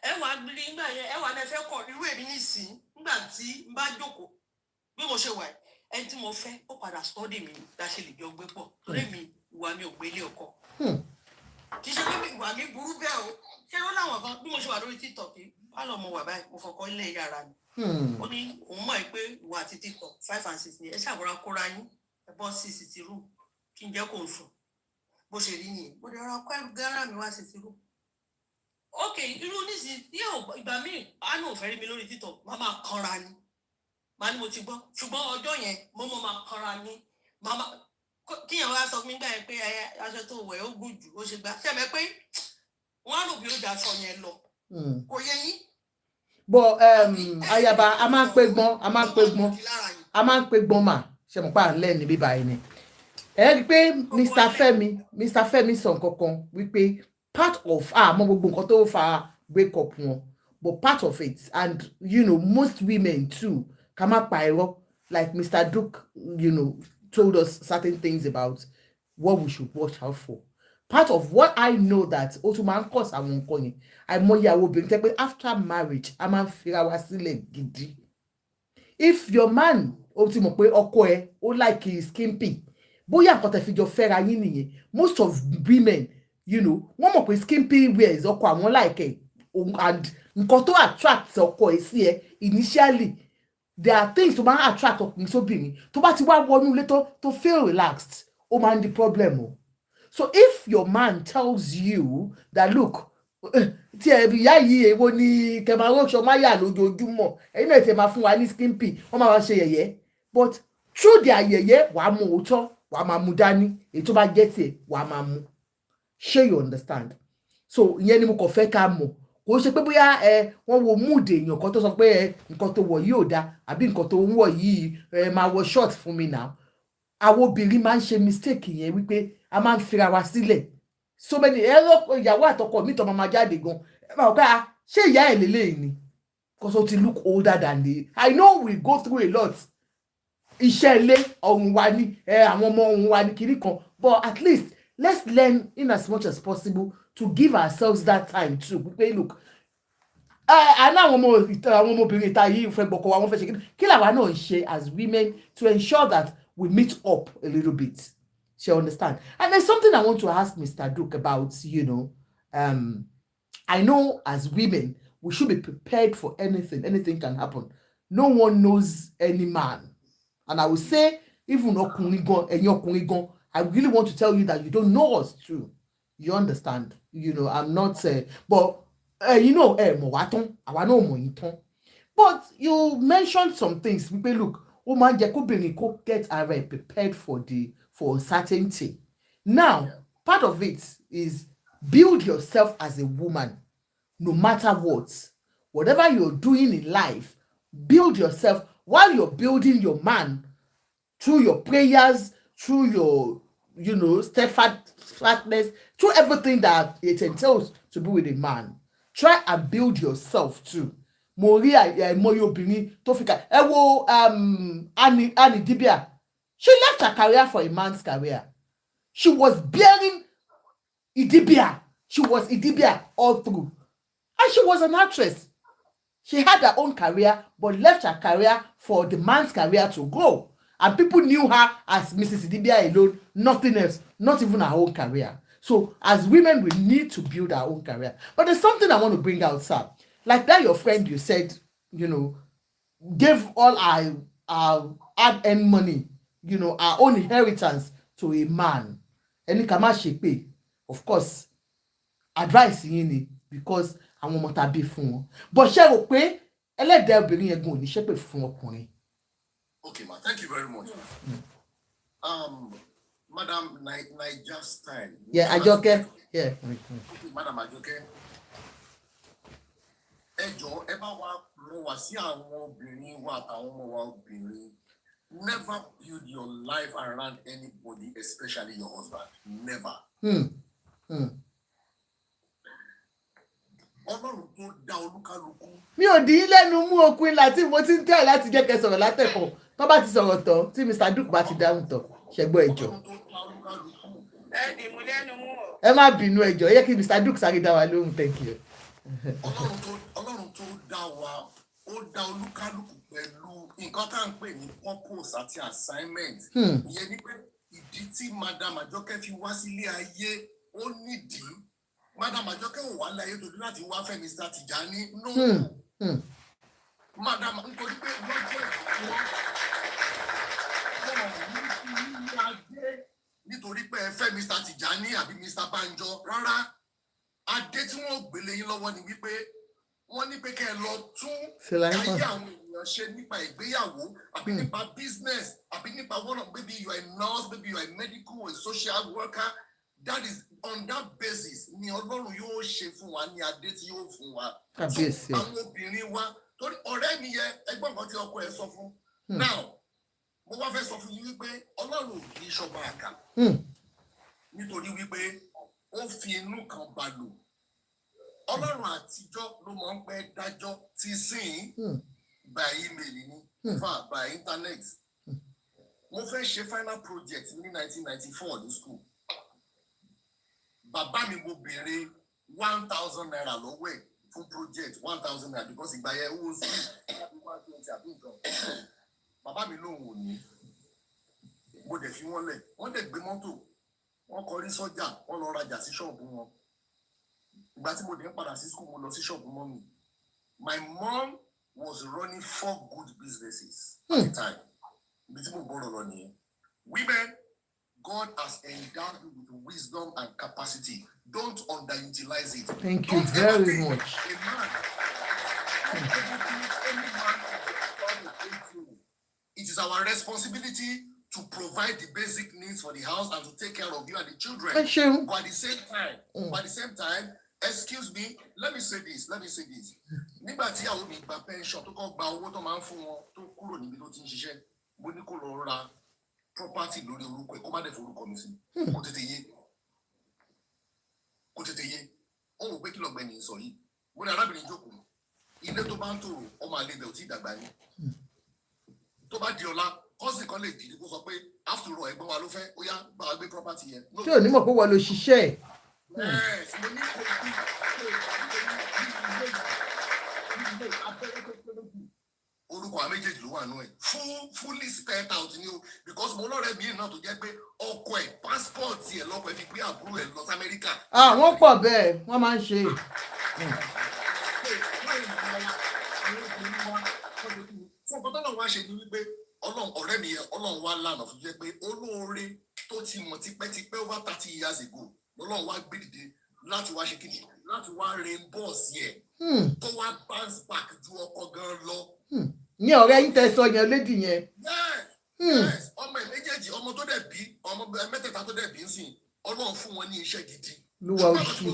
ẹ wà gbìlì nígbà yẹn ẹ wà lẹ́fẹ́ kọ̀ irú èmi nísìnyí nígbà tí n bá jókòó bí mo ṣe wà ẹni tí mo fẹ́ ó padà study mi dáṣe lè jọ gbé pọ̀ torí mi ìwà mi ò gbélé ọkọ kì í ṣe pé ìwà mi burú bẹ́ẹ̀ o ṣé ó láwọn kan bí mo ṣe wà lórí TikTok wà lọ mo wà báyìí mo fọkọ ilé yàrá mi ó ní òun mọ̀ pé ìwà àti TikTok 5 and 6 ni ẹ ṣàbọ̀ra kóra yín ẹ bọ́ sí sitting room kí n jẹ́ kó n sùn bó ṣe rí nìyẹn mo dẹ̀ ra kọ́ ẹrù gárà mi wá sitting room ok irú nísìnyí ìgbà míì àánú ò fẹ́ rí mi lórí TikTok máa máa kanra ni máa ní mo ti gbọ́ ṣùgbọ́n ọjọ́ yẹn mo máa kanra ni màmá kíyàn wá sọ fún mi gbà yẹn pé aṣọ tó wẹ̀ ó gùn jù ó ṣe gbà ṣẹ́mi pé wọ́n á rò bí ó dà aṣọ yẹn lọ kò yẹ yín. bọ ayaba a máa ń pé gbọ́n mà ṣe mọ̀ pa à ń lẹ́ni bíbá ẹni ẹ rí i pé Mr. Fẹ́mi sọ nǹkan kan wípé part of àmọ́ gbogbo nǹkan tó fa break up wọn but part of it and you know most women too ká má pa irọ́ like Mr. Duke you know told us certain things about what we should watch out for. Part of what I know that ó tún máa ń cause àwọn nǹkan yẹn àìmọye àwọn obìnrin tẹ́ pé after marriage a máa ń fira wa sílẹ̀ gidi. If your man ó ti mọ̀ pé ọkọ ẹ ó like skimpy bóyá nǹkan tẹ́ fi jọ fẹ́ra yín nìyẹn most of women you know wọ́n mọ̀ pé skimpy wears ọkọ àwọn like ẹ̀ and nǹkan tó attract ọkọ ẹ̀ sí ẹ initially there are things tó máa ń attract ọkùnrin sóbìnrin tó bá ti wá wọnú ilé tó feel relaxed ó máa ń di problem o. So if your man tells you that look tí ẹ ìyá yìí èwo ni kẹmàrún ṣọmáyà lójoojúmọ́ ẹ̀yin náà ti máa fún wa ní skimpy wọ́n máa ṣe yẹ̀yẹ́ but through their yẹ̀yẹ́ wàá mú òótọ́ wàá máa mú dání èyí tó bá jẹ́ tiẹ̀ wàá máa mú ṣé you understand so ìyẹn ni mo kàn fẹ́ ká mọ̀ kò ṣe pé bóyá wọ́n wo mood èèyàn kan tó sọ pé nǹkan tó wọ̀ yìí ò dáa àbí nǹkan tó ń wọ̀ yìí máa wọ short fún mi now àwọn obìnrin máa ń ṣe mistake yẹn wípé a máa ń fira wa sílẹ̀ so many ìyàwó àtọkọ mi tọ́ máa jáde gan ẹ máa kọ́ ṣé ìyá ẹ̀ lélẹ́yìn ni because ó ti look older than the I know we go through a lot iṣẹ́ ilé ọ̀hún wa ní àwọn ọmọ ọ̀hún wa ní kiri kan but at least let's learn in as much as possible to give ourselves that time too pé look àná àwọn ọmọbìnrin ìta yìí fẹ́ gbọ́kọ̀ wa wọ́n fẹ́ ṣe kí làwa náà ń ṣe as women to ensure that we meet up a little bit. She understand. And there's something I want to ask Mr. Duke about, you know. I know as women, we should be prepared for anything. Anything can happen. No one knows any man. And I will say, even I really want to tell you that you don't know us too. You understand? You know, I'm not but you know, but you mentioned some things. We look, get prepared for uncertainty. Now, part of it is build yourself as a woman, no matter what. Whatever you're doing in life, build yourself while you're building your man through your prayers, through your, you know, steadfastness, through everything that it entails to be with a man. Try and build yourself too. Moria Moyo Bini Tofika. Ewo Annie Dibia. She left her career for a man's career. She was bearing Idibia. She was Idibia all through. And she was an actress. She had her own career, but left her career for the man's career to grow. And people knew her as Mrs. Idibia alone, nothing else, not even her own career. So as women, we need to build our own career. But there's something I want to bring out, sir. Like that your friend you said, you know, gave all our hard-earned money, you know, our own inheritance to a man. Any kama shepe, of course, advice yini because àwọn ọmọ tàbí fún wọn. But ṣé rò pé ẹlẹ́dàá obìnrin yẹn gan ò ní ṣépè fún ọkùnrin. Okay, ma, thank you very much. Madam Niger Style. Yeah, Ajoke. Yeah. Okay, Madam Ajoke. Ẹ jọ̀ọ́ ẹ bá wa rọ̀ wá sí àwọn obìnrin wa àtàwọn ọmọ wa obìnrin. Never build your life around anybody, especially your husband. Never. Ọlọ́run tó dá olúkálùkù. Mi ò dín lẹ́nu mú okun láti mo ti ń tẹ̀ láti jẹ́ kẹ́ sọ̀rọ̀ látẹ̀kọ̀. Tó bá ti sọ̀rọ̀ tán, tí Mr. Duke bá ti dáhùn tán, ṣẹ́gbọ́ ẹjọ́. Ẹ má bínú ẹjọ́, yẹ kí Mr. Duke sáré dá wa lóhùn, thank you. Ọlọ́run tó dá wa ó dá olúkálùkù pẹ̀lú nǹkan tá à ń pè ní purpose àti assignment. Ìyẹn ni pé ìdí tí Madam Àjọkẹ́ fi wá sílé ayé ó nídìí. Madam Àjọkẹ́ ò wá láyé torí láti wá fẹ́ Mr. Tijani. No. Madam nítorí pé wọ́n jẹ́ nítorí pé ẹ fẹ́ Mr. Tijani àbí Mr. Banjo rárá. Adé tí wọ́n gbélé yín lọ́wọ́ ni wípé wọ́n ní pé kẹ́ ẹ lọ tún ayé àwọn èèyàn ṣe nípa ìgbéyàwó àbí nípa business àbí nípa maybe you are a nurse, maybe you are a medical or a social worker. That is on that basis ni Ọlọ́run yóò ṣe fún wa ní adé tí yóò fún wa. So àwọn obìnrin wa torí ọ̀rẹ́ mi yẹ ẹgbọ́n kan tí ọkọ ẹ sọ fún. Now mo wá fẹ́ sọ fún yín wípé Ọlọ́run kì í ṣọba àkà nítorí wípé ó fi inú kan bá lò. Ọlọ́run àtijọ́ ló máa ń pẹ́ dájọ́ tí sìn by email ni by internet. Mo fẹ́ ṣe final project ní 1994 ní school. Bàbá mi mo béèrè 1,000 naira lọ́wọ́ ẹ̀ fún project 1,000 naira because ìgbà yẹn owó school 120 àbí nǹkan. Bàbá mi lóhùn ò ní. Mo dẹ̀ fi wọ́n lẹ̀. Wọ́n dẹ̀ gbé mọ́tò. Wọ́n kọrí sọ́jà. Wọ́n lọ rajà sí ṣọ́ọ̀bù wọn. Ìgbà tí mo dẹ̀ ń padà sí school mo lọ sí ṣọ́ọ̀bù mọ́ mi. My mom was running 4 good businesses at the time. Ibi tí mo gbọ́dọ̀ lọ nìyẹn. Women, God has endowed you with wisdom and capacity. Don't underutilize it. Thank you very much. It is our responsibility to provide the basic needs for the house and to take care of you and the children. But at the same time, excuse me, let me say this. Nígbà tí àwọn mi gba pension tó kọ́ gba owó tó máa ń fún wọn tó kúrò níbi tó ti ń ṣiṣẹ́, mo ní kó lọ ra property lórí orúkọ ẹ̀ kó má dẹ̀ forúkọ mi sí. Kó tètè yé. Ó wò pé kí lọ́gbẹ́ni sọ yìí. Mo ní arábìnrin jókòó. Ilé tó bá ń tòrò, ọmọ àlebẹ̀ ò tí ì dàgbà yín. Tó bá di ọ̀la, kọ́sì kan lè dìde kó sọ pé after all ẹ̀gbọ́n wa ló fẹ́ ó yá bá wa gbé property yẹn. Tí ò ní mọ̀ pé wọ́n lo ṣiṣẹ́ ẹ̀. Mo ní kò orúkọ àwọn méjèèjì ló wà nù ẹ̀ fully spelled out ni o because mo lọ́rẹ̀ẹ́ mi náà tó jẹ́ pé ọkọ ẹ̀ passport ẹ̀ lọ́kọ ẹ̀ fi pé àbúrò ẹ̀ lọ sí Amẹ́ríkà. Wọ́n pọ̀ bẹ́ẹ̀ wọ́n máa ń ṣe. Fún ọkọ tó náà wá ṣe ni wípé ọ̀rẹ́ mi yẹn Ọlọ́run wá lànà fún jẹ́ pé olóore tó ti mọ̀ tipẹ́tipẹ́ over 30 years ago Ọlọ́run wá gbé dìde láti wá ṣe kíni láti wá reimburse ẹ̀ tó wá bounce back ju ọkọ gan lọ. Ní ọ̀rẹ́ yín tẹ́ sọ yẹn lédi yẹn. Yes, ọmọ ẹ̀ méjèèjì ọmọ tó dẹ̀ bí ọmọ mẹ́tẹ̀ẹ̀ta tó dẹ̀ bí ń sìn Ọlọ́run fún wọn ní iṣẹ́ gidi. Lúwa oṣù.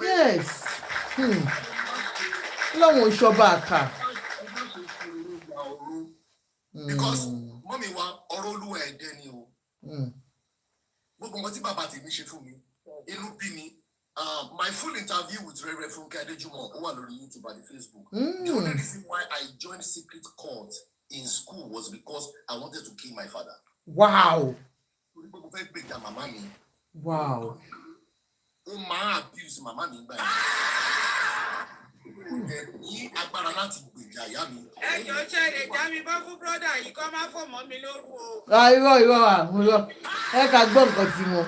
Yes. Lọ́wọ́n ìṣọba àkà. Because mọ́mí wa ọ̀rọ̀ Olúwa ẹ̀dẹ́ ni o. Gbogbo nǹkan tí bàbá tèmi ṣe fún mi inú bí mi. My full interview with Reverend Funke Adejumo ó wà lórí YouTube and Facebook. The only reason why I joined secret court in school was because I wanted to kill my father. Wow. Torí pé mo fẹ́ gbèjà màmá mi. Wow. Ó máa abuse màmá mi gbà yẹn. Ó dẹ̀ ní agbára láti gbèjà ìyá mi. Ẹ jọ ṣe lè já mi bọ́ fún brọ́dà yìí kọ́ máa fò mọ́ mi lóru o. Irọ́. Ẹ ká gbọ́ nǹkan tí mo.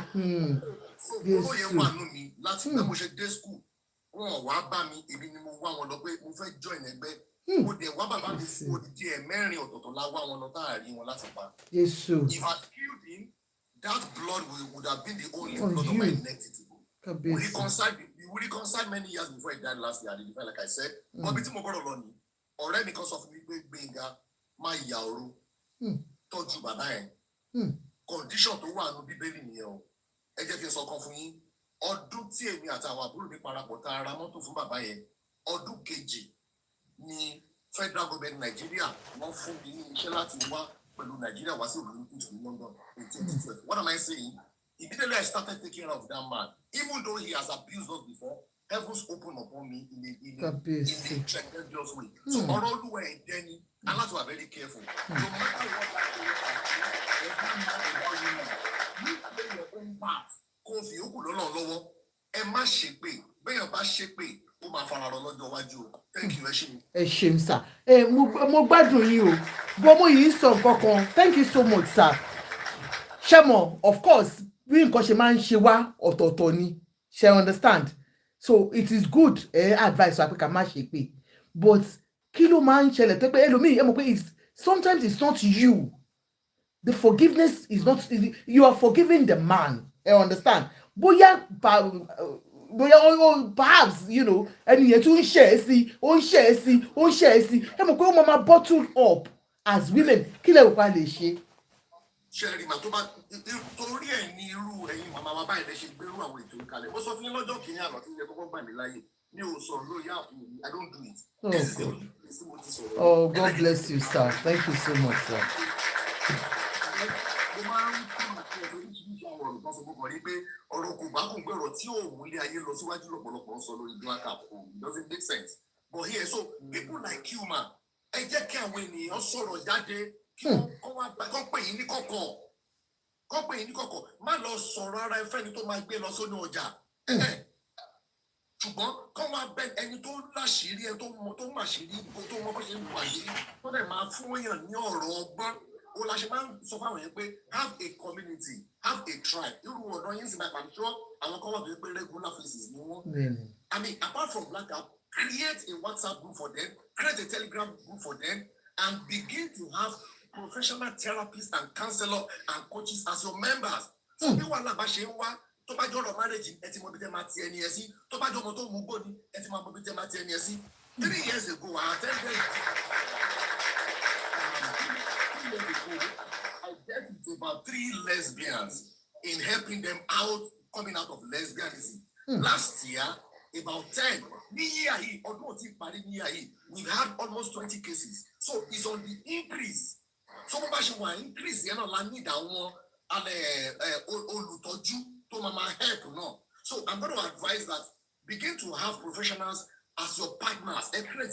Owó yẹn wà nù mí láti gbé mo ṣe dé school. Wọ́n wá bá mi, èmi ni mo wá wọn lọ pé mo fẹ́ join ẹgbẹ́. Mo dẹ̀ wá bàbá mi fún odidi ẹ̀ 4 ọ̀tọ̀ọ̀tọ̀ la wá wọn lọ táàrí wọn láti pa. If I killed him, that blood would have been the only blood of my identity. We reconciled many years before he died last year. Like I said, but bí tí mo gbọ́dọ̀ lọ ni ọ̀rẹ́ mi kan sọ fún mi pé Gbénga máa yà ọ̀rọ̀ tọ́jú bàbá ẹ̀. Condition tó wà nù Bíbélì nìyẹn o. Ẹ jẹ́ kí n sọ kan fún yín. Ọdún tí èmi àtàwọn àbúrò mi parapọ̀ tá a ra mọ́tò fún bàbá yẹn, ọdún kejì ni federal government Nigeria wọ́n fún mi ní iṣẹ́ láti wá pẹ̀lú Nigeria wá sí Olympics ní London in 2012. What am I saying? Immediately I started taking care of that man. Even though he has abused us before, heavens opened upon me in a tremendous way. So ọ̀rọ̀ Olúwa ẹ̀dẹ́ ni, I have to be very careful. No matter what you play your own part. Kò fi òkú lọ́lọ́ lọ́wọ́. Ẹ má ṣépè. Bẹ́yàn bá ṣépè, ó ó máa fara rọ lọ́jọ́ iwájú o. Thank you, ẹ ṣeun sir. Mo gbádùn yín o bó mo yìí sọ nǹkan kan. Thank you so much sir. Ṣé mo of course bí nǹkan ṣe máa ń ṣe wá ọ̀tọ̀ọ̀tọ̀ ni ṣe understand so it is good advice wa pé ká má ṣe pé but kí ló máa ń ṣẹlẹ̀ tó pé ẹlòmíì ẹ mọ̀ pé sometimes it's not you. The forgiveness is not, you are forgiving the man. I understand. Bóyá perhaps, you know, ẹni yẹn tún ń ṣe é sí, ó ń ṣe é sí, ó ń ṣe é sí. Ẹ mọ̀ pé ó máa bottle up as women. Kí lè wá lè ṣe? Ṣẹ́rí màá tó bá torí ẹ̀ ní irú ẹ̀yin màmá wa báyìí lè ṣe gbérú àwọn ètò ìkàlẹ̀. Mo sọ fún yín lọ́jọ́ kìíní àná tí ilé kọ́kọ́ gbà mí láyè. Mi ò sọ̀rọ̀ lórí àpò mi. I don't do it. Oh, God bless you, sir. Thank you so much, sir. Mo máa ń kí àti ẹ̀fọ́ oríṣiríṣi àwọn ọ̀rọ̀ kan sọ fún ọkọ̀ rí pé ọ̀rọ̀ kò bá kùn pé ọ̀rọ̀ tí ò mú ilé ayé lọ síwájú lọ́pọ̀lọpọ̀ ń sọ lórí black app o it doesn't make sense but here so people like you ma ẹ jẹ́ kí àwọn ènìyàn sọ̀rọ̀ jáde kí wọ́n pè yín ní kọ̀kọ̀ má lọ sọ̀rọ̀ ara ẹfẹ́ni tó máa gbé lọ sóní ọjà ṣùgbọ́n kọ́ máa bẹ ẹni tó láṣìírí ẹ tó mà ṣìírí tó mọ bó ṣe ń wà yìí tó dẹ̀ máa fún èèyàn ní ọ̀rọ̀ ọgbọ́n ó la ṣe máa ń sọ fáwọn yẹn pé have a community have a tribe irú ọ̀dọ́ yín sì máa pàmì sọ àwọn kan wà tó yẹ pé regular faces ni wọ́n. I mean apart from black app create a WhatsApp group for them create a Telegram group for them and begin to have professional therapists and counselors and coaches as your members. so bí wàhálà bá ṣe ń wá tó bá jọ̀rọ̀ marriage ẹ ti mọ bí tẹ́ máa ti ẹni ẹ sí tó bá jọ ọmọ tó mú gbòdì ẹ ti máa mọ bí tẹ́ máa ti ẹni ẹ sí 3 years ago I attended I dealt with about 3 lesbians in helping them out coming out of lesbianism. Last year about 10 ní yíyà yìí ọdún tí parí ní yíyà yìí we've had almost 20 cases so it's on the increase so bó bá ṣe wà increase yẹn náà la need àwọn olùtọ́jú tó máa help náà so I'm going to advise that begin to have professionals as your partners ẹ create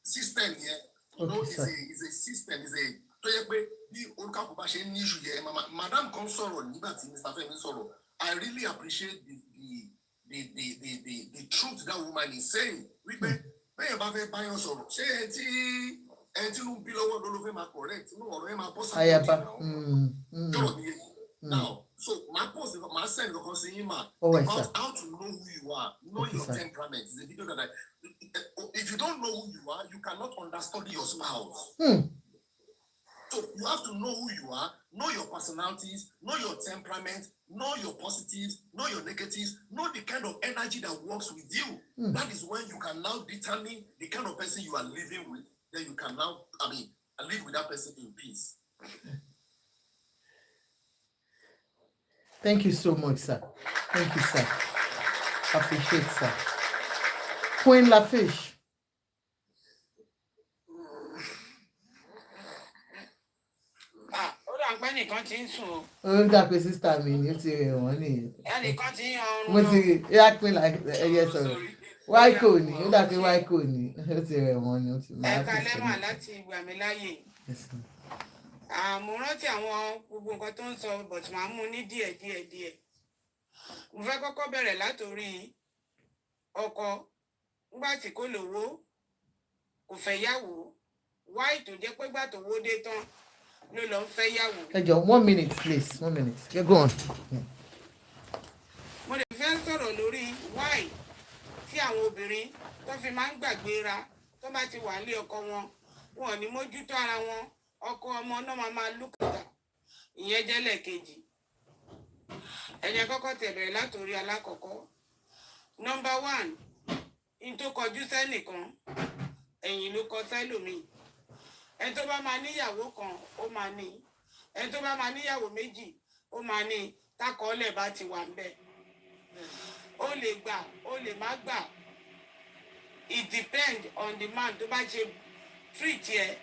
system yẹn you know is a system is a tó yẹ pé bí olùkàkùn bá ṣe ní issue yẹn madam kan sọ̀rọ̀ nígbà tí Mr. Femi sọ̀rọ̀ I really appreciate the truth that woman is saying wípé bẹ́ẹ̀ bá fẹ́ báyọ̀ sọ̀rọ̀ ṣé ẹ tí ló ń bí lọ́wọ́ ló fẹ́ máa correct inú ọ̀rọ̀ yẹn máa bọ́ sáà jọ̀rọ̀ mi yẹn now so my send the consumer about how to know who you are know your temperament is a video that if you don't know who you are you cannot understudy your spouse. So you have to know who you are, know your personalities, know your temperament, know your positives, know your negatives, know the kind of energy that works with you. That is when you can now determine the kind of person you are living with. Then you can now, live with that person in peace. Thank you so much, sir. Thank you, sir. Appreciate, sir. Queen Lafish. Ẹnìkan ti ń sùn o. Ó dà pé sísítà mi ni ó ti rẹ̀ wọ́n nìyẹn. Ẹnìkan ti ń ọrùn. Mo ti rí pín ẹyẹ sọ̀rọ̀. Wáìkò ni ó dà pé wáìkò ni ó ti rẹ̀ wọ́n ni ó ti máa ti sọ̀rọ̀. Ẹ̀ka lẹ́mà láti ìgbà mi láàyè. Mo rántí àwọn gbogbo nǹkan tó ń sọ but máa mú ní díẹ̀. Mo fẹ́ kọ́kọ́ bẹ̀rẹ̀ látòrí ọkọ nígbà tí kò lówó kò fẹ́ yàwó wáì tó jẹ́ pé gbà tó wó dé tán ló lọ fẹ́ yàwó. Ẹ jọ̀ọ́ 1 minute please 1 minute yeah, go on. Mo lè fẹ́ sọ̀rọ̀ lórí wáì tí àwọn obìnrin tó fi máa ń gbàgbéra tó bá ti wà nílé ọkọ wọn wọn ò ní mójútó ara wọn ọkọ ọmọ náà máa lùkàtà ìyẹn jẹ́ lẹ́ẹ̀kejì. Ẹ̀yẹ kọ́kọ́ tẹ̀bẹ̀rẹ̀ látòrí alákọ̀ọ́kọ́. Number 1 in tó kọjú sẹ́nìkan ẹ̀yìn ló kọ sẹ́lòmíì. Ẹni tó bá máa níyàwó kan ó máa ní ẹni tó bá máa níyàwó méjì ó máa ní tákọọ́lẹ̀ bá ti wà ńbẹ̀. Ó lè gbà ó lè má gbà it depend on the man tó bá ṣe treat ẹ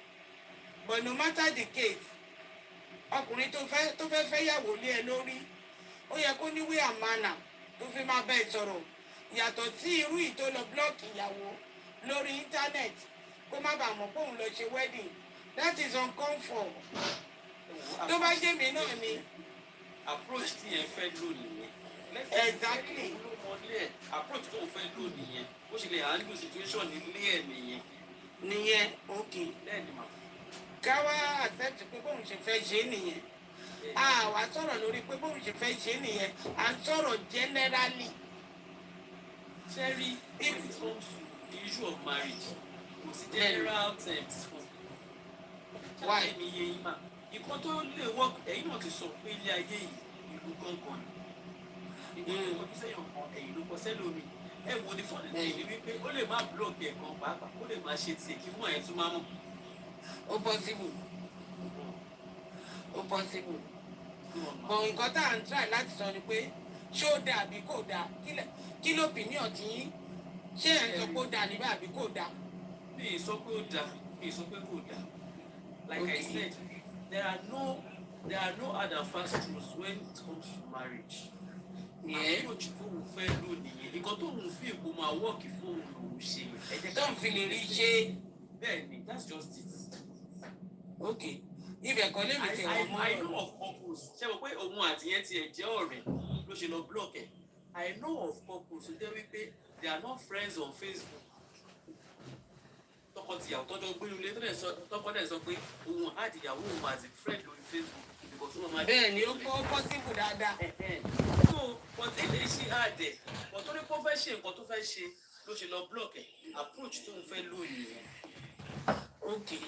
but no matter the case ọkùnrin tó fẹ́ yàwó lé ẹ lórí ó yẹ kó ní way and manner tó fi máa bẹ́ẹ̀ sọ̀rọ̀ yàtọ̀ sí irú ìtó lọ blọ́ọ̀kì ìyàwó lórí íńtánẹ́ẹ̀tì kó má bàa mọ̀ pé òun lọ ṣe wedding that is uncomfort. Tó bá jẹ́ mi náà ni. Approach tí yẹn fẹ́ lò nìyẹn. Exactly. Approach tó fẹ́ lò nìyẹn. Ó bó ṣe lè handle situation nílé ẹ̀ nìyẹn ok bẹ́ẹ̀ ni mà. káwá accept pé bóun ṣe fẹ́ ṣe é nìyẹn àwa sọ̀rọ̀ lórí pé bóun ṣe fẹ́ ṣe é nìyẹn à ń sọ̀rọ̀ generally. Sherry, when it comes to the issue of marriage, it's general terms fún. Why? Ẹni yẹn yín mà. Ìkan tó lè work ẹ̀yin náà ti sọ pé ilé ayé yìí ìlú gangan ni. Ìkan tó kọjú sẹ́yìn kan ẹ̀yìn ló kọ sẹ́lómi. Ẹ wo ni fọ́ọ̀nù ẹ̀yìn ni wípé ó lè má block ẹ̀ kan pàápàá ó lè máa ṣe tiẹ̀ kí wọ́n ẹ̀ tún máa mọ̀. Ó possible. Ó possible. Bọ̀ nǹkan tá à ń try láti sọ ni pé ṣé ó dáa àbí kò dáa kí ló opinion tí yín ṣé ẹ̀ ń sọ pé ó dáa níbẹ̀ àbí kò dáa. Mi ì sọ pé ó dáa mi ì sọ pé kò dáa. Like I said, there are no hard and fast rules when it comes to marriage. Approach tó ń fẹ́ lò nìyẹn nǹkan tó ń fi èkó máa wọ́ọ̀kì fóun lòún ṣe tó ń fi lè rí ṣe. Bẹ́ẹ̀ ni that's just it. Okay. Ibẹ̀ kan lè mi tẹ̀ wọ́n mọ́. I know of couples ṣe mọ̀ pé òun àti yẹn tiẹ̀ jẹ́ ọ̀rẹ́ ló ṣe lọ block ẹ̀. I know of couples tó jẹ́ wípé they are not friends on Facebook. Tọkọtìyàwó tọ́jọ́ gbénu lé tọkọ dẹ̀ sọ pé òun àdìyàwó òun àti friend lórí Facebook because wọ́n máa. Bẹ́ẹ̀ ni ó possible dáadáa. So but eléyìí ṣì àdẹ̀ but tó ní kó fẹ́ ṣe nǹkan tó fẹ́ ṣe ló ṣe lọ block ẹ̀ approach tó ń fẹ́ lò nìyẹn. Okay.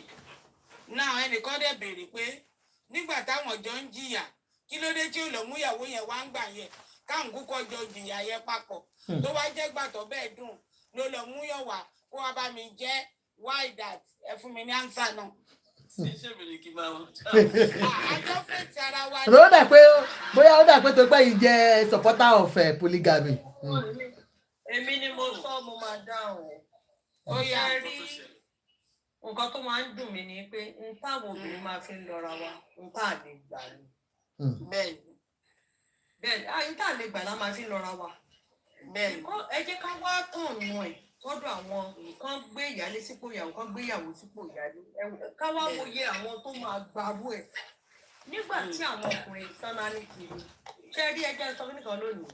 Now ẹnìkan dẹ̀ béèrè pé nígbà táwọn jọ ń jìyà kí ló dé tí ó lọ mú ìyàwó yẹn wá ń gbà yẹn káwọn kúkọ jọ jìyà yẹn papọ̀ tó wá jẹ́ gbàtọ̀ bẹ́ẹ̀ dùn ló lọ mú yàn wá kó wá bá mi jẹ́ why that ẹ fún mi ní answer náà. Ṣé mi ni kí n bá wọn. Àjọ fèsì ara wa. ó dà pé bóyá ó dà pé tó pẹ́ yìí jẹ́ supporter of polygamy. Èmi ni mo sọ mo máa dáhùn. Ó yá rí nǹkan tó máa ń dùn mí ni pé n táwọn obìnrin máa fi ń lọ́ra wa n tá lè gbà ni. Bẹ́ẹ̀ni n tá lè gbà la máa fi ń lọ́ra wa. Bẹ́ẹ̀ni ẹ jẹ́ ká wá tàn nù ẹ̀ kọ́dọ̀ àwọn kan gbé ìyálé sípò ìyàwó kan gbé ìyàwó sípò ìyálé ká wá wòye àwọn tó máa gbarú ẹ̀ nígbà tí àwọn ọkùnrin sanná ní kiri ṣé rí ẹjẹ́ sọ nìkan lónìí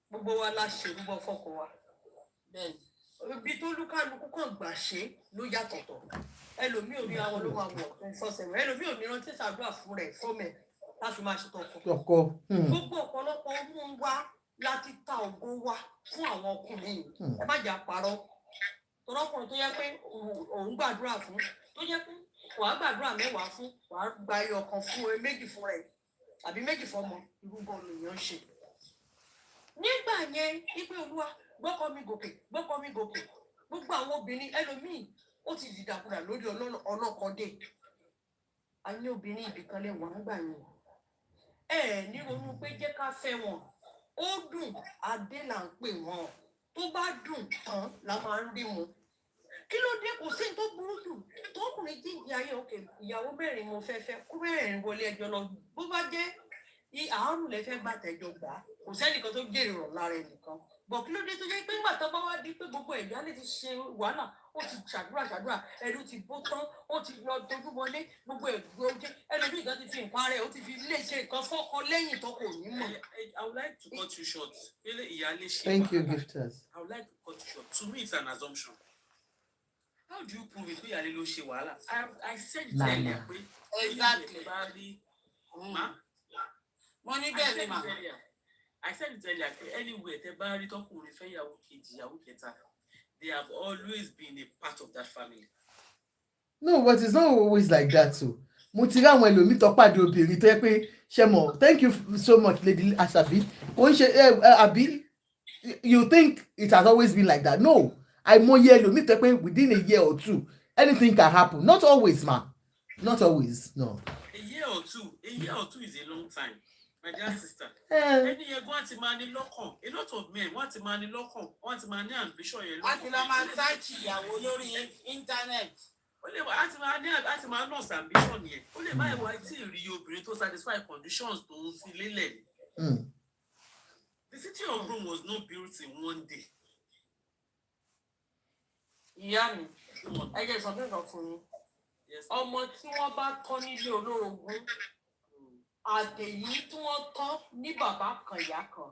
gbogbo wa la ṣe gbogbo fọkọ wa ibi tó lúkálukú kàn gbà ṣe ló yàtọ̀tọ̀ ẹlòmíì ò ní àwọn ló máa wọ̀ ìfọsẹ̀wẹ̀ ẹlòmíì ò ní rántí ṣàdúrà fún rẹ̀ fọ́mẹ̀ láti máa ṣe tọkọ gbogbo ọ̀pọ̀lọpọ̀ ọmú ń wá láti ta ògo wa fún àwọn ọkùnrin yìí ẹ má jà parọ́ tọrọkùnrin tó yẹ pé òun gbàdúrà fún tó yẹ pé wàá gbàdúrà mẹ́wàá fún wàá gba ẹyọ kan fún ẹ méjì fún rẹ àbí méjì fọmọ irú bọ́ọ̀lù èèyàn ṣe. nígbà yẹn wípé olúwa gbọ́kọ́ mi gòkè gbogbo àwọn obìnrin ẹlòmíì ó ti dìdàkudà lórí ọlọ́kọ̀dé a ní obìnrin ibìkan lẹ́wọ̀n nígbà yẹn ẹ ní ronú pé jẹ́ ká fẹ́ wọn ó dùn adé là ń pè wọn tó bá dùn tán la máa ń rí wọn kí ló dé kò sí tó burú jù tọkùnrin jíjẹ ayé òkè ìyàwó mẹ́rin mo fẹ́ kó mẹ́rin wọlé ẹjọ́ lọ bó bá jẹ́ àárùn lẹ fẹ́ gbàtẹ́jọ gbà kò sẹ́nìkan tó jèrè rọ̀ lára ẹnìkan bọ̀ kí ló dé tó jẹ́ pé nígbà tó bá wá di pé gbogbo ẹ̀dá lè ti ṣe wàhálà ó ti ṣàdúrà ẹ̀rù ti bó tán ó ti lọ dojúmọlé gbogbo ẹ̀gbẹ́ ojú ẹlòmíì kan ti fi nǹkan rẹ̀ ó ti fi ilé ṣe nǹkan fọ́kọ lẹ́yìn tó kò ní mọ̀. I would like to cut you short. Thank you, gifters. I would like to cut you short. To me, it's an assumption. How do you prove it? Ìyáálé ló ṣe wàhálà. I said it earlier pé exactly. Mo ní bẹ́ẹ̀ ni mà. I said it earlier pé anywhere tẹ bá rí tọkùnrin fẹ́ ìyàwó kejì ìyàwó kẹta they have always been a part of that family. No, but it's not always like that too. Mo ti rí àwọn ẹlòmíì tó pàdé obìnrin tó yẹ pé ṣe mọ̀ thank you so much Lady Asabi kò ń ṣe àbí you think it has always been like that no àìmọye ẹlòmíì tó yẹ pé within a year or two anything can happen not always ma not always no. A year or two is a long time. My dear sister, ẹni yẹn gbọ́n ti máa ní lọ́kàn a lot of men wọ́n ti máa ní lọ́kàn wọ́n ti máa ní ambition yẹn lọ́kàn. a ti lọ máa sáàtì ìyàwó lórí íńtánẹ́ẹ̀tì. ó lè wá a ti máa nurse ambition yẹn ó lè má ìwà tí ì rí obìnrin tó satisfy conditions tó ń fi lélẹ̀. The city of Rome was not built in one day. ìyá mi ẹ jẹ́ sọ fún ìkan fún mi ọmọ tí wọ́n bá tọ́ nílé olórogún àtẹ̀yí tí wọ́n tọ́ ní bàbá kan ìyá kan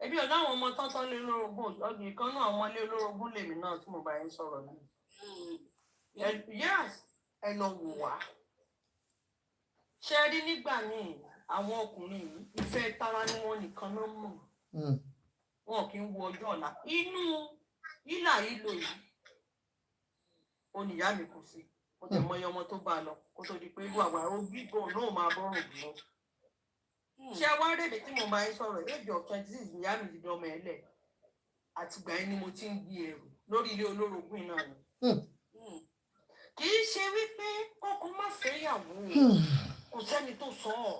Ẹbí ọ̀dọ́ àwọn ọmọ tọ́tọ́ lé lórogún ọ̀gbìn kan náà àwọn ilé olórogún lèmi náà tí mo bá yín sọ̀rọ̀ yìí. Yes, ẹ lọ wò wá. Ṣé rí nígbà míì àwọn ọkùnrin yìí ìfẹ́ tara ni wọ́n nìkan náà mọ̀. Wọn kì í wo ọjọ́ ọ̀la. Inú ìlà ìlò yìí oníyá mi kù sí. Mo tẹ̀ mọ iye ọmọ tó bá lọ kó tó di pé irú àwa òbí gan náà máa bọ́rùn dúró. Ṣé wá rèé tí mo bá yín sọ̀rọ̀ age of 26 ìyá mi ti dánmọ ẹlẹ̀ àtìgbà yẹn ni mo ti ń gbé ẹrù lórí ilé olórogún náà ni. Kì í ṣe wípé kókó má fẹ́yàwó kò sẹ́ni tó sọ ọ́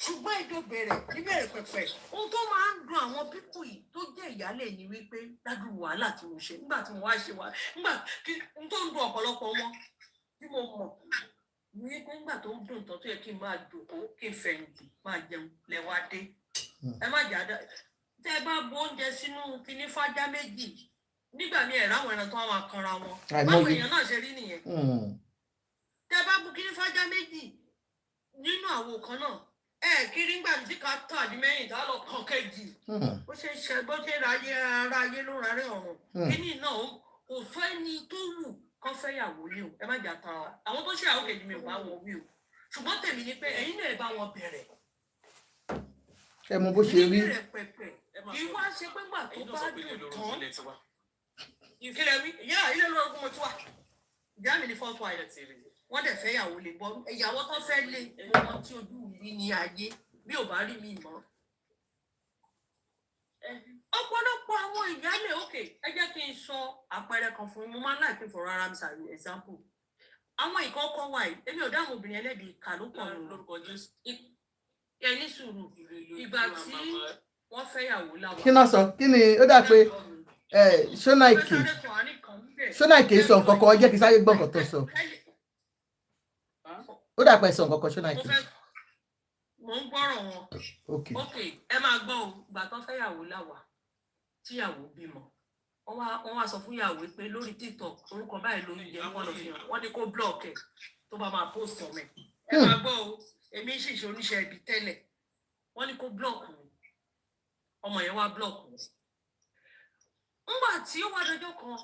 ṣùgbọ́n ètò bẹ̀rẹ̀ níbẹ̀rẹ̀ pẹ̀pẹ̀ ohun tó máa ń dùn àwọn pípù yìí tó jẹ́ ìyálẹ̀ ni wípé dájú wàhálà tí mo ṣe nígbà tí mo wá ṣe wá nígbà n tó ń dùn ọ̀pọ̀lọpọ̀ wọn tí mo mọ̀ ní pé nígbà tó ń dùn tán tó yẹ kí n máa jókòó kí n fẹ̀yìntì máa jẹun lẹ́wà dé ẹ má jà dá tẹ́ ẹ bá bu oúnjẹ sínú kíní fájá méjì nígbà míì ẹ̀rọ àwọn ẹran tó máa kanra wọn báwo èèyàn náà ṣe rí nìyẹn tẹ́ ẹ bá bu kíní fájá méjì nínú àwo kan náà kiri ń gbà tí ká tà ní mẹ́yìn tá lọ kàn kejì bó ṣe ṣe bó ṣe ra ayé ara ayé ló ra rẹ ọ̀run kíní náà kò fẹ́ ni tó wù kán fẹ́ yàwó ní o ẹ má jà tán wa àwọn tó ṣe àwọn kejì mi ò bá wọn wí o ṣùgbọ́n tèmi ni pé ẹ̀yin náà bá wọn bẹ̀rẹ̀ ẹ mọ bó ṣe rí kí wá ṣe pé gbà tó bá dùn tán ìkìlẹ̀ mi ìyá ilé olórogún mo ti wà ìyá mi ní fọ́tò ayọ̀ tì rí wọ́n dẹ̀ fẹ́ yàwó lè bọ́ ìyàwó tó fẹ́ lé ọmọ tí ojú rí ní ayé bí ò bá rí mi mọ́. ọ̀pọ̀lọpọ̀ àwọn ìyálẹ̀ òkè ẹ jẹ́ kí n sọ àpẹẹrẹ kan fún mi mo máa ń láìpẹ́ fọ̀rọ̀ ara mi ṣàlù example. àwọn ìkọ́kọ́ wà yìí èmi ò dáhùn obìnrin ẹlẹ́bi ìkà ló pọ̀ lórúkọ Jésù. ẹ ní sùúrù ìgbà tí wọ́n fẹ́ yàwó láwọn. kí náà sọ kí ni ó dà pé ṣónáìkì sọ nǹkan kan jẹ́ kí sáré gbọ́ nǹkan tó sọ. ó dà pẹ́ sọ nǹkan kan ṣónáìkì. mo ń gbọ́rọ̀ wọn. ok ẹ máa gbọ́ o ìgbà tó fẹ́ yàwó láwà tíyàwó bímọ wọ́n wá sọ fún yàwó pé lórí TikTok orúkọ báyìí ló ń jẹ wọ́n lọ fi hàn wọ́n ní kó block ẹ̀ tó bá máa post ọmọ ẹ̀. ẹ máa gbọ́ o èmi sì ṣe oníṣẹ́ ibi tẹ́lẹ̀ wọ́n ní kó block mi ọmọ yẹn wá block mi. ńgbà tí ó wá dọjọ́ kan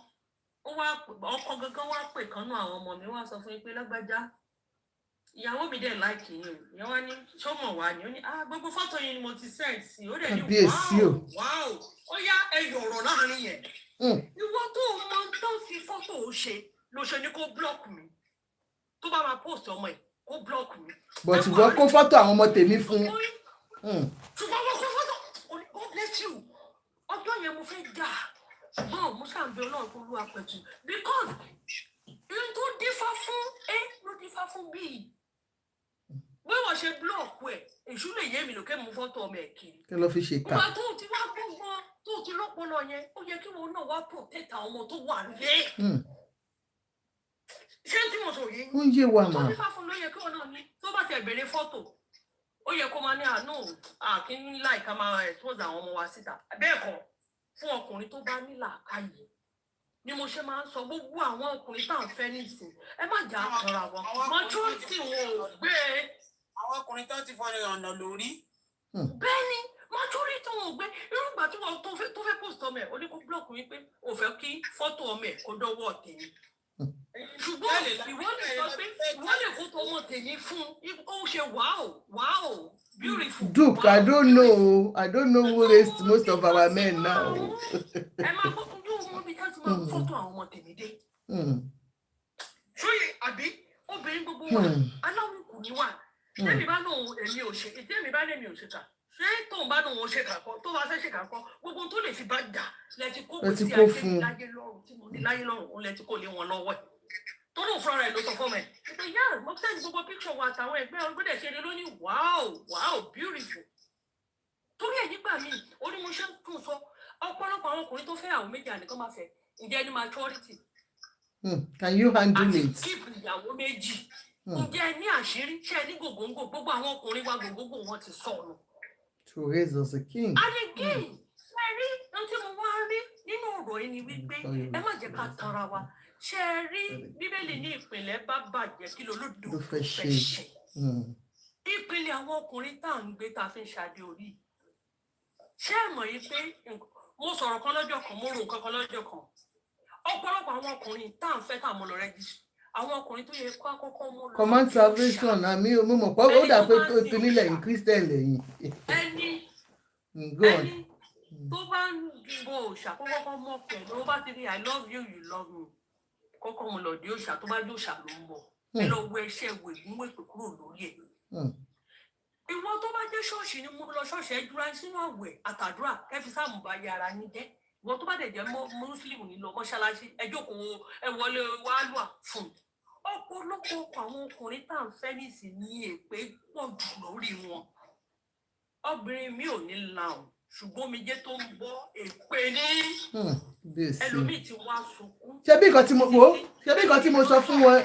ọkọ gangan wá pè kan náà àwọn ọmọ mi wá sọ fún yín pé lágbájá ìyàwó mi dẹ̀ láìkì yín o ìyẹn wá ní sọmọ wá ní ó ní gbogbo fọ́tò yín ni mo ti send sí ó dẹ̀ ní wáò ó yá ẹyọ ọ̀rọ̀ láàrin yẹn ìwọ tó mọ tó fi fọ́tò ó ṣe ló ṣe ní kó block mi tó bá máa post ọmọ ẹ̀ kó block mi. but ìwọ kó fọ́tò àwọn ọmọ tèmi fún. ṣùgbọ́n wọ́n kó fọ́tò God bless you ọjọ́ yẹn mo fẹ́ jà ṣùgbọ́n mo ṣàǹbẹ ọlọ́run kó lu àpẹ̀tù because ohun tó dífá fún A ló dífá fún B bí wọ́n ṣe blọọkù ẹ̀ èṣù lè yé mi lókè mú fọ́tò ọmọ ẹ̀ kiri. kí ló fi ṣe ká. ìgbà tó ti wá gbogbo tó ti lọ́pọlọ yẹn ó yẹ kí wọn náà wá protect àwọn ọmọ tó wà lé. ṣé tí mo sọ yìí. ó ń yé wa mà. tó dífá fún ló yẹ kí wọn náà ní tó bá ti bèrè fọ́tò ó yẹ kó máa ní àánú àkíní láìka máa expose àwọn ọmọ wa síta bẹ́ẹ̀ kọ́ fún ọkùnrin tó bá ní làákàyè ni mo ṣe máa ń sọ gbogbo àwọn ọkùnrin tá à ń fẹ́ nísìn ẹ má jà á kanra wọn majority wọn ò gbé àwọn ọkùnrin tó ti fọnà ọ̀nà lórí. bẹ́ẹ̀ ni majority wọn ò gbé irúgbà tí wọn tó fẹ́ post ọmọ ẹ̀ ó ní kó block mi pé ò fẹ́ kí fọ́tò ọmọ ẹ̀ kó dọ́wọ́ tèmi ṣùgbọ́n ìwọ lè sọ pé ìwọ lè fọ́tò ọmọ tèmi fún ó ṣe wow beautiful. Duke, I don't know who raised most of our men now. ẹ máa gbọ́ ojú wọn bí ká ti máa fọ́tò àwọn ọmọ tèmi dé. ṣóyè àbí obìnrin gbogbo wa aláwọ̀ kù ní wà tẹ́mi bá lóun èmi ò ṣe tẹ́mi bá lèmi ò ṣe kà ṣé tóun bá lóun ò ṣe kà kọ́ tó bá fẹ́ ṣe kà kọ́ gbogbo tó lè fi bá jà lẹ́tí kó kò sí ayé láyé lọ́rùn tí mo ní láyé lọ́rùn ó lẹ́tí kó lé wọn lọ́wọ́ ẹ̀ tó lóun fúnra rẹ̀ ló sọ fún mi ìpè yá mo sẹ́ni gbogbo picture wa àtàwọn ẹgbẹ́ ọgbẹ́dẹ̀ ṣe lé lónìí wow beautiful torí ẹ̀ nígbà míì ó ní mo ṣe ń tún sọ ọ̀pọ̀lọpọ̀ àwọn ọkùnrin tó fẹ́ àwọn méjì àníkàn máa fẹ́ ǹjẹ́ ní maturity. Can you handle it? àti keep ìyàwó méjì ǹjẹ́ ní àṣírí ṣe ní gògóńgò gbogbo àwọn ọkùnrin wa gògóńgò wọn ti sọnù. To raise us a king. and again ṣe rí ohun tí mo wá rí nínú ọ̀rọ̀ yìí ni wípé ẹ má jẹ́ ká tanra wa ṣe rí bíbélì ní ìpìlẹ̀ bá bàjẹ́ kí lolódò fẹ́ ṣe. ìpìlẹ̀ àwọn ọkùnrin tá à ń gbé tá a fi ń ṣàdé orí ṣé ẹ mọ̀ yìí pé mo sọ̀rọ̀ kan lọ́jọ́ kan mo rò nǹkan kan lọ́jọ́ kan ọ̀pọ̀lọpọ̀ àwọn ọkùnrin tá à ń fẹ́ tá à mú lọ rẹ́gísì àwọn ọkùnrin tó yẹ kó àkọ́kọ́ mú lọ. command salvation àmì mo mọ̀ pé ó dà pé tó nílẹ̀ yìí christian lẹ́yìn. ẹni tó bá ń bọ òòṣà kó kọ́kọ́ mọ̀ pẹ̀lú ó bá ti rí I love you you love me kọ́kọ́ mo lọ dé òòṣà tó bá jẹ́ òòṣà ló ń bọ̀ ẹ lọ wọ ẹṣẹ́ wo ìgúnwèpè kúrò lórí ẹ̀. ìwọ tó bá jẹ́ ṣọ́ọ̀ṣì ni mo lọ ṣọ́ọ̀ṣì ẹ dúró sínú àwẹ̀ àtàdúrà kẹfì sáàmù bá yẹ ara yín jẹ́ ìwọ tó bá dẹ̀ jẹ́ mùsùlùmí ní lọ mọ́ṣáláṣí ẹ jókòó ẹ wọlé wàhálà fún ọ̀pọ̀lọpọ̀ àwọn ọkùnrin tá à ń fẹ́ nísìn ní èpè pọ̀ jù lórí wọn obìnrin mi ò ní làwọn ṣùgbọ́n mi jẹ́ tó ń bọ́ èpè ní ẹlòmíì tí wàá sunkún. ṣebí nǹkan tí mo sọ fún wọn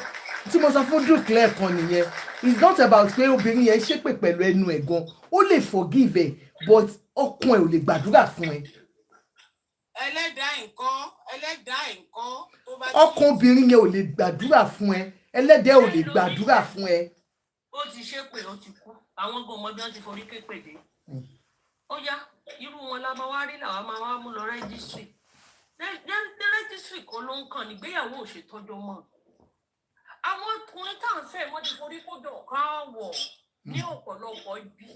tí mo sọ fún Duke lẹ́ẹ̀kan nìyẹn it's not about pé obìnrin yẹn ṣépè pẹ̀lú ẹnu ẹ̀ gan ó lè forgive ẹ̀ but ọkàn ẹ̀ ò lè gbàdúrà fún ẹ. ẹlẹ́dàá nǹkan tó bá ọkàn obìnrin yẹn ò lè gbàdúrà fún ẹ ẹlẹ́dàá ò lè gbàdúrà fún ẹ. ó ti ṣépè ó ti kú àwọn gbọmọ bí wọn ti forí képè dé ó yá irú wọn la máa wá rí làwọn máa wá mú lọ rẹ́gísírì rẹ́gísírì kan ló ń kàn nígbéyàwó òṣètọ́jọ́ mọ́ àwọn ọkùnrin tá à ń fẹ́ wọ́n ti forí kódò káwọ̀ ní ọ̀pọ̀lọpọ̀ ibi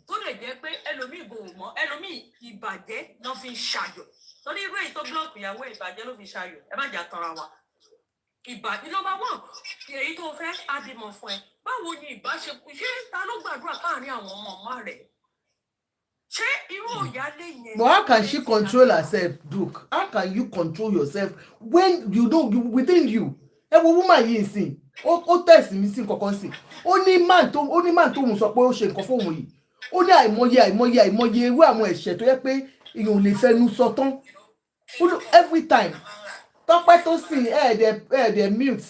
tó lè jẹ́ pé ẹlòmíì gò mọ́ ẹlòmíì ìbàjẹ́ ló fi ń ṣayọ̀ torí irú èyí tó búlọ̀kì ìyàwó ìbàjẹ́ ló fi ṣayọ̀ ẹ má jà tanra wa ìbàjẹ́ ló bá wọ̀n èyí tó fẹ́ àdìmọ̀ fún ẹ báwo ni ìbáṣepọ̀ ṣé ta ló gbàdúrà káàrin àwọn ọmọ ọmọ rẹ̀ ṣé irú ìyálé yẹn. But how can she control herself, Duke? How can you control yourself when you don't within you? Ẹ wo woman yìí sìn ó tẹ̀sí mi sí kankan sí ó ní man tó ń sọ pé ó ṣe nǹkan fóun yìí ó ní àìmọye irú àwọn ẹ̀ṣẹ̀ tó yẹ pé èèyàn ò lè fẹnu sọ tán every time Tọ́pẹ́ tó sìn ẹ̀ẹ́dẹ̀ mute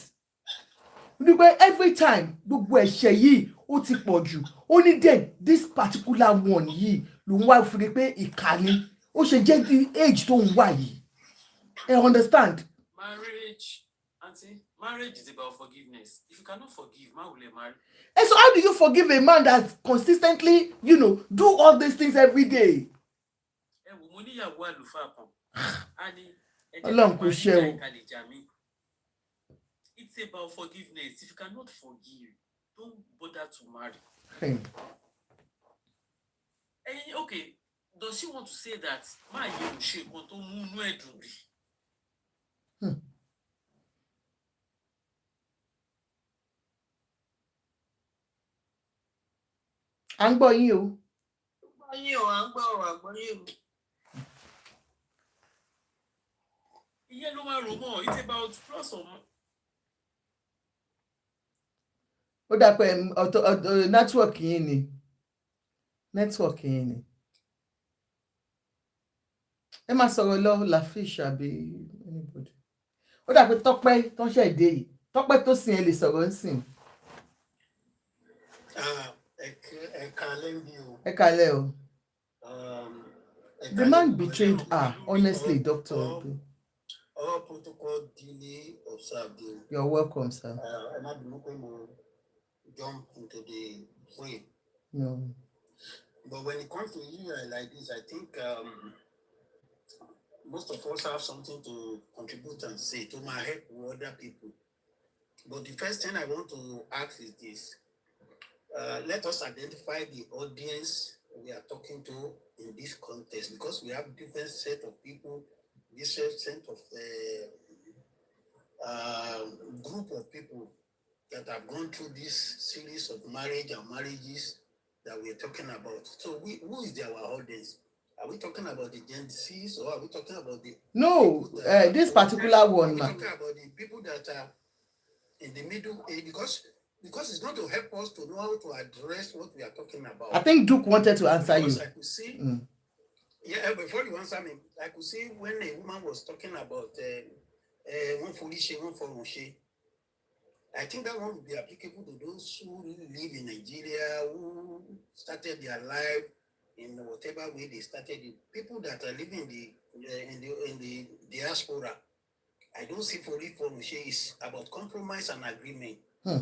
wípé every time gbogbo ẹ̀ṣẹ̀ yìí ó ti pọ̀ jù ó ní then this particular one yìí ló ń wá fi pé ìkànnì ó ṣe jẹ́ the age tó ń wá yìí ẹ understand. Marriage is about forgiveness. If you cannot forgive, man will marry. And so how do you forgive a man that consistently, do all these things every day? It's about forgiveness. If you cannot forgive, don't bother to marry. Hey. And okay, does she want to say that my young shape want to move no à ń gbọ́ yín o. à ń gbọ́ ọ̀rọ̀ àgbọ́yé o. ìyẹn ló máa rò mọ́ it's about plus or more. ó dà pé nẹ́tíwọ̀kì yín ni ẹ máa sọ̀rọ̀ lọ Lafish àbí anybody ó dà pé Tọ́pẹ́ tó ń ṣe èdè yìí Tọ́pẹ́ tó sìn ẹ lè sọ̀rọ̀ ń sìn. Ẹ kálẹ́ o. The man betrayed her, honestly, Doctor. All protocol duly observed. You're welcome, sir. I'm not going to jump into the frame. No. But when it comes to you like this, I think most of us have something to contribute and say to my help with other people. But the first thing I want to ask is this. Let us identify the audience we are talking to in this context, because we have different set of people, different set of group of people that have gone through this series of marriage and marriages that we are talking about. So who is our audience? Are we talking about the Gen Zs, or are we talking about the... No, this particular one. Are we talking about the people that are in the middle age? Because it's going to help us to know how to address what we are talking about. I think Duke wanted to answer because you. I could see, before you answer me, I could see when a woman was talking about one foolish, one foolish. I think that one would be applicable to those who live in Nigeria, who started their life in whatever way they started it. People that are living in the diaspora, I don't see foolish is about compromise and agreement.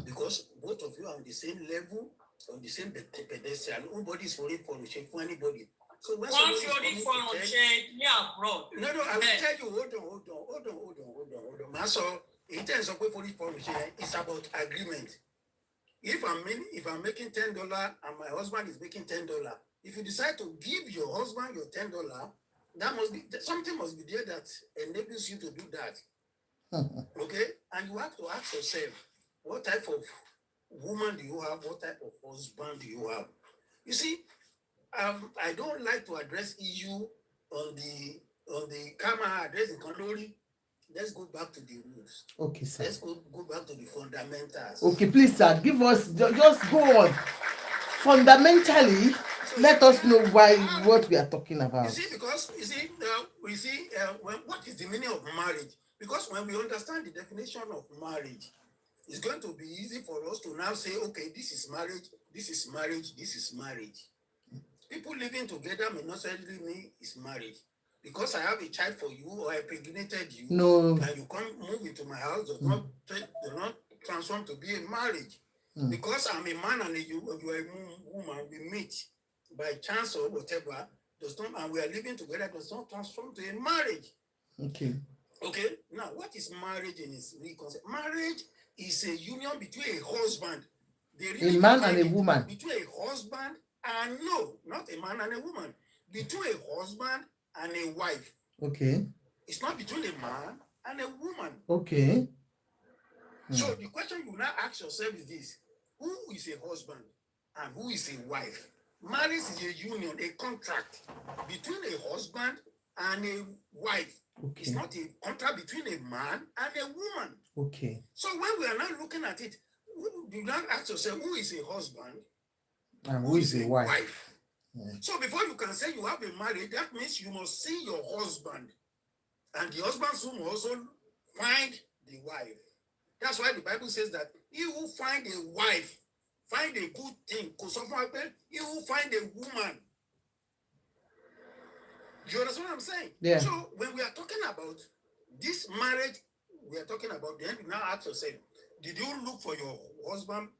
Because both of you are on the same level, on the same pedestrian. Nobody's foolish for anybody. So when Wọ́n somebody fi is orí coming fọ́nrán to tell ṣe ní abroad. no, I will tell you, hold on. Maso, in terms of for it's about agreement. If I'm making $10 and my husband is making $10, if you decide to give your husband your $10, that must be something must be there that enables you to do that. Okay? And you have to ask yourself, what type of woman do you have? What type of husband do you have? You see, I don't like to address issue on the camera addressing Kandori. Let's go back to the rules. Okay, sir. Let's go back to the fundamentals. Okay, please, sir, give us just go on. Fundamentally, let us know what we are talking about. You see, because what is the meaning of marriage? Because when we understand the definition of marriage, it's going to be easy for us to now say, okay, this is marriage, this is marriage, this is marriage. People living together may not necessarily mean it's marriage. Because I have a child for you or I impregnated you, no, and you can't move into my house, does not transform to be a marriage. Because I'm a man and you are a woman, we meet by chance or whatever, and we are living together, does not transform to a marriage. Okay. Now, what is marriage in its real concept? Marriage is a union between a husband, a man and a woman. Between a husband and not a man and a woman. Between a husband and a wife. Okay. It's not between a man and a woman. Okay. So the question you now ask yourself is this: who is a husband and who is a wife? Marriage is a union, a contract between a husband and a wife. Okay. It's not a contract between a man and a woman. Okay. So when we are now looking at it, do not ask yourself who is a husband and who is a wife. So before you can say you have a marriage, that means you must see your husband. And the husband soon also find the wife. That's why the Bible says that he who find a wife, find a good thing. He who find a woman. Do you understand what I'm saying? Yeah. So when we are talking about this marriage, we are talking about, then you now ask yourself, did you look for your husband?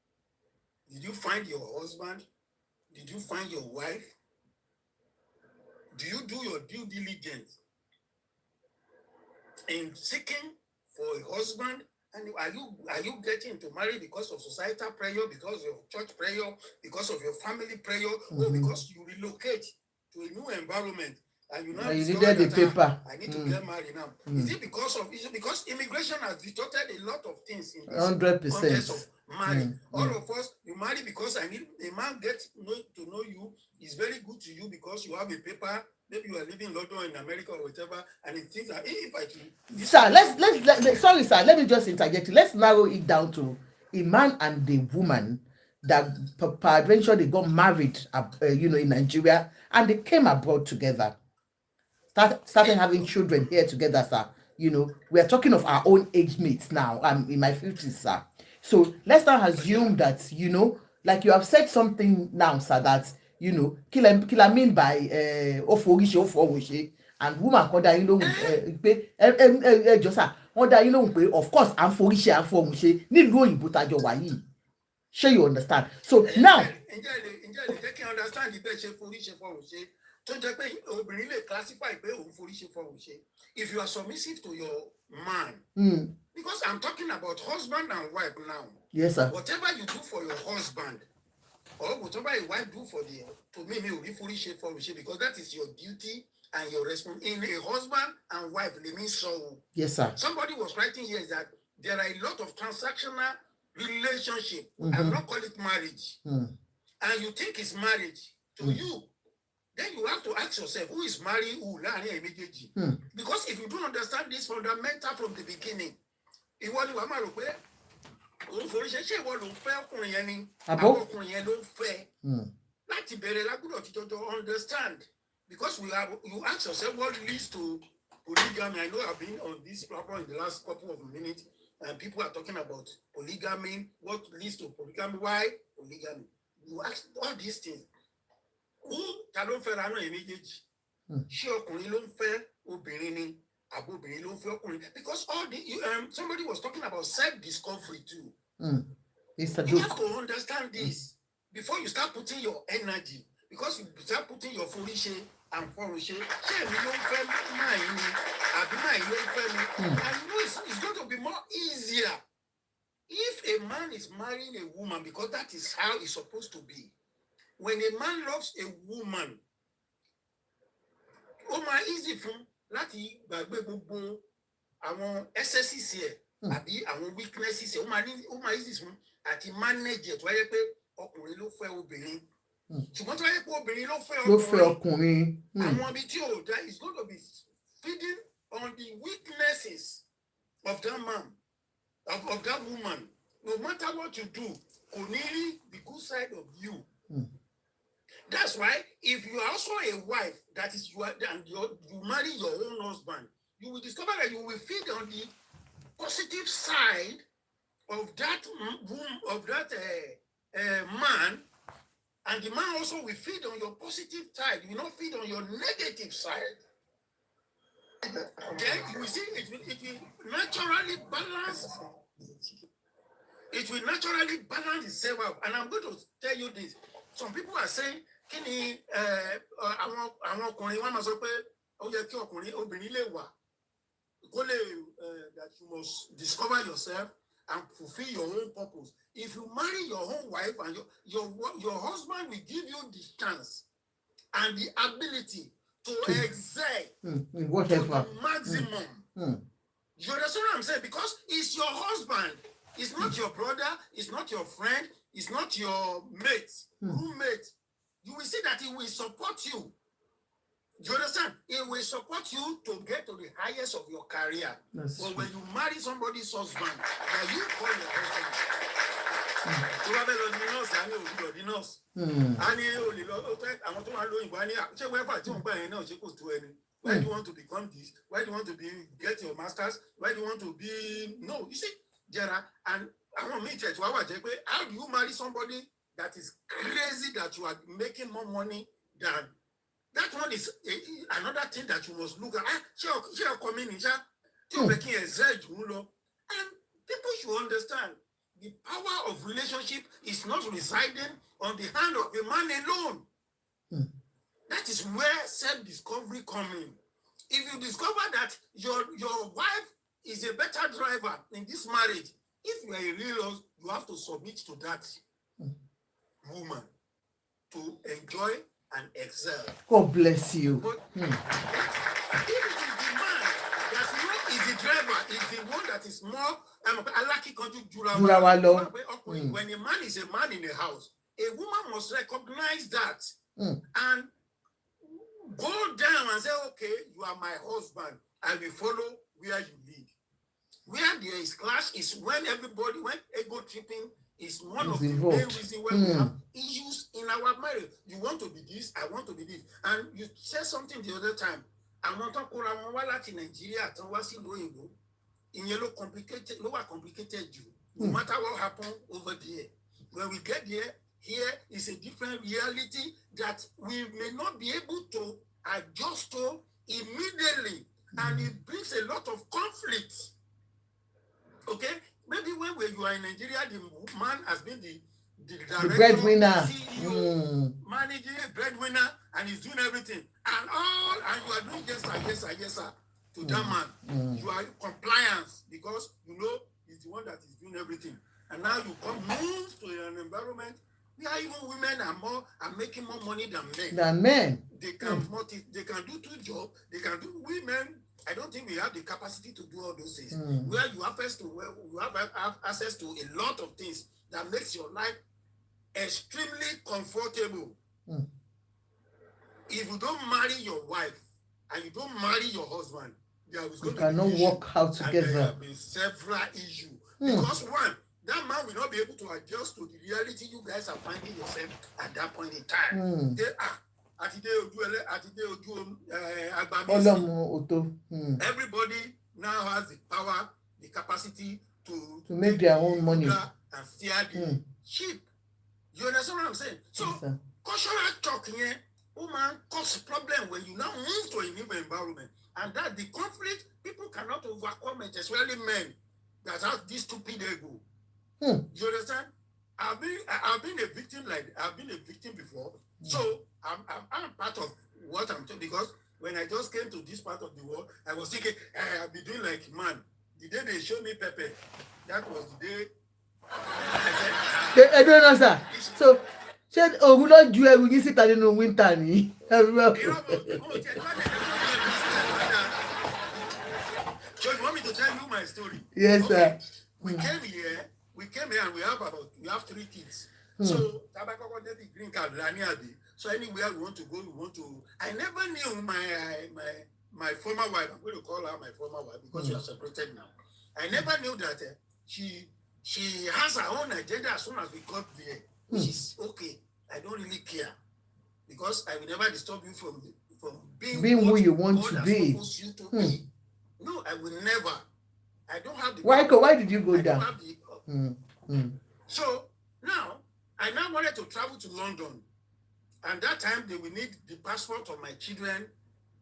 Did you find your husband? Did you find your wife? Do you do your due diligence in seeking for a husband? And are you getting to marry because of societal pressure, because of your church pressure, because of your family pressure, or because you relocate to a new environment and you now needed the paper? I need to get married now. Is it because immigration has distorted a lot of things in this 100%. context of marriage? All of us, you marry because I need a man to know you is very good to you because you have a paper. Maybe you are living in London, in America, or whatever, and it thinks that if I can. Sir, let's sorry, sir. Let me just interject. Let's narrow it down to a man and a woman that peradventure they got married, in Nigeria, and they came abroad together. Started having children here together, sir. We are talking of our own age mates now. I'm in my 50s, sir. So let's not assume that, like you have said something now, sir, that, kill I mean by oforishe, and woman just of course, I'm forishe, nílùú òyìnbó tájọ wà yìí. Sure, you understand. So now, if you are submissive to your man, because I'm talking about husband and wife now. Yes, sir. Whatever you do for your husband, or whatever a wife do for because that is your duty and your responsibility. In a husband and wife, they mean so. Yes, sir. Somebody was writing here that there are a lot of transactional relationship. I'm not calling it marriage. And you think it's marriage to you. Then you have to ask yourself, who is marrying who? Because if you don't understand this fundamental from the beginning, understand. Because you ask yourself what leads to polygamy. I know I've been on this platform in the last couple of minutes, and people are talking about polygamy. What leads to polygamy? Why polygamy? You ask all these things. Who talon fẹ́ ra náà méjèèjì? Ṣé ọkùnrin ló ń fẹ́ obìnrin ni? Àbí obìnrin ló ń fẹ́ ọkùnrin? Because all the somebody was talking about self-discovery too. It's a you joke. have to understand this before you start putting your energy. because you start putting your forishe and forushe, shame you don't feel mine, and you know it's going to be more easier if a man is marrying a woman, because that is how it's supposed to be. When a man loves a woman, easy fún láti gbàgbé gbogbo àwọn excesses ẹ̀ àbí àwọn weaknesses ẹ̀ ó máa easy fún àti manage ẹ̀ tó wáyé pé ọkùnrin ló fẹ́ obìnrin ṣùgbọ́n tó wáyé pé obìnrin ló fẹ́ ọkùnrin àwọn ibi tí ò dá is going to be feeding on the weaknesses of that man of that woman. No matter what you do, kò ní rí the good side of you. That's why if you are also a wife, that is you marry your own husband, you will discover that you will feed on the positive side of that man, and the man also will feed on your positive side. You will not feed on your negative side. Then you will see it will naturally balance. It will naturally balance itself out. And I'm going to tell you this. Some people are saying, kini àwọn ọkùnrin wọn máa sọ pé ó yẹ kí ọkùnrin obìnrin lè wà kó lè that you must discover yourself and fulfill your own purpose. If you marry your own wife and your husband will give you the chance and the ability to excel to the maximum. You understand what I'm saying? Because it's your husband. It's not your brother. It's not your friend. It's not your mate, roommate. You will see that he will support you. Do you understand? He will support you to get to the highest of your career. But when you marry somebody's husband, that you call your husband. Why do you want to become this? Why do you want to get your masters? Why do you want to be? No, you see, there are, and I want me to tell you, how do you marry somebody that is crazy that you are making more money than? That one is another thing that you must look at. And people should understand the power of relationship is not residing on the hand of a man alone. That is where self-discovery comes in. If you discover that your wife is a better driver in this marriage, if you are a real husband, you have to submit to that woman to enjoy and excel. God bless you. But if it is the man that is the driver, is the one that is more when a man is a man in a house, a woman must recognize that and go down and say, okay, you are my husband. I will follow where you lead. Where there is clash is when ego tripping is one of the main reasons why we have issues in our marriage. You want to be this, I want to be this. And you said something the other time. I want to call in Nigeria in yellow complicated, lower complicated you. No matter what happened over there. When we get there, here is a different reality that we may not be able to adjust to immediately. And it brings a lot of conflict. Okay? Maybe when you are in Nigeria, the man has been the director, the breadwinner, CEO, managing a breadwinner, and he's doing everything. And you are doing yes, sir, to that man. You are in compliance because you know he's the one that is doing everything. And now you move to an environment where even women are making more money than men. They can they can do two jobs. They can do women. I don't think we have the capacity to do all those things. Where you have access to a lot of things that makes your life extremely comfortable. If you don't marry your wife and you don't marry your husband, there is going to be work out together. There have been several issues. Because one, that man will not be able to adjust to the reality you guys are finding yourself at that point in time. Everybody now has the power, the capacity to make their own money and steer the ship. You understand what I'm saying? So, cultural talk here, woman cause problem when you now move to a new environment, and that the conflict people cannot overcome it, especially men that have this stupid ego. You understand? I've been a victim I've been a victim before. So I'm part of what I'm doing, because when I just came to this part of the world, I was thinking, I'll be doing like man. The day they showed me Pepe, that was the day I said, I don't know, sir. So, ṣé òun ló ju ẹrù yín síta nínú winter ni? So you want me to tell you my story? Yes, okay. sir. We came here and we have 3 kids. So Tabakoko did the green card Laniadi. So anywhere we want to go, I never knew my former wife. I'm going to call her my former wife because we are separated now. I never knew that she has her own agenda as soon as we got there, which is okay. I don't really care because I will never disturb you from being who you want God to has be. supposed you to be. No, I will never. I don't have the. Why did you go I down? Don't have the, So now I wanted to travel to London, and that time they will need the passport of my children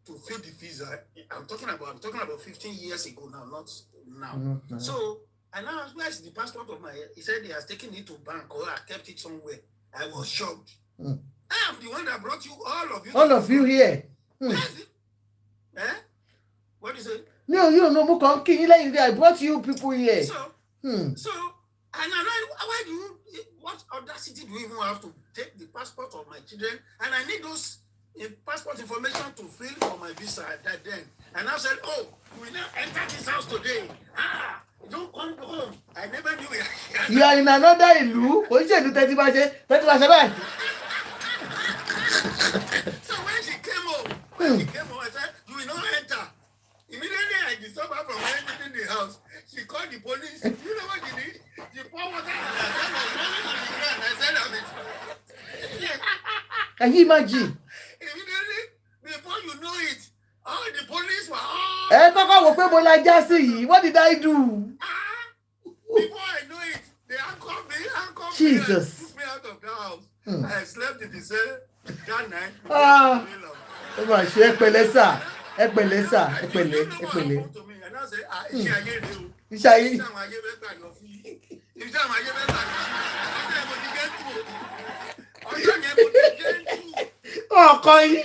to fill the visa. I'm talking about 15 years ago now, not now. Mm-hmm. So and now where's the passport of my? He said he has taken it to bank or I kept it somewhere. I was shocked. I am the one that brought you all of you here. Where is it? Eh? What is it? No, you don't know. I brought you people here. So, and why do you? What audacity do you even have to take the passport of my children? And I need those passport information to fill for my visa at that then. And I said, oh, we now enter this house today. Don't come home. I never knew it. You are in another ìlú. Oníṣèlú tẹ́tí bá ṣe báyìí. So when she came home, I said, you will not enter. Immediately I disturbed her from entering the house. She called the police. You know what she did? She poured water and I said, I'm it. Can you imagine? Immediately, before you know it, all the police were all. Kọ́kọ́ wò pé mo la já sí yìí. What did I do? Before I know it, they handcuffed me. Jesus. And took me out of the house. I slept in the cell that night. Ó mà ṣe ẹpẹ̀lẹ́ sà. Ẹpẹ̀lẹ́ sà. Ẹpẹ̀lẹ́. And I said, Iṣẹ́ ayé. Ọkọ yìí.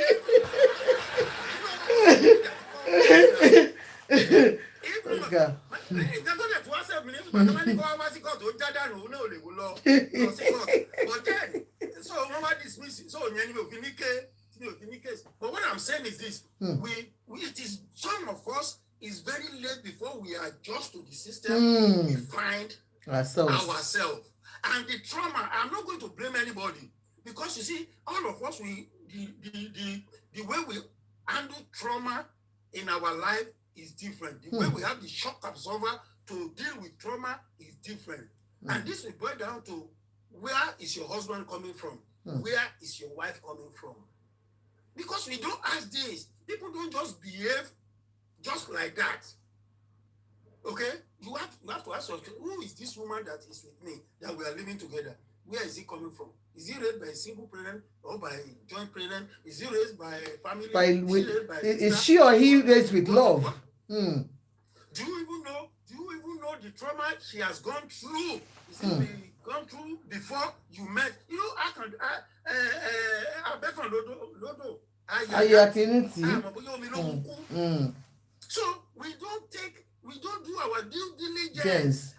But what I'm saying is this: it is some of us is very late before we adjust to the system. We find ourselves, and the trauma. I'm not going to blame anybody because you see, all of us, the way we handle trauma in our life is different. The way we have the shock absorber to deal with trauma is different, and this will boil down to where is your husband coming from? Where is your wife coming from? Because we don't ask this. People don't just behave just like that. Okay? You have to ask yourself, who is this woman that is with me, that we are living together? Where is he coming from? Is he raised by a single parent or by a joint parent? Is he raised by a family? Is she or he raised with love? Do you even know the trauma she has gone through? Is it gone through before you met? You know, I bet from Lodo. So we don't do our due diligence.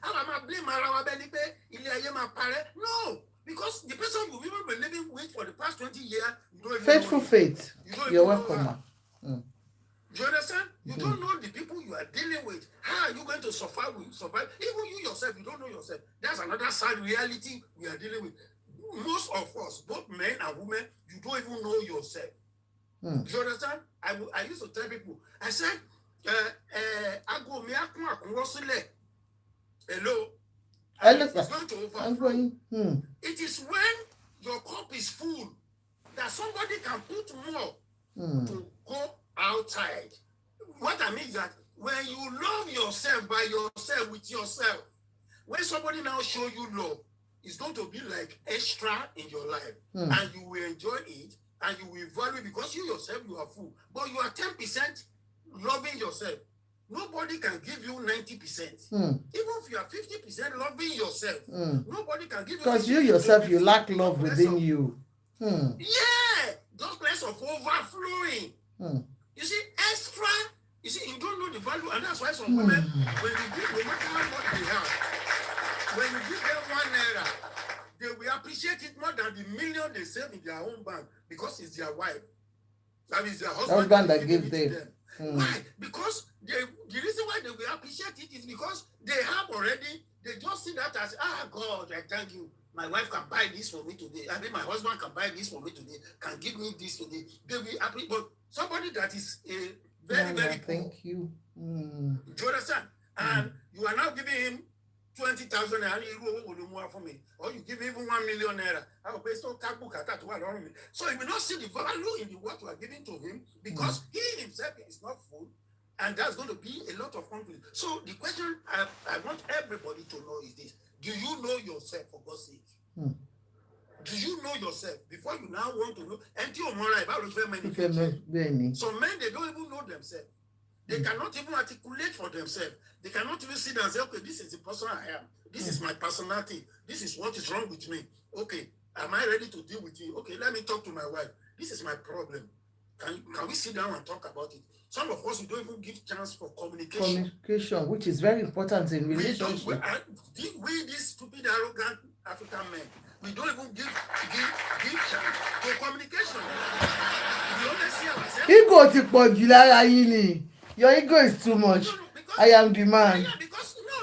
No, because the person you've even been living with for the past 20 years, you don't even faithful know faith. You're welcome, ma. Do you understand? You don't know the people you are dealing with. How are you going to survive? Even you yourself, you don't know yourself. That's another sad reality we are dealing with. Most of us, both men and women, you don't even know yourself. Do you understand? I used to tell people, I said, hello. It's going to overflow. It is when your cup is full that somebody can put more to go outside. What I mean is that when you love yourself by yourself with yourself, when somebody now show you love, it's going to be like extra in your life, and you will enjoy it, and you will value it because you yourself, you are full, but you are 10% loving yourself. Nobody can give you 90%. Even if you are 50% loving yourself, nobody can give you. Because you yourself, you lack love within you. Yeah, those places of overflowing. You see, extra. You see, you don't know the value, and that's why some women, when you give, no matter how much they have, when you give them 1 naira, they will appreciate it more than the million they save in their own bank because it's their wife. That is their husband that gives them. Why? Because the reason why they will appreciate it is because they have already, they just see that as, God, I thank you. My wife can buy this for me today. I mean, my husband can buy this for me today, can give me this today. They will appreciate, but somebody that is a very, very poor. Thank you. Do you understand? And you are now giving him 20,000 naira for me, or you give even 1 million naira. So he will not see the value in what you are giving to him because he himself is not full, and that's going to be a lot of conflict. So the question I want everybody to know is this: do you know yourself, for God's sake? Do you know yourself before you now want to know? And some men, they don't even know themselves. They cannot even articulate for themselves. They cannot even sit and say, okay, this is the person I am. This is my personality. This is what is wrong with me. Okay, am I ready to deal with you? Okay, let me talk to my wife. This is my problem. Can we sit down and talk about it? Some of us, we don't even give chance for communication. Communication, which is very important in relationships. We these stupid, arrogant African men, we don't even give chance for communication. We only see ourselves. Ego ti pọ̀ jù lára yín ni. Your ego is too much. No, because, I am the man. Yeah, because no,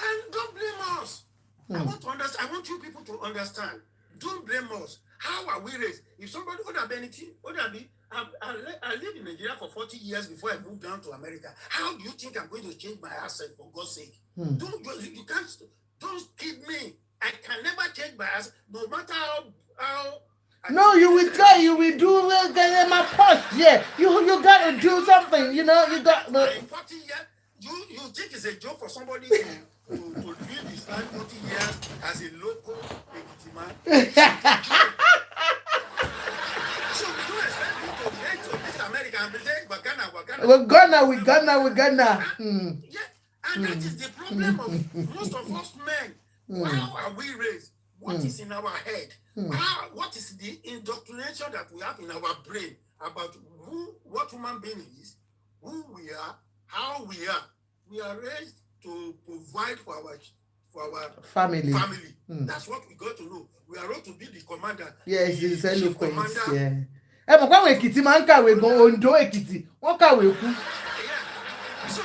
and don't blame us. I want to understand. I want you people to understand. Don't blame us. How are we raised? If somebody would have anything, I lived in Nigeria for 40 years before I moved down to America. How do you think I'm going to change my accent, for God's sake? Don't kid me. I can never change my accent, no matter how. No, you will try. You will do my post. Yeah, you got to do something. You know, you got. In 40 years, you think it's a joke for somebody to live his life 40 years as a local Ekiti man? So we don't expect you to get to this America and say Wakana. We're gonna. Yeah, and that is the problem of most of us men. How are we raised? What is in our head? What is the indoctrination that we have in our brain about what human being is, who we are, how we are? We are raised to provide for our family. That's what we got to know. We are raised to be the commander. Yes, it's eloquent. Yeah. Ẹ mọ̀ pé àwọn Èkìtì máa ń kàwé gan, Ondo Èkìtì, wọ́n kàwé kú. Yeah. So,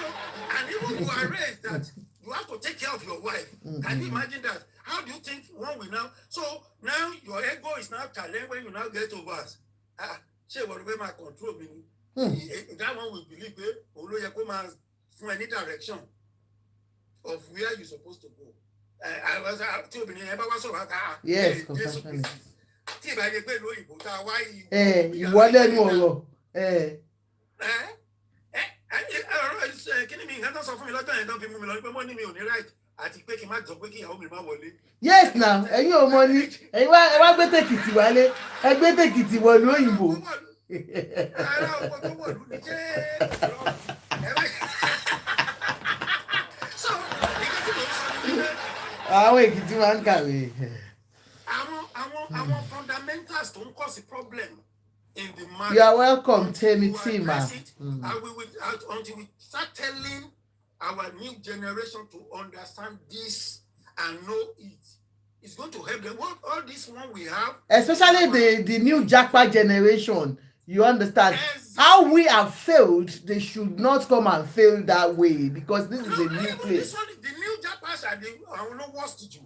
and even you are raised that you have to take care of your wife. Can you imagine that? How do you think one will now? So now your ego is now challenged when you now get over us. Say what we might control me. That one will believe from any direction of where you're supposed to go. I was yes, ìwọ lẹ́nu ọ̀rọ̀. Kí ni mi nǹkan tó sọ fún mi lọ́jọ́ yẹn tó fi mú mi lọ pé mo ní mi ò ní right àti pé kí n má jọ pé kí ìyàwó mi má wọlé. Yes now, ẹ̀yin ò mọ̀ ni ẹ̀yin wá gbé tèkìtì wálé ẹ gbé tèkìtì wọ̀lú òyìnbó. Ara ọkọ̀ tó wọ̀lú ni jẹ́ so nǹkan tí mo sọ ni pé àwọn Èkìtì máa ń kàwé. Àwọn fundamentals tó ń cause problem in the marriage. You are welcome, Temi Tima. Until we start telling our new generation to understand this and know it, it's going to help them. What all this one we have, especially the new Japa generation, you understand how we have failed. They should not come and fail that way because this is a new place. The new Japas are the worst to do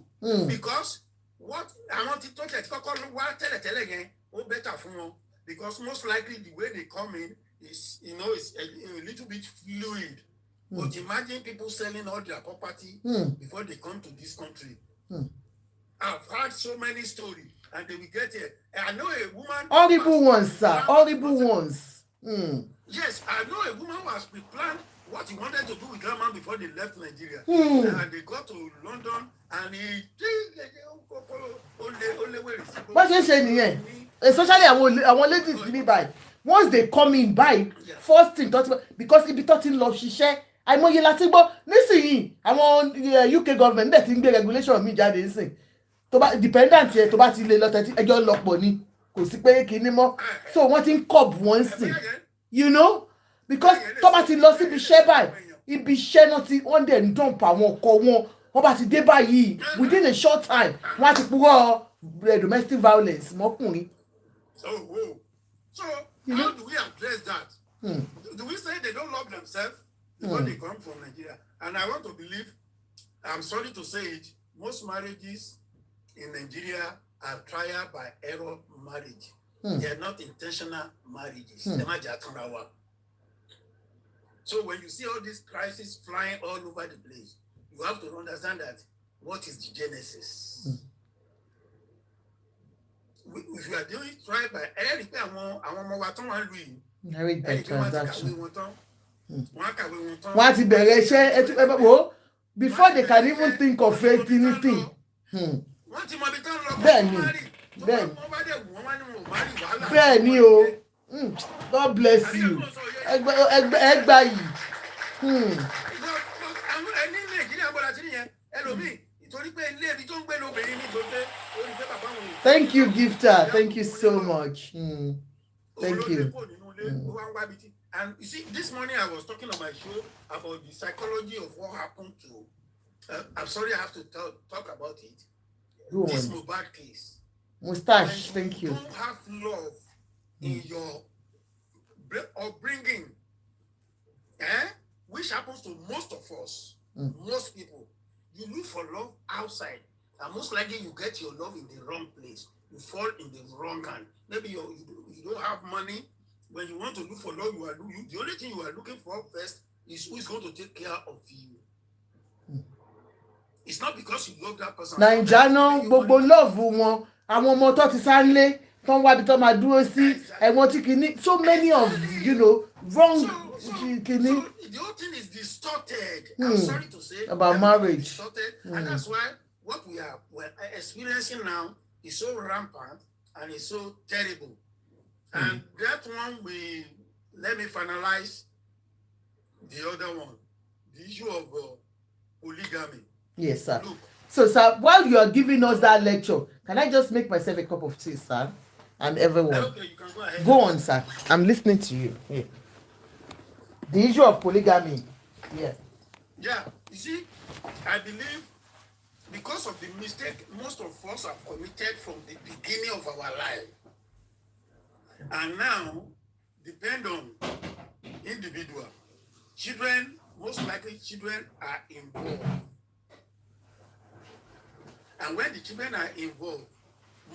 because what I want to talk about better for them because most likely the way they come in is it's a little bit fluid. But imagine people selling all their property before they come to this country. I've heard so many stories, and they will get here. I know a woman. Horrible ones, sir. Horrible ones. Yes, I know a woman who has pre-planned what he wanted to do with her man before they left Nigeria. And they got to London, and he. What you say, especially àwọn ladies to by. Once they come in by, first thing because if you thought in love, she share. Àìmọye láti gbọ́ nísìnyí àwọn UK government dẹ̀ ti ń gbé regulation mi jáde nísìn tó bá dependent yẹn tó bá ti lè lọ tẹ́tí ẹjọ́ lọ́pọ̀ ni kò sí pé kinní mọ́ so wọ́n ti ń cob wọ́n sìn you know because tó bá ti lọ síbi iṣẹ́ báyìí ibi iṣẹ́ náà tí wọ́n dẹ̀ ń dump àwọn ọkọ wọn wọ́n bá ti dé báyìí within a short time wọ́n á ti purọ́ domestic violence mọ́kùnrin. So how do we address that? Do we say they don't love themselves before they come from Nigeria? And I want to believe, I'm sorry to say it, most marriages in Nigeria are trial by error marriage. They are not intentional marriages. So when you see all these crises flying all over the place, you have to understand that what is the genesis? If you are doing trial by error, marriage by transaction. Wọ́n ti bẹ̀rẹ̀ iṣẹ́ wo before they can even think of anything. Bẹ́ẹ̀ni o God bless you ẹgbà yìí. Thank you, Gifter. Thank you so much. Thank you. And you see, this morning I was talking on my show about the psychology of what happened to. I'm sorry, I have to talk about it. Go this on. Mohbad case. Mustache, thank you. Don't have love in your upbringing, which happens to most of us, most people. You look for love outside, and most likely you get your love in the wrong place. You fall in the wrong hand. Maybe you don't have money. When you want to look for love, the only thing you are looking for first is who is going to take care of you. It's not because you love that person. Naija náà gbogbo love wọn àwọn ọmọ tó ti sáré tó ń wábi tó máa dúró sí ẹ̀wọ̀n tí kìíní so many of wrong kìíní. So the whole thing is distorted. I'm sorry to say about marriage. Distorted, and that's why what we're experiencing now is so rampant and is so terrible. And that one let me finalize the other one, the issue of polygamy. Yes, sir. Look, so, sir, while you are giving us that lecture, can I just make myself a cup of tea, sir? And everyone. okay, you can go ahead. Go on, sir. I'm listening to you. Yeah. The issue of polygamy. Yeah. Yeah, you see, I believe because of the mistake most of us have committed from the beginning of our life, and now depend on individual. Children, most likely children are involved. And when the children are involved,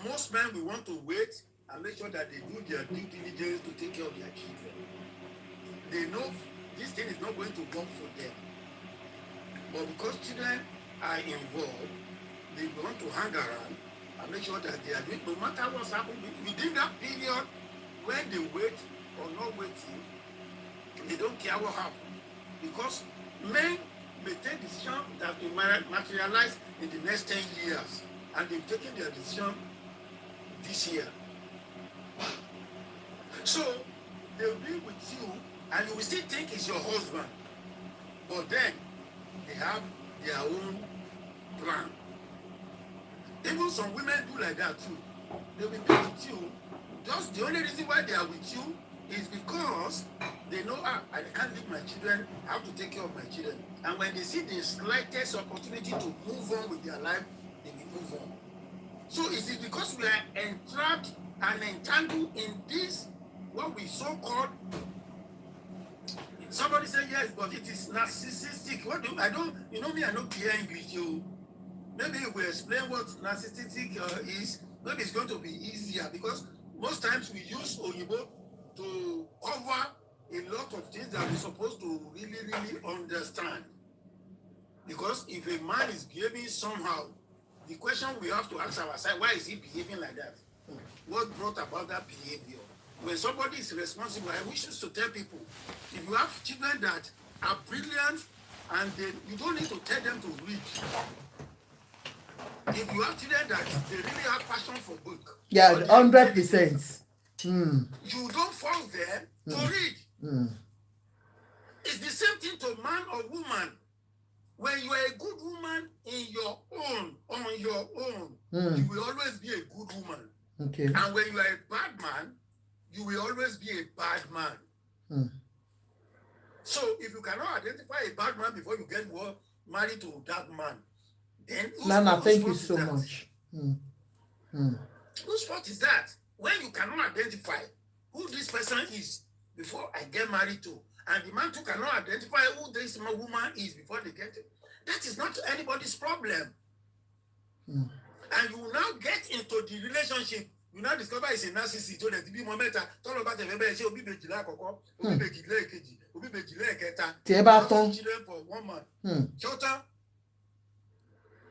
most men will want to wait and make sure that they do their due diligence to take care of their children. They know this thing is not going to work for them. But because children are involved, they want to hang around and make sure that they are doing, no matter what's happening, within that period, when they wait or not waiting, they don't care what happens. Because men may take decisions that will materialize in the next 10 years, and they've taken their decision this year. So they'll be with you, and you will still think it's your husband, but then they have their own plan. Even some women do like that too. They'll be with you. Just the only reason why they are with you is because they know, I can't leave my children, I have to take care of my children. And when they see the slightest opportunity to move on with their life, they will move on. So is it because we are entrapped and entangled in this, what we so-called, somebody said yes, but it is narcissistic. I don't hear English. Maybe if we explain what narcissistic is, maybe it's going to be easier, because most times we use Oyibo to cover a lot of things that we're supposed to really understand. Because if a man is behaving somehow, the question we have to ask ourselves, why is he behaving like that? What brought about that behavior? When somebody is responsible, I wish to tell people, if you have children that are brilliant and you don't need to tell them to read. If you have children that they really have passion for book. Yeah, 100%. You don't force them to read. It's the same thing to man or woman. When you are a good woman on your own, you will always be a good woman. Okay. And when you are a bad man, you will always be a bad man. So if you cannot identify a bad man before you get married to that man, then Nana, thank you so much. Whose fault is that? When you cannot identify who this person is before I get married to, and the man too cannot identify who this woman is before they get it, that is not anybody's problem. And you will now get into the relationship. You now discover it's a narcissist. So that the people matter. Talk about the baby. She will be bejila koko. Will be bejila ekeji. Will be bejila eketa. Children for 1 month. Shorter.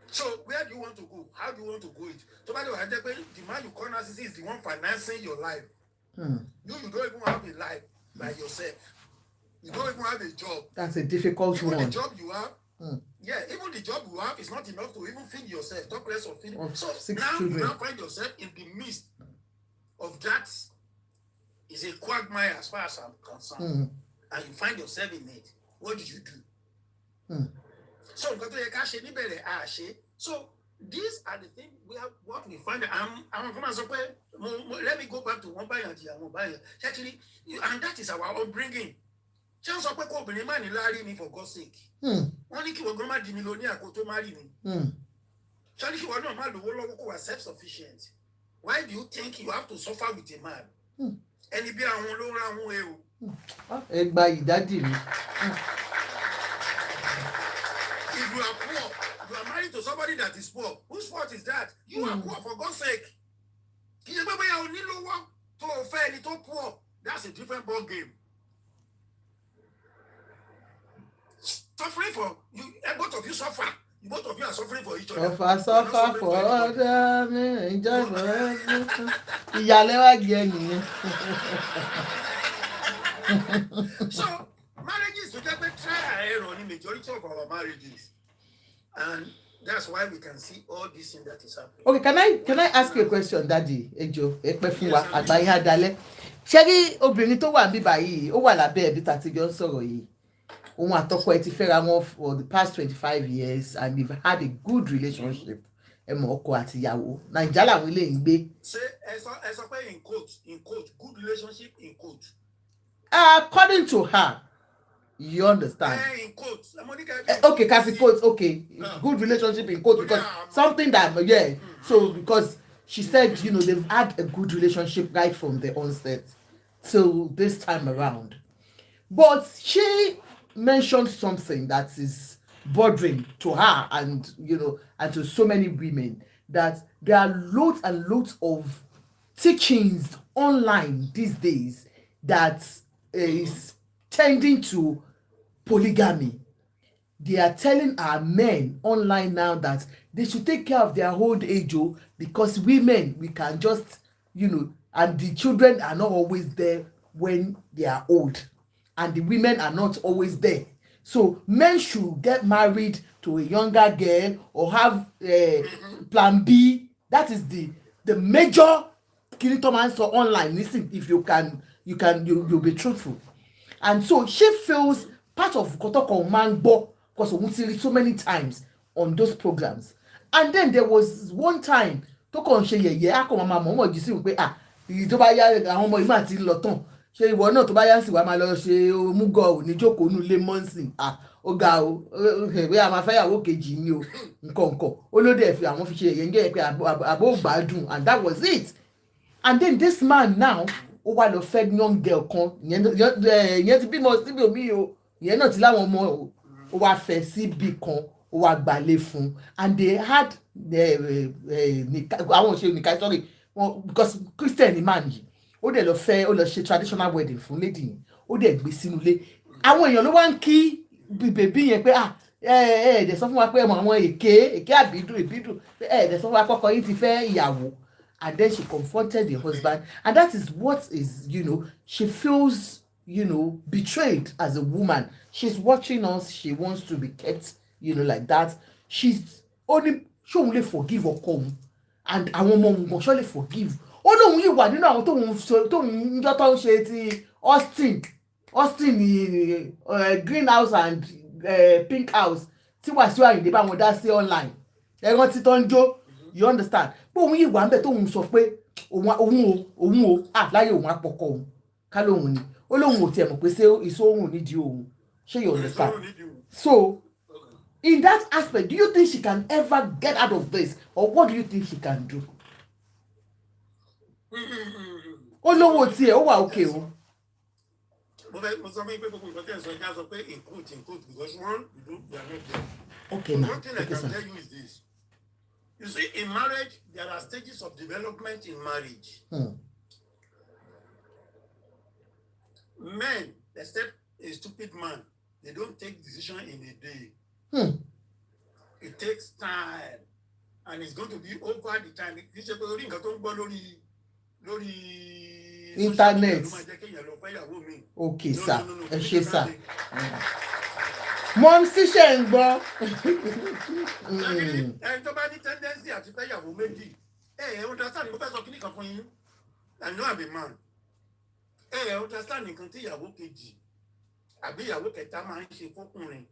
So where do you want to go? How do you want to go it? So by the way, the man you call narcissist is the one financing your life. You don't even have a life by yourself. You don't even have a job. That's a difficult one. The job you have. Yeah, even the job you have is not enough to even feed yourself. Talk less of feeding. So now you now find yourself in the midst of that. Is a quagmire as far as I'm concerned. And you find yourself in it. What do you do? So so these are the things we have. What we find. Let me go back to one by actually, and that is our upbringing. For God's sake. Only keep going to millionaire to marry me. Charlie, you are not self-sufficient. Why do you think you have to suffer with a man? And if you are poor, you are married to somebody that is poor. Whose fault is that? You are poor, for God's sake. That's a different ball game. Suffering for you, both of you suffer. Both of you are suffering for each other. Suffer for other, enjoy forever. So marriages together try and error in the majority of our marriages, and that's why we can see all this thing that is happening. Okay, can I ask you a question, Daddy? Ejo, àgbáyé adalẹ. Ṣé rí obìnrin tó wà níbí báyìí, ó wà lábẹ́ ẹbí tá ti jọ ń sọ̀rọ̀ yìí. Òun àtọkọ ẹ̀ ti fẹ́ra wọn for the past 25 years and they've had a good relationship. Ẹ mọ̀ ọkọ àti ìyàwó. Nàìjíríà làwọn ilé ń gbé. Ṣé ẹ sọ pé in quote, good relationship in quote. According to her, you understand. In quote. Okay, Kathy quote. Okay, good relationship in quote because something that So because she said, they've had a good relationship right from the onset till this time around, but she mentioned something that is bothering to her and and to so many women, that there are loads and loads of teachings online these days that is tending to polygamy. They are telling our men online now that they should take care of their old age, because women, we can just and the children are not always there when they are old, and the women are not always there. So men should get married to a younger girl or have plan B. That is the major kilitoman online. Listen, if you'll be truthful. And so she feels part of Kotoko Mangbo because we see it so many times on those programs. And then there was one time Toko mama you see ìjọba yá àwọn ọmọ ìmọ̀ àti lọ́tàn ṣe ìwọ náà tó bá yá sí wa máa lọ ṣe omúgọ̀ òní jókòó nù lé mọ́ǹsìn ó ga o ìwé àmà fẹ́yàwó kejì ni o nǹkan ó ló dẹ̀ fi àwọn fi ṣe èyẹ ń gẹ́ pé àbó gbádùn, and that was it. And then this man now ó wá lọ fẹ́ young girl kan ìyẹn ti bímọ síbi omi o ìyẹn náà ti láwọn ọmọ ó wá fẹ́ síbi kan ó wá gbalé fún, and they had àwọn òṣèlú nìkan sorry because Christian ni man yìí ó dẹ̀ lọ fẹ́ ó lọ ṣe traditional wedding fún lady yìí ó dẹ̀ gbé sínú ilé. Àwọn èèyàn ló wá ń kí bèbí yẹn pé ẹ̀ẹ́dẹ̀ sọ fún wa pé àwọn èké àbídùn ẹ̀ẹ́dẹ̀ sọ fún wa kọ́kọ́ yìí ti fẹ́ ìyàwó. And then she confronted the husband, and that is what is she feels betrayed as a woman. She's watching us, she wants to be kept like that. She only forgive or come, and àwọn ọmọ òun surely forgive. Ó lóun yìí wà nínú àwọn tóun njọ́ tó ń ṣe ti Austin greenhouse and pink house tí Wàsíù Àyìndé bá wọn dá sí online ẹ̀rọ tí tó ń jó, you understand. But òun yìí wà ń bẹ̀ tóun sọ pé òun o láyé òun àpọ̀kọ òun ká lóhun ni ó lóhun ò tiẹ̀ mọ̀ pé ṣé ìṣòhun nídìí òun ṣé you understand so in that aspect do you think she can ever get out of this or what do you think she can do? ó lówó tiẹ̀ ó wà òkè o. mo sọ fún yín pé gbogbo nǹkan tẹ̀ ń sọ ẹja sọ pé include because one you are not there. Okay, now. One thing I can tell you is this. You see, in marriage, there are stages of development in marriage. Men, except a stupid man, they don't take decision in a day. It takes time. And it's going to be over the time. Internet. Okay, sir. Ẹ sir. Mom sì ṣe ń gbọ́. Ẹni tó bá ní tendency àti fẹ́yàwó méjì, understand mo fẹ́ sọ kíní kan fún yín. I know I'm a man. Understand nǹkan tí ìyàwó kejì àbí ìyàwó kẹta máa ń ṣe fọ́kùnrin.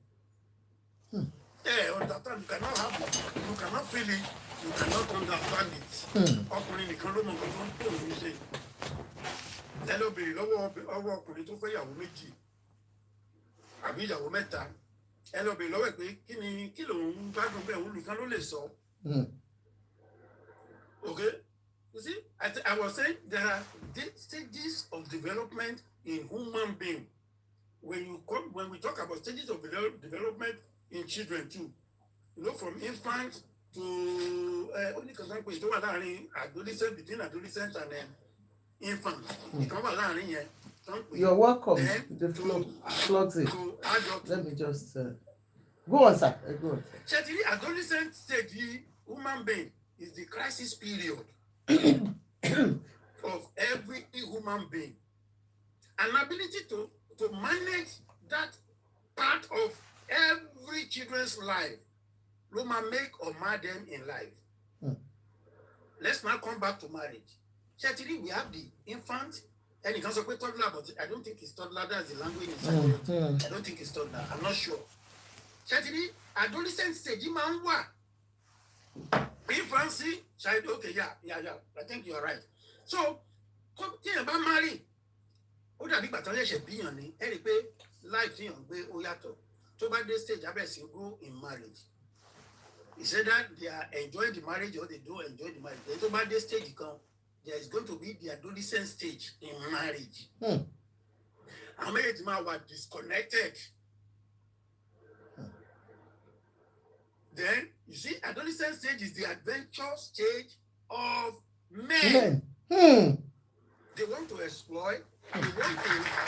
Understand you cannot have it, you cannot feel it, you cannot understand it. Ọkùnrin nìkan ló mọ nǹkan tó ń tó ń ṣe. Ẹ lọ bèrè lọ́wọ́ ọkùnrin tó fẹ́yàwó méjì àbí ìyàwó mẹ́ta. Ẹ lọ bèrè lọ́wọ́ ẹ̀ pé kí ló ń gbádùn bẹ́ẹ̀ òun nìkan ló lè sọ. Okay? You see, I was saying there are stages of development in human being. When we talk about stages of development in children too, you know, from infant to only concern to adolescent, between adolescent and infant. You're welcome. The floods it. Let me just go on, sir. Go on. Adolescent stage, human being is the crisis period of every human being. An ability to manage that part of every children's life will make or mar them in life. Let's now come back to marriage. Certainly, we have the infant, and it can say toddler, but I don't think it's toddler. That's the language in psychology. I don't think it's toddler. I'm not sure. Certainly, adolescent stage, man, what? Infancy, child, okay, yeah. I think you are right. So, come about marry. Ó dàbí ìgbà tó lè ṣe bíyàn ni ẹ rí pé life tí yàn gbé ó yàtọ̀ tó bá dé stage abẹ́ sí go in marriage. He said that they are enjoying the marriage or they don't enjoy the marriage. Then tó bá dé stage kan, there is going to be the adolescent stage in marriage. Àwọn méjèèjì máa wà disconnected. Then, you see, adolescent stage is the adventure stage of men. They want to exploit.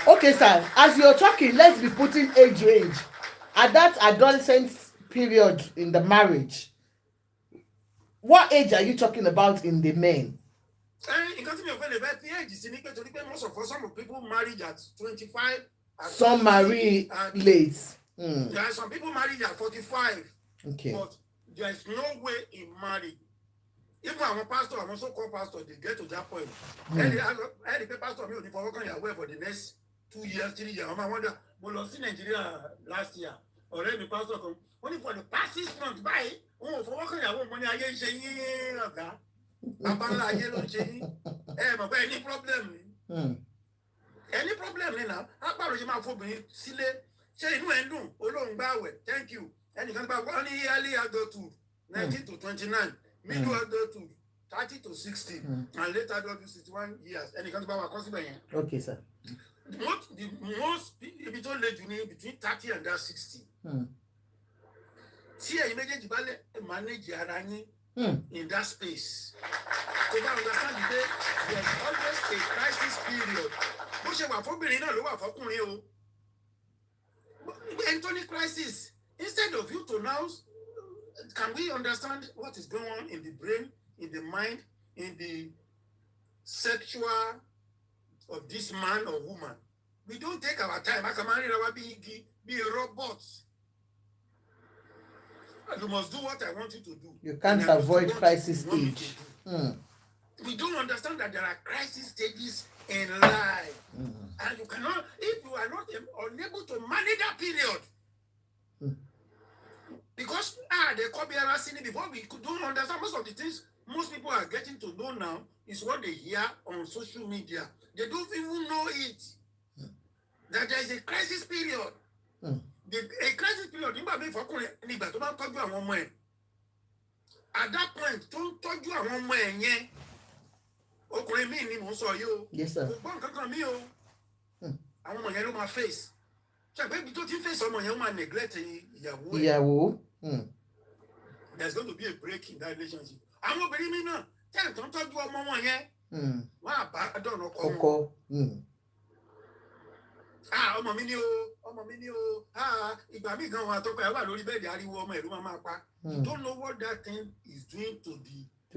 Okay, sir. As you're talking, let's be putting age range. At that adolescent period in the marriage, what age are you talking about in the men? Some people marry at 25. Some marry late. There are some people married at 45. Okay. But there is no way in marriage. Even our pastor, our so-called pastor, they get to that point. And the pastor me for working away for the next 2 years, 3 years. I wonder, we lost in Nigeria last year. Already the pastor come only for the past 6 months. By for working away money, I ain't saying any problem. Any problem now? How about you, my phone? Say no and no. Olong Bawe, thank you. And you can buy 1 yearly adulthood, 19 to 29, middle adulthood, 30 to 60, and later adulthood 61 years. And you can buy a customer. Okay, sir. The most people between 30 and 60. See, I imagine you manage in that space. So now understand the day, there's always a crisis period. Anthony crisis. Instead of you to now, can we understand what is going on in the brain, in the mind, in the sexual of this man or woman? We don't take our time. I can marry be a robot. You must do what I want you to do. You can't avoid crisis stage. We don't understand that there are crisis stages in life. And you cannot, if you are not unable to manage that period, because they call me before we don't understand most of the things most people are getting to know now is what they hear on social media. They don't even know it. That there is a crisis period. A crisis period, nígbà míì fọkùnrin nígbà tó bá ń tọ́jú àwọn ọmọ ẹ̀. At that point, tó ń tọ́jú àwọn ọmọ ẹ̀ yẹn, ọkùnrin míì ni mò ń sọ yìí o. Yes, sir. Kò gbọ́ nǹkan kan mí o. Àwọn ọmọ yẹn ló máa face. Ṣàgbé ibi tó ti ń face ọmọ yẹn ó máa neglect ìyàwó ẹ̀. Ìyàwó. There's going to be a break in that relationship. Àwọn obìnrin mi náà tẹ̀ tó ń tọ́jú ọmọ wọn yẹn. Wọ́n á bá dọ̀nà ọkọ wọn. Ọmọ mi ni o, ìgbà míì gan wọn àtọ́kọ ẹ̀ wà lórí bẹ́ẹ̀dì ariwo ọmọ ẹ̀ ló máa pa. You don't know what that thing is doing to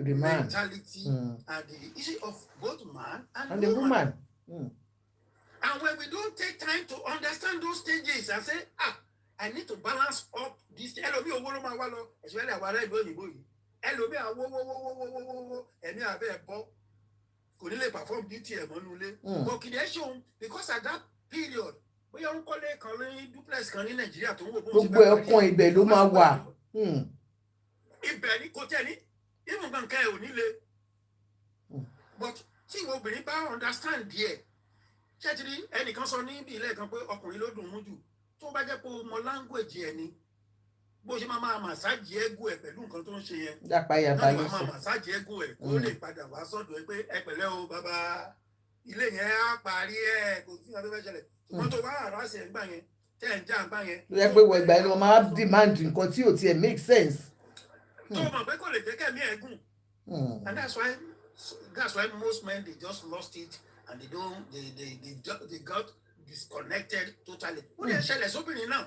the mentality and the issue of both man and the woman. And when we don't take time to understand those stages and say, I need to balance up this. Ẹlòmíì owó ló máa wá lọ, especially àwọn ará ìlú òyìnbó yìí. Ẹlòmíì àwọ̀ ẹ̀mí àbẹ́ ẹ̀ bọ́. Kò ní lè perform duty ẹ̀ mọ́nú ilé. But kìí ẹ̀ ṣeun because at that period, bóyá ń kọ́lé kan ní duplex kan ní Nàìjíríà tó ń wò bó ti gbogbo ẹ̀kan ibẹ̀ ló máa wà. Ibẹ̀ ni kò tẹ̀ ní even nǹkan ẹ̀ ò ní le. But tí ìwọ obìnrin bá understand díẹ̀, ṣé ti rí ẹnìkan sọ ní ibi ilé kan pé ọkùnrin ló dùn mú jù tó bá jẹ́ pé o mọ language ẹ̀ ni bó ṣe máa màsáàjì ego ẹ̀ pẹ̀lú nǹkan tó ń ṣe yẹn. Dápáyàbá ló sọ. Máa màsáàjì ego ẹ̀ kó lè padà wá sọ́dọ̀ ẹ pé ẹ pẹ̀lẹ́ o bàbá ilé yẹn á parí ẹ̀ kò sí nǹkan tó fẹ́ ṣẹlẹ̀. Ṣùgbọ́n tó bá àrà sí ẹ̀ ń gbà yẹn tẹ́ ẹ̀ ń já ń gbà yẹn. Ló yẹ pé ìgbà ẹni wọn máa demand nǹkan tí ò tiẹ̀ make sense. Tó mọ̀ pé kò lè jẹ́ kẹ́mi ẹ̀ gùn. And that's why most men they just lost it and they got disconnected totally. Ó lè ṣẹlẹ̀ sóbìnrin náà.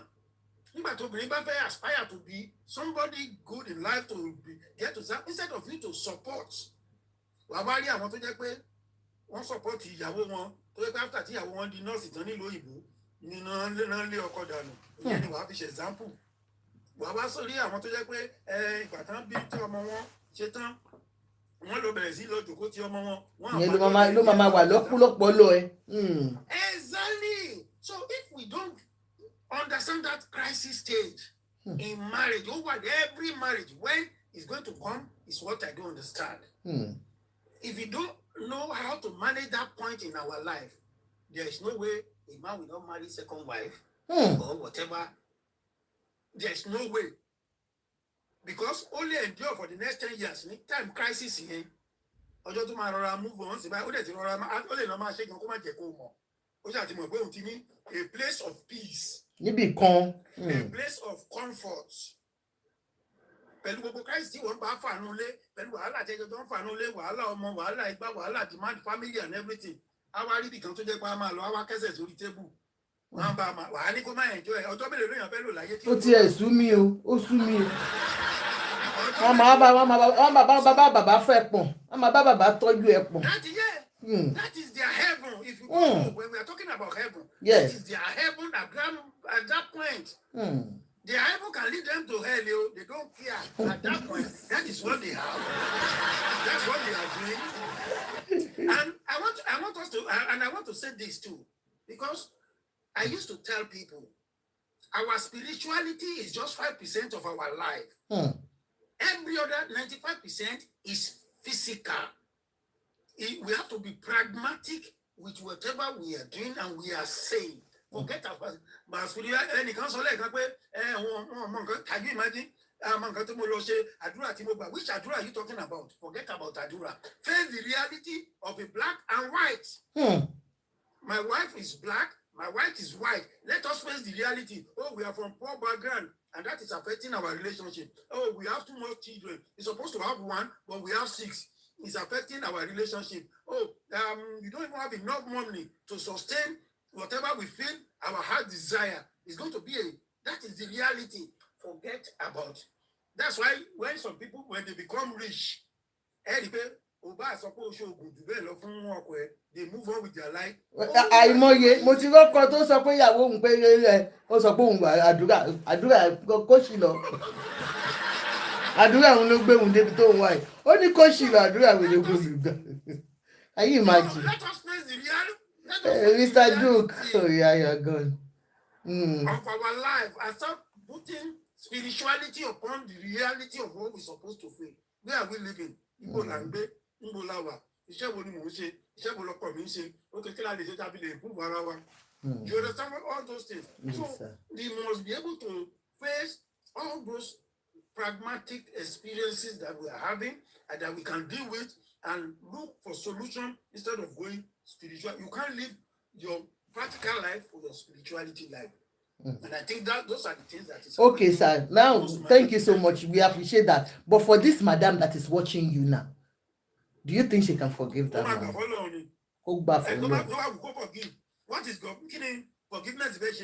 Nígbà tó obìnrin bá fẹ́ aspire to be somebody good in life to get to that instead of you to support. Wàá wá rí àwọn tó jẹ́ pé wọ́n support ìyàwó wọn tó yẹ pé after tí ìyàwó wọn di nọ́ọ̀sì tán nílùú òyìnbó ni náà lé ọkọ dànù. Ìyẹn ni wàá fi ṣe example. Wàá wá sórí àwọn tó jẹ́ pé ìgbà tán bí tí ọmọ wọn ṣe tán wọ́n lọ bẹ̀rẹ̀ sí lọ jòkó tí ọmọ wọn. Ìyẹn ló máa wà lọ́pọ̀lọpọ̀ lọ ẹ. Exactly. So if we don't understand that crisis stage in marriage, every marriage when it's going to come is what I don't understand. If you don't know how to manage that point in our life, there is no way a man will not marry second wife or whatever. There's no way. Because only endure for the next 10 years. Time crisis here. Ọjọ́ tó máa rọra move on sí báyìí ó dẹ̀ ti rọra ó lè lọ máa ṣe gan kó má jẹ́ kó mọ̀. Ó ṣáà ti mọ̀ pé òun ti ní a place of peace. Níbì kan. A place of comfort. Pẹ̀lú gbogbo crisis tí wọ́n bá fàánú lé, pẹ̀lú wàhálà tí ẹjọ́ tó ń fàánú lé, wàhálà ọmọ, wàhálà ìgbà, wàhálà demand family and everything. Àwa rí ibìkan tó jẹ́ pé a máa lọ, àwa kẹ́sẹ̀ sórí tébù. Wọ́n bá máa wàá ní kó máa enjoy ọjọ́ mélòó lóyún fẹ́ lò láyé tí ó tiẹ̀ sú mi o ó sú mi o. Wọ́n máa bá bàbá fẹ́ pọ̀n wọ́n máa bá bàbá tọ́jú ẹ̀ pọ̀n. That is their heaven. If you go, when we are talking about heaven, yes. That is their heaven at that point. Their heaven can lead them to hell. They don't care at that point. That is what they have. That's what they are doing. And I want to say this too, because I used to tell people, our spirituality is just 5% of our life. Every other 95% is physical. We have to be pragmatic with whatever we are doing and we are saying. Forget about any counsel. Can you imagine? Which Adura are you talking about? Forget about Adura. Face the reality of a black and white. My wife is black. My wife is white. Let us face the reality. Oh, we are from poor background, and that is affecting our relationship. Oh, we have too much children. We're supposed to have one, but we have 6. It's affecting our relationship. Oh, we don't even have enough money to sustain whatever we feel our heart desire. It's going to be that is the reality. Forget about. That's why when some people, when they become rich, they move on with their life. Àìmọye mo ti rọ́kọ tó sọ pé ìyàwó òun pé ó sọ pé òun àdúrà kó sì lọ àdúrà òun ló gbé òun débi tó ń wá yìí ó ní kó sì lọ àdúrà òun ló gbé òun gbà. Can you imagine? Let us face the reality. Mr. Duke, oh yeah, you're gone. Of our life, and start putting spirituality upon the reality of what we're supposed to feel. Where are we living? Ibo là ń gbé, níbo la wà, iṣẹ́ wo ni mò ń ṣe, iṣẹ́ wo lọkọ mi ń ṣe, okay, kí la lè ṣe tàbí lè improve ara wa. You understand all those things? Yes, So sir. we must be able to face all those pragmatic experiences that we are having and that we can deal with and look for solution instead of going spiritual. You can't live your practical life or your spirituality life. And I think that those are the things that is Okay, sir. Now, thank you so much. We appreciate that. But for this madam that is watching you now, do you think she can forgive that man? Go back for love. Go forgive. What is God? Forgiveness is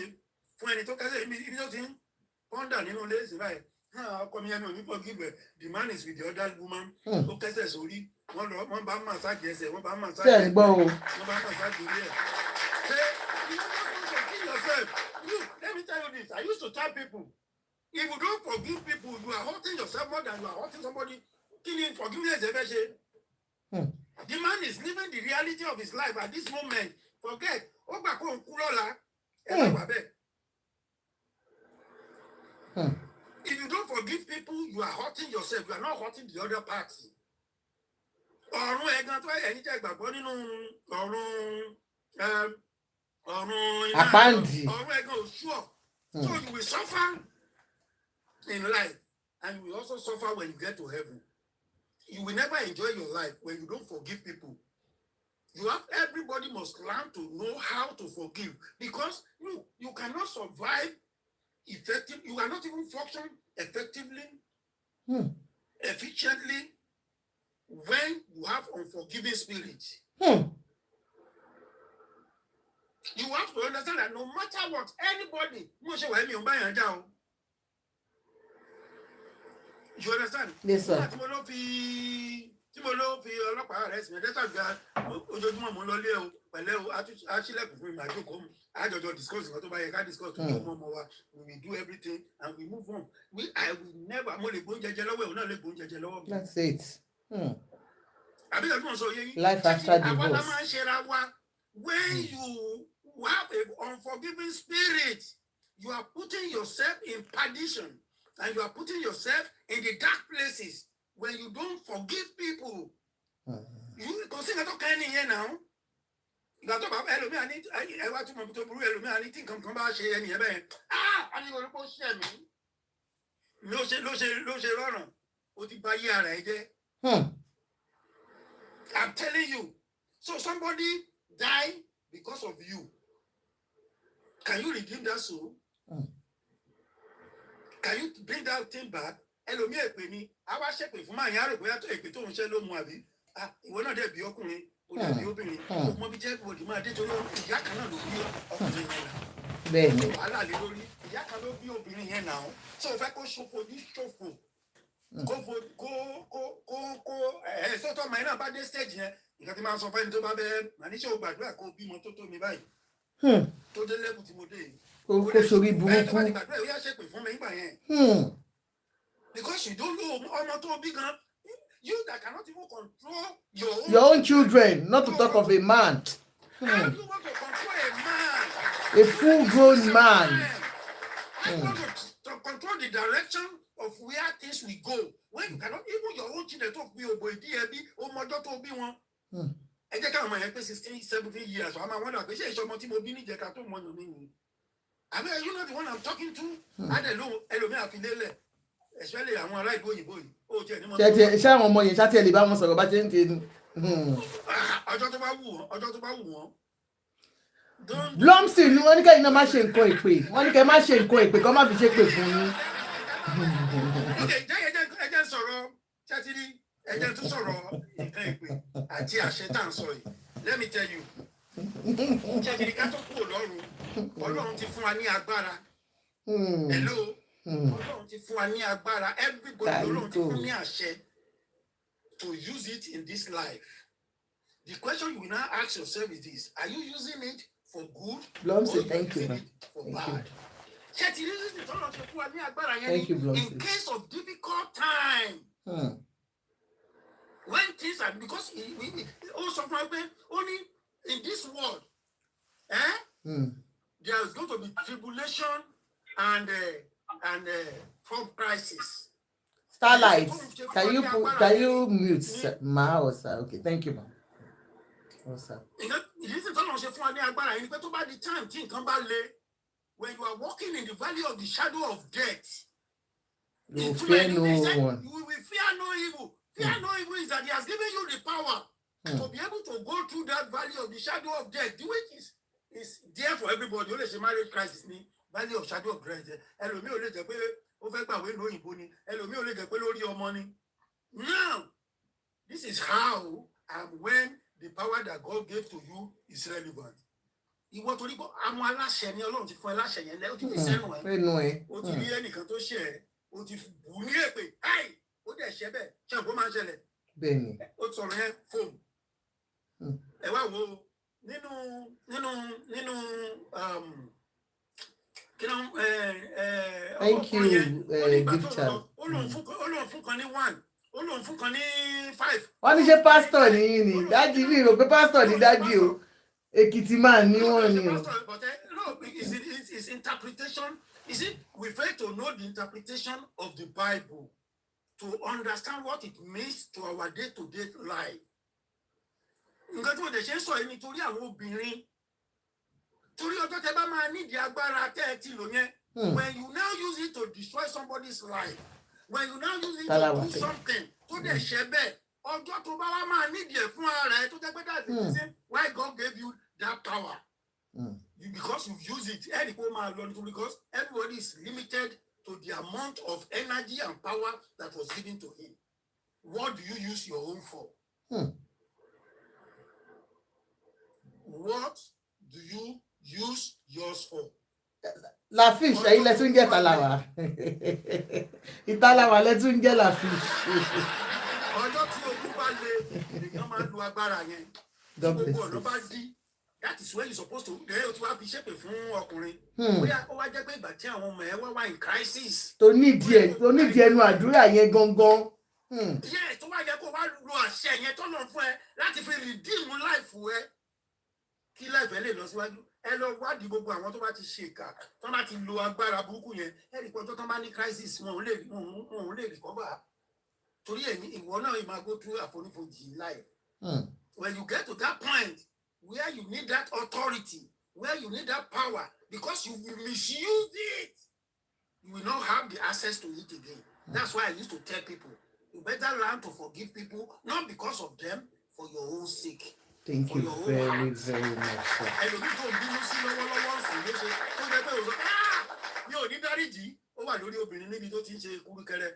for any talk. Ponder, you know, lazy right. Come here, no, you forgive her. The man is with the other woman. Okay, sorry. One bad massage, yes, one bad massage. Say, go. One bad massage, yes. Say, you don't kill yourself. Let me tell you this. I used to tell people, if you don't forgive people, you are hurting yourself more than you are hurting somebody. Killing forgiveness, the man is living the reality of his life at this moment. Forget. If you don't forgive people, you are hurting yourself. You are not hurting the other party. Ọ̀run ẹ̀gàn tó ẹ̀yin jẹ́ ìgbàgbọ́ nínú ọ̀run Àpáǹdì. ọ̀run ẹ̀gàn ò sure. So you will suffer in life and you will also suffer when you get to heaven. You will never enjoy your life when you don't forgive people. Everybody must learn to know how to forgive because you cannot survive effectively. You cannot even function effectively, efficiently when you have unforgiving spirit. You have to understand that no matter what, anybody, you understand? Yes, sir. Tí mo lọ fi ọlọ́pàá arrest mi dẹ́tà gba ojoojúmọ́ mo lọ lé o pẹ̀lẹ́ o aṣílẹ̀kùn fún mi màá jókòó mu àjọjọ discuss nǹkan tó bá yẹ ká discuss tó yẹ ọmọ wa we will do everything and we move on. I will never mo lè gbóúnjẹ jẹ lọ́wọ́ ẹ̀ òun náà lè gbóúnjẹ jẹ lọ́wọ́ mi. That's it. Àbí ìgbà tí mo sọ yẹ yín. Life after àwa la divorce. máa ń ṣera wa when you have an unforgiving spirit you are putting yourself in perdition and you are putting yourself in the dark places. When you don't forgive people, you consider to can here now. You got to have Elomia. I want to move to Peru. Elomia, anything come back here any event. I need to post me. No, run. What the buyer right I'm telling you. So somebody died because of you. Can you redeem that soul? Can you bring that thing back? Ẹlòmíì èpè ni a wá ṣépè fún máa yẹn á rò bóyá èpè tó ń ṣe ló mu àbí ìwọ náà dẹ̀ bí ọkùnrin ó dẹ̀ bí obìnrin ọmọ bíi jẹ́ ìwòdì máa dé torí ìyá kan náà ló bí ọkùnrin yẹn náà Bẹ́ẹ̀ni. wàhálà lé lórí ìyá kan ló bí obìnrin yẹn náà tó fẹ́ kó ṣòfò ní ṣòfò kó sọ́tọ̀ ọmọ yẹn náà bá dé stage yẹn nǹkan tí máa ń sọ fẹ́ni tó bá bẹ́ẹ̀ màá ní ṣe ò gbàdúrà kó bímọ tó tó mi báyìí tó dé lẹ́kùn tí mo dé yìí Kó sórí burúkú. tó bá ti gbàdúrà yóò yá ṣépè fún mi nígbà yẹn. Because you don't know you that cannot even control your own children, not to talk of a man. How do you want to control a man? A full-grown man. How do you want to control the direction of where things will go? When you cannot, even your own children talk to you about DLB or mother to be one. I just can't remember 16, 17 years. So I'm a wonder, because it's your multi-mobile to money. I mean, you know the one I'm talking to? I don't know, Elomia especially àwọn ará ìbò òyìnbó yìí ó jẹ́ ní mọ́. Ṣé àwọn ọmọ yẹn ṣáà tí ẹ lè bá wọn sọ̀rọ̀ bá ṣe ń ṣe ni. ọjọ́ tó bá wù wọ́n. Blomsy ni wọ́n ní kẹ́yìn náà má ṣe nǹkan èpè wọ́n ní kẹ́ má ṣe nǹkan èpè kọ́ má fi ṣe pè fún yín. ẹjẹ sọ̀rọ̀ ṣátìrí ẹjẹ tún sọ̀rọ̀ nǹkan èpè àti àṣẹ tá à ń sọ yìí let me tell you ṣátìrí ká tó kúrò lọ́rùn Ọlọ́run ti fún wa ní agbára. Hello. Ọlọ́run ti fún wa ní agbára everybody Ọlọ́run ti fún ní àṣẹ to use it in this life. The question you will now ask yourself is this: are you using it for good Blomsy, or thank you, using man. it for bad? Thank You, Blomsy. In case of difficult time, when things are because we also only in this world, there is going to be tribulation and from crisis. Starlight, can you mute ma or sir? Okay, thank you ma. Ìdísìn tó lọ́n ṣe fún wa ní agbára yìí ni pé tó bá di time tí nǹkan bá le, when you are walking in the valley of the shadow of death, you fear no one. You will fear no evil. Fear no evil is that he has given you the power to be able to go through that valley of the shadow of death, which is there for everybody. Only a marriage crisis ni valley of shadow of death. Ẹlòmíì ò lè jẹ́ pé ó fẹ́ gbàwé ní òyìnbó ni. Ẹlòmíì ò lè jẹ́ pé lórí ọmọ ni. Now, this is how and when the power that God gave to you is relevant. Ìwọ torí pé àwọn aláṣẹ ni Ọlọ́run ti fún ẹ láṣẹ yẹn lẹ́, ó ti fi sẹ́nu ẹ̀. Ó ti rí ẹnìkan tó ṣe ẹ̀, ó ti bù ní èpè, háì, ó dẹ̀ ṣẹ́ bẹ́ẹ̀, ṣé nǹkan máa ń ṣẹlẹ̀? Bẹ́ẹ̀ni. Ó sọ̀rọ̀ yẹn fóònù. Ẹ wá wo nínú kí ló ń thank you gift child. Ó lóun fún kan ní 1. Ó lóun fún kan ní 5. Wọ́n ní ṣe pásítọ̀ ní dájú mi rò pé pásítọ̀ ní dájú o. Èkìtì máa ní wọ́n ni o. No, it's interpretation. Is it we fail to know the interpretation of the Bible to understand what it means to our day-to-day life? Nǹkan tí mo dẹ̀ ṣe ń sọ yìí nítorí àwọn obìnrin. Torí ọjọ́ tẹ bá máa nídìí agbára tẹ́ ẹ ti lò yẹn. When you now use it to destroy somebody's life, when you now use it to do something tó dẹ̀ ṣe bẹ́ẹ̀, ọjọ́ tó bá wá máa nídìí ẹ̀ fún ara ẹ̀ tó jẹ́ pé that's the reason why God gave you that power. Because you've used it, because everybody is limited to the amount of energy and power that was given to him. What do you use your own for? What do you use yours for? La fish, ẹ̀yin lẹ tún jẹ́ Ìtàlàwà. Ìtàlàwà lẹ tún jẹ́ la fish. Ọjọ́ tí ogun bá le, èèyàn máa ń lo agbára yẹn. Tí gbogbo ọ̀nà bá dí, that is where you supposed to o ti wá fi ṣépè fún ọkùnrin. Bóyá ó wá jẹ́ pé ìgbà tí àwọn ọmọ ẹ̀ wá in crisis. Tó nídìí ẹnu àdúrà yẹn gangan. Yes, tó wá yẹ kó wá lo àṣẹ yẹn tó lọ fún ẹ láti fi redeem life ẹ. Kí life ẹ lè lọ síwájú. Ẹ lọ wádìí gbogbo àwọn tó bá ti ṣe ìkà, tó bá ti lo agbára burúkú yẹn. Ẹ rí pé ọjọ́ tó bá ní crisis wọn ò lè recover. Torí ẹ̀yin ìwọ náà máa go through àfonífojì life. When you get to that point where you need that authority, where you need that power, because you will misuse it, you will not have the access to it again. That's why I used to tell people, you better learn to forgive people, not because of them, for your own sake. Thank you very, very much. Ẹlòmíì tó ń bínú sí lọ́wọ́lọ́wọ́ sì ló ṣe tó jẹ́ pé òun mi ò ní dáríjì. Ó wà lórí obìnrin níbi tó ti ń ṣe kúrúkẹrẹ.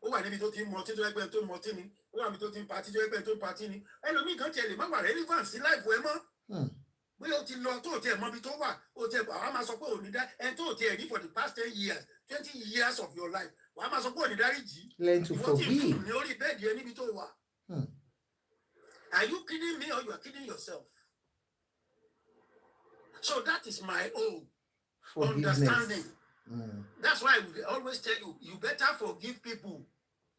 Ó wà níbi tó ti ń mọtí tó ẹgbẹ́ tó ń mọtí ni. Ó wà níbi tó ti ń patí tó ẹgbẹ́ tó ń patí ni. Ẹlòmíì kan tiẹ̀ lè má wà relevant sí life ẹ mọ́. Bóyá o ti lọ tó o tiẹ̀ mọ ibi tó wà, o tiẹ̀ wàá máa sọ pé ò ní dá ẹni tó o tiẹ̀ rí for the past 10 years, 20 years of your life. Wàá máa sọ pé ò ní dáríjì. Learn to forgive. Ìwọ ti fún ní orí bẹ́ẹ̀dì ẹ níbi tó wà. Are you kidding me or you are kidding yourself? So that is my own understanding. That's why we always tell you, you better forgive people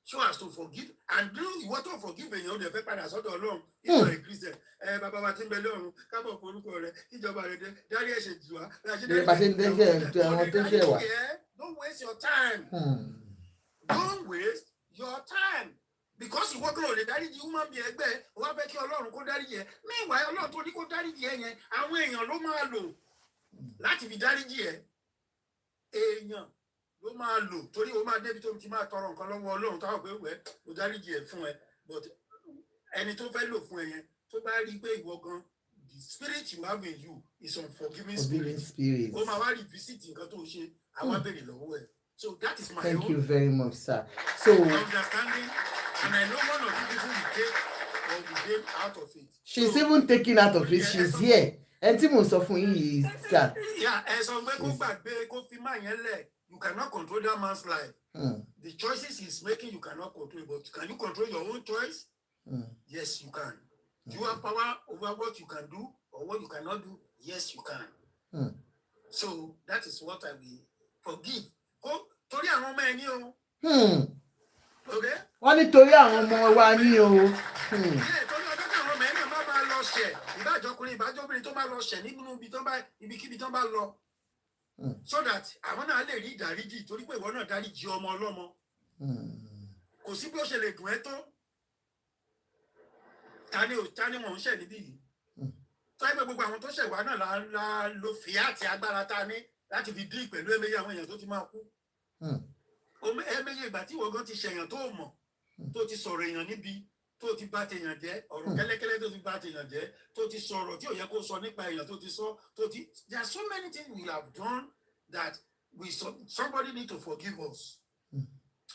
so as to forgive. And do you want to forgive and you don't have padà sọ́dọ̀ Ọlọ́run. If you are a Christian, bàbá wa tí ń bẹ lọ́run, kábọ̀ forúkọ rẹ̀, ìjọba rẹ̀ dé, dárí ẹ̀ṣẹ̀ jù wá. Don't waste your time. Don't waste your time. Because you work on the daddy human being ẹgbẹ́ wá fẹ́ kí Ọlọ́run kó dáríjì ẹ́. Meanwhile Ọlọ́run tó ní kó dáríjì ẹ́ yẹn àwọn èèyàn ló máa lò láti fi dáríjì ẹ́. Èèyàn ló máa lò torí o máa débi tó ti máa tọrọ nǹkan lọ́wọ́ Ọlọ́run táwọn pé wẹ́ kó dáríjì ẹ́ fún ẹ. But ẹni tó fẹ́ lò fún ẹ yẹn tó bá rí pé ìwọ gan the spirit you have in you is unforgiving spirit. O máa wá revisit nǹkan tó ṣe àwọn abèrè lọ́wọ́ ẹ̀. So that is my Thank own you very much, sir. So understanding. And I know one or two people will take or will gain out of it. She's even taking out of it. She's here. And Timon sọ fún yín sir. Yeah, as on you cannot control that man's life. The choices he's making, you cannot control. But can you control your own choice? Yes, you can. Do you have power over what you can do or what you cannot do? Yes, you can. So that is what I will forgive. Torí àwọn ọmọ ẹni o. Okay? Wọ́n nítorí àwọn ọmọ wa ní o. Torí ọjọ́ tí àwọn ọmọ ẹni máa máa lọ ṣẹ̀, ìbájọkùnrin ìbájọbìnrin tó máa lọ ṣẹ̀ nínú ibikíbi tó bá lọ. So that àwọn náà lè rí ìdáríjì torí pé ìwọ náà dáríjì ọmọ ọlọ́mọ. kò sí bí ó ṣe lè dùn ẹ́ tó ta ni wọn ń ṣẹ̀ níbí yìí tó ẹgbẹ́ gbogbo àwọn tó ṣẹ̀ wá náà la lo fìyà àti agbára ta ní láti fi dín pẹ̀lú ẹ̀mẹ́yẹ àwọn èèyàn tó ti máa kú ẹ̀mẹ́yẹ ìgbà tí ìwọ gan ti ṣẹ̀yàn tó mọ̀ tó ti sọ̀rọ̀ èèyàn níbi tó ti bá tèèyàn jẹ́ ọ̀rọ̀ kẹ́lẹ́kẹ́lẹ́ tó ti bá tèèyàn jẹ́ tó ti sọ̀rọ̀ tí ò yẹ kó sọ nípa èèyàn tó ti sọ tó ti there are so many things we have done that somebody need to forgive us.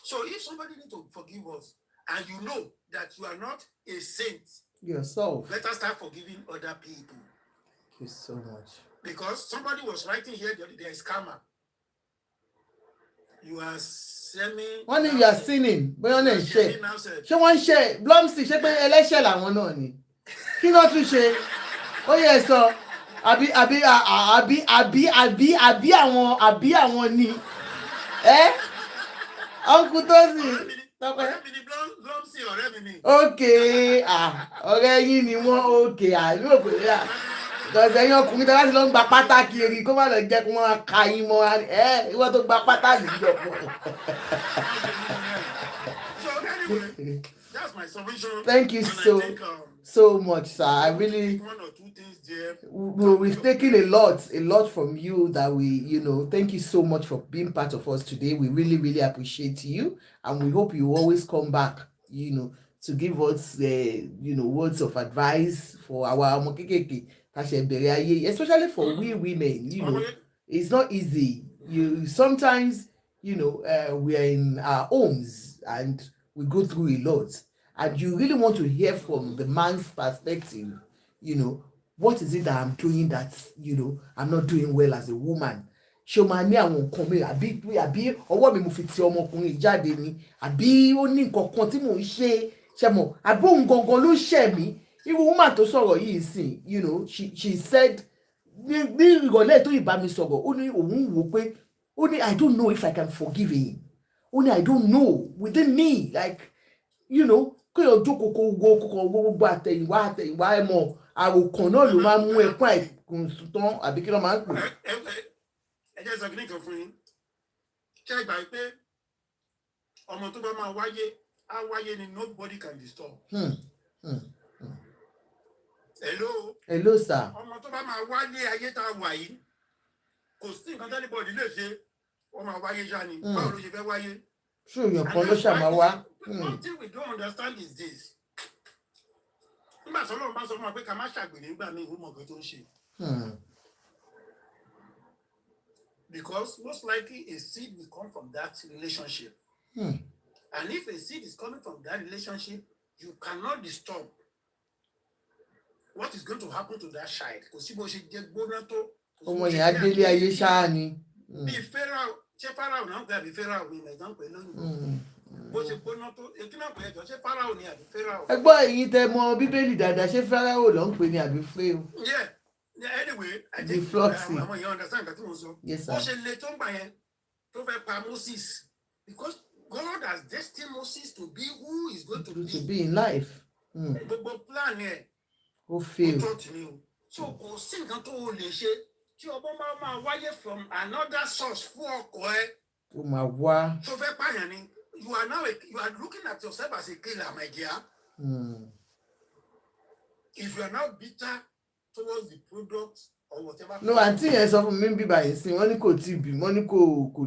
So if somebody need to forgive us and you know that you are not a saint yourself, let us start forgiving other people. Thank you so much. Because somebody was writing here the other day, scammer. You are semi. Wọ́n ní you are sinning bóyá ọ̀nà ìṣe ṣé wọ́n ń ṣe blomsy ṣé pé ẹlẹ́ṣẹ̀ làwọn náà ni kí ló tún ṣe ó yẹ sọ àbí àwọn ni uncle Tosin tọpẹ. Okay ọ̀rẹ́ yín ni wọ́n okay àlú òpè because ẹ̀yin ọkùnrin tó láti lọ ń gba pátá kiri kó má lọ jẹ́ kó wọ́n ka yín mọ́ ìwọ tó gba pátá nìyí ọ̀pọ̀. So anyway, that's my submission. Thank you so much, sir. I really one or two things there. We've taken a lot from you that we, thank you so much for being part of us today. We really, really appreciate you, and we hope you always come back, to give us, words of advice for our mokekeke. Especially for we women, it's not easy. Sometimes, we are in our homes and we go through a lot, and you really want to hear from the man's perspective, what is it that I'm doing that, I'm not doing well as a woman. Ṣé o máa ní àwọn nǹkan mi àbí ọwọ́ mi mo fi ti ọmọkùnrin jáde ni àbí ó ní nǹkan kan tí mò ń ṣe mọ̀ àbí òun gangan ló ṣẹ̀ mí. Irú woman tó sọ̀rọ̀ yìí sìn, she said ní ìrọ̀lẹ́ tó ìbá mi sọ̀rọ̀ ó ní òun wò pé ó ní I don't know if I can forgive him. Ó ní I don't know within me like kí ọjọ́ kòkó gbogbo àtẹ̀yìnwá ẹ̀mọ́ àròkàn náà ló máa ń mú ẹ̀kún àìkùn tán àbí kí ló máa ń pè. ẹ jẹ́ sọ kí nìkan fún yín ṣé ẹ gbà pé ọmọ tó bá máa wáyé á wáyé ni nobody can disturb. Hello sir. ọmọ tó bá máa wáyé ayé tá a wà yìí kò sí nǹkan tẹ́lẹ̀ bọ́ọ̀dì lè ṣe ó máa wáyé ṣá ni báwo ló ṣe fẹ́ wáyé. ṣé èèyàn kan ló ṣàmà wá. One thing we don't understand is this. Nígbà tí Ọlọ́run bá sọ fún wa pé ká má ṣàgbèrè nígbà míì ó mọ̀ nǹkan tó ń ṣe. Because most likely a seed will come from that relationship. And if a seed is coming from that relationship, you cannot disturb what is going to happen to that child. Kò sí bó ṣe jẹ́ gbóná tó. Ọmọ yẹn á délé ayé ṣáá ni. Bí Pharaoh ṣé Pharaoh náà gbé àbí Pharaoh ni ìmọ̀ ìdánpẹ́ lónìí. Bó ṣe gbóná tó ètí náà pé ẹjọ́ ṣé Pharaoh ni àbí Pharaoh. Ẹ gbọ́ èyí tẹ mọ Bíbélì dáadáa ṣé Pharaoh ló ń pè ní àbí Pharaoh. Anyway, I The think floxing. àwọn èèyàn understand nǹkan tí mo sọ. Yes, sir. Bó ṣe le tó ń gbà yẹn tó fẹ́ pa Moses because God has destined Moses to be who is going to be in life. Gbogbo plan yẹn Ó fail. ó tọ́ ni o. So kò sí nǹkan tó o lè ṣe tí ọgbọ́n máa wáyé from another source fún ọkọ ẹ. Ó máa wá. Tó fẹ́ pààyàn ni you are looking at yourself as a killer, my dear. If you are now bitter towards the product or whatever. No, àǹtí yẹn sọ fún mi bí báyìí sí wọ́n ní kò tí ì bí wọ́n ní kò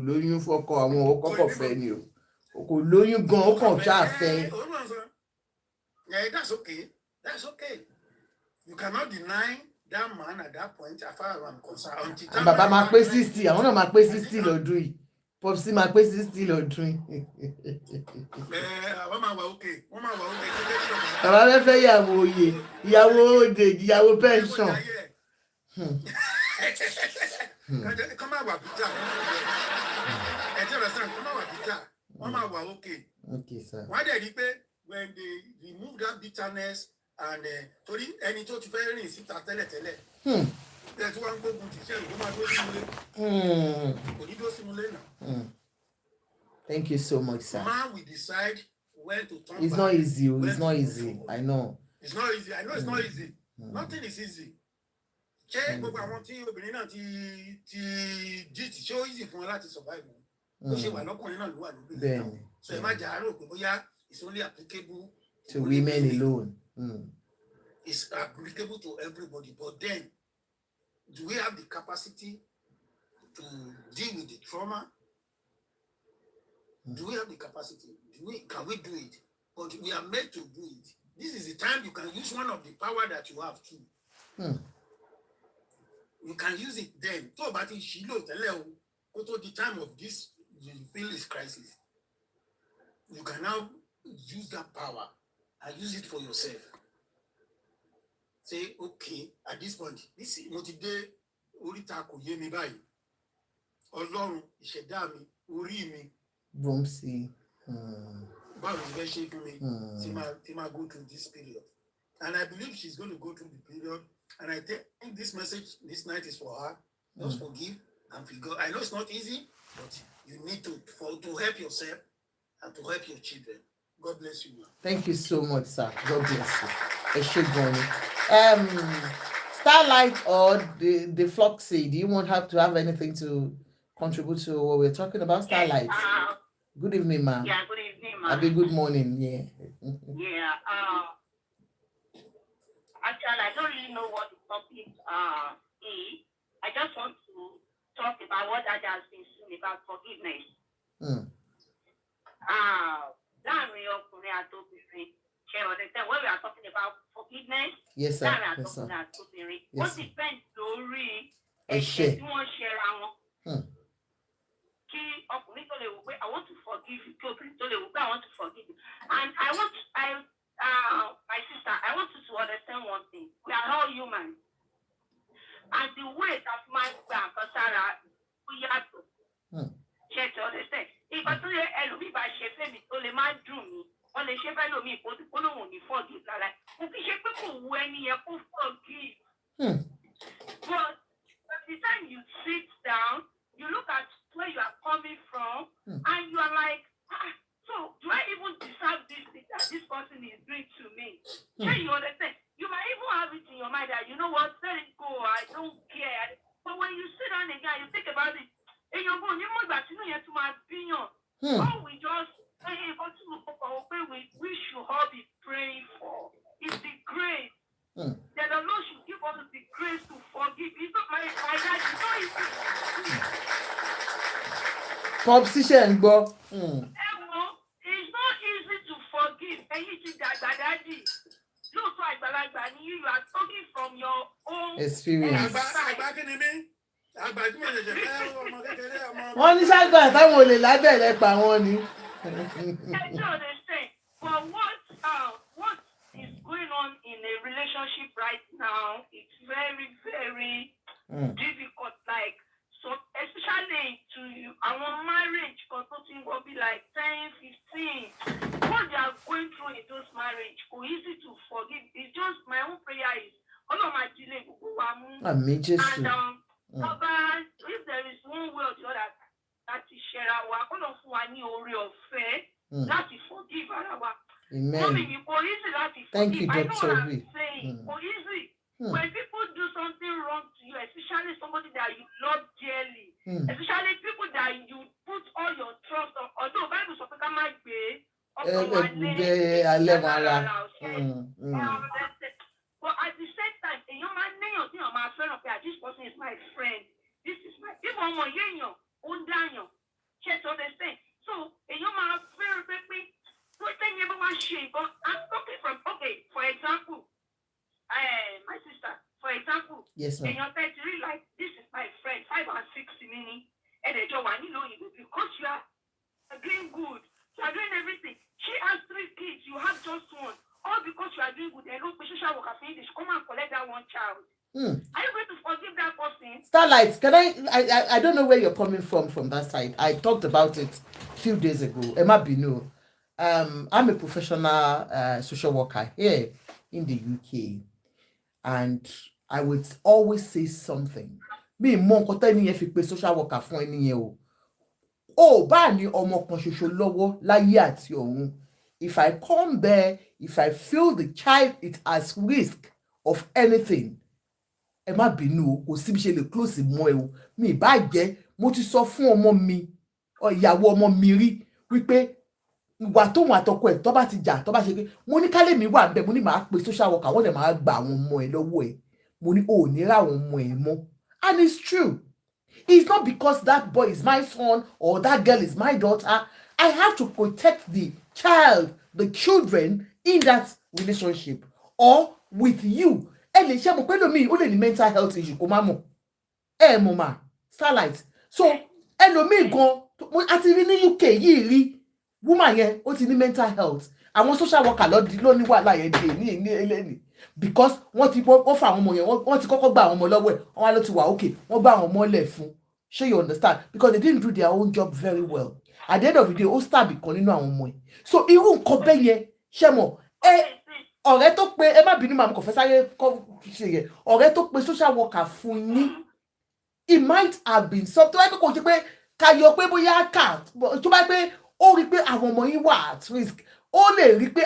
lóyún fọ́kọ àwọn ọkọ fẹ́ ni o kò lóyún gan ó kàn ṣáà fẹ́. That's okay. You cannot deny that man at that point as far as I'm concerned. Bàbá máa pé 60 àwọn náà máa pé 60 lọ́dún yìí Popsi máa pé 60 lọ́dún yìí. Wọ́n máa wà okay. Bàbá fẹ́ ìyàwó oyè ìyàwó òde ìyàwó pension. Kọ́ máa wà bíjà. Kọ́ máa wà bíjà. Wọ́n máa wà okay. Okay, sir. Wọ́n á dẹ̀ rí pé when they remove that bitterness and torí ẹni tó ti fẹ́ rìn síta tẹ́lẹ̀tẹ́lẹ̀. Tí wọ́n ń gbógun ti ṣe ìlú máa dó sínú ilé. Kò ní dó sínú ilé náà. Thank you so much, sir. Man will decide when to turn it's back. Not easy. It's not easy. I know. It's not easy. I know it's not easy. Nothing is easy. Ṣé gbogbo àwọn tí obìnrin náà ti jí ti ṣé ó easy fún wọn láti survive? Ó ṣe wà lọ́kùnrin náà ló wà lóbìnrin náà. So imagine it's only applicable to women alone. It's applicable to everybody. But then, do we have the capacity to deal with the trauma? Do we have the capacity? Can we do it? But we are made to do it. This is the time you can use one of the power that you have too. You can use it then. So, but in Shiloh, the time of this, you feel this crisis. You can now use that power and use it for yourself. Say, okay, at this point, this is motivate orita kò yé mi báyìí. Ọlọ́run ìṣẹ̀dá mi, orí mi. Bumsy. Báwo ni fẹ́ ṣe fún mi tí máa go through this period? And I believe she's going to go through the period. And I think this message this night is for her. Just forgive and forgive. I know it's not easy, but you need to help yourself and to help your children. God bless you, man. Thank you so much, sir. God bless you. Starlight or the Floxy, do you want to have anything to contribute to what we're talking about? Starlight. Good evening, ma'am. Yeah, good evening, ma'am. Happy good morning. Yeah. Yeah. Actually, I don't really know what the topic is. I just want to talk about what that has been said about forgiveness. When we are talking about forgiveness, yes, sir. Yes, sir. What depends on I want to forgive you. I want to forgive you. And my sister, I want you to understand one thing. We are all human. And the way that my Sarah, we have to check to understand. If I tell you, by chefing me, only my dream, only chef I know me, but the one who forgive. Like, people when you forgive. But by the time you sit down, you look at where you are coming from, and you are like, so do I even deserve this thing that this person is doing to me? Yeah, you understand? You might even have it in your mind that, you know what, let it go, I don't care. But when you sit down again, you think about it, and you're going, you know that you know you have to my opinion. All we just, we should all be praying for is the grace. That the Lord should give us the grace to forgive. It's not my dad, it's not easy. Position, bro. It's not easy to forgive. And you think that daddy, you are talking from your own experience. Wọ́n ní ṣáàgbà táwọn olè lábẹ́rẹ́ pa wọ́n ni. But what is going on in a relationship right now, it's very, very difficult. Like, so especially to our marriage, consulting will be like 10, 15. What they are going through in those marriage, so easy to forgive. It's just my own prayer is, all of my delay, and if there is one way or the other that is share our all of one of faith, that is forgive our. Amen. Thank you, Dr. B. Easy. When people do something wrong to you, especially somebody that you love dearly, especially people that you put all your trust on, although Bible says that might be but at the same time, this person is my friend. This is my people on my so I'm talking from for example, my sister, for example, yes, ma'am. And you're like, this is my friend, 5 and 6 meaning, and they don't want because you are doing good, you are doing everything. She has 3 kids, you have just one. All because you are doing good, and look, social worker finish, come and collect that one child. Are you going to forgive that person? Starlight, can I don't know where you're coming from that side. I talked about it a few days ago. Emma Bino. I'm a professional social worker here in the UK, and I would always say something. Me mo nkan tani yẹn fi pe social worker fún ẹni yẹn o bá ní ọmọ kan ṣoṣo lọ́wọ́ láyé àti ọ̀run. If I come there, if I feel the child is at risk of anything, ẹ má bínú kò sí bí ṣe lè close mọ́ ẹ o. Mi bá jẹ́ mo ti sọ fún ọmọ mi ìyàwó ọmọ mi rí wípé ìwà tóun àtọkọ ẹ̀ tó bá ti jà tó bá ṣe pé mo ní kálẹ̀ mi wà níbẹ̀ mo ní màá pe social worker wọ́n dẹ̀ máa gba àwọn ọmọ ẹ̀ lọ́wọ́ ẹ̀ mo ní ò ní ra àwọn ọmọ ẹ̀ mọ́ and it's true. It's not because that boy is my son or that girl is my daughter. I have to protect the child, the children in that relationship or with you. Ẹ lè ṣe mo pé lómi ó lè ní mental health issue kó má mọ̀. Mọ̀ mà Starlight. So ẹlòmíì gan àti rí ní UK yìí rí woman yẹn ó ti ní mental health. Àwọn social worker ló ní wàhálà yẹn dé ní eléni because wọ́n ti wọ́n fa àwọn ọmọ yẹn wọ́n ti kọ́kọ́ gba àwọn ọmọ lọ́wọ́ ẹ̀ wọ́n wá ló ti wà okay wọ́n bá àwọn ọmọ lẹ̀ fún. Sure you understand because they didn't do their own job very well. At the end of the day ó stab ìkan nínú àwọn ọmọ ẹ̀. So irú nǹkan bẹ́ẹ̀ yẹn ṣe mọ̀ ọ̀rẹ́ tó pe ẹ má bínú màmú kò fẹ́ sáré kọ́ ṣe yẹn ọ̀rẹ́ tó pe social worker fún yín it might have been something tó bá pé kò ṣe pé ká yọ pé bóyá kà tó bá pé ó rí pé àwọn ọmọ yín wà at risk ó lè rí pé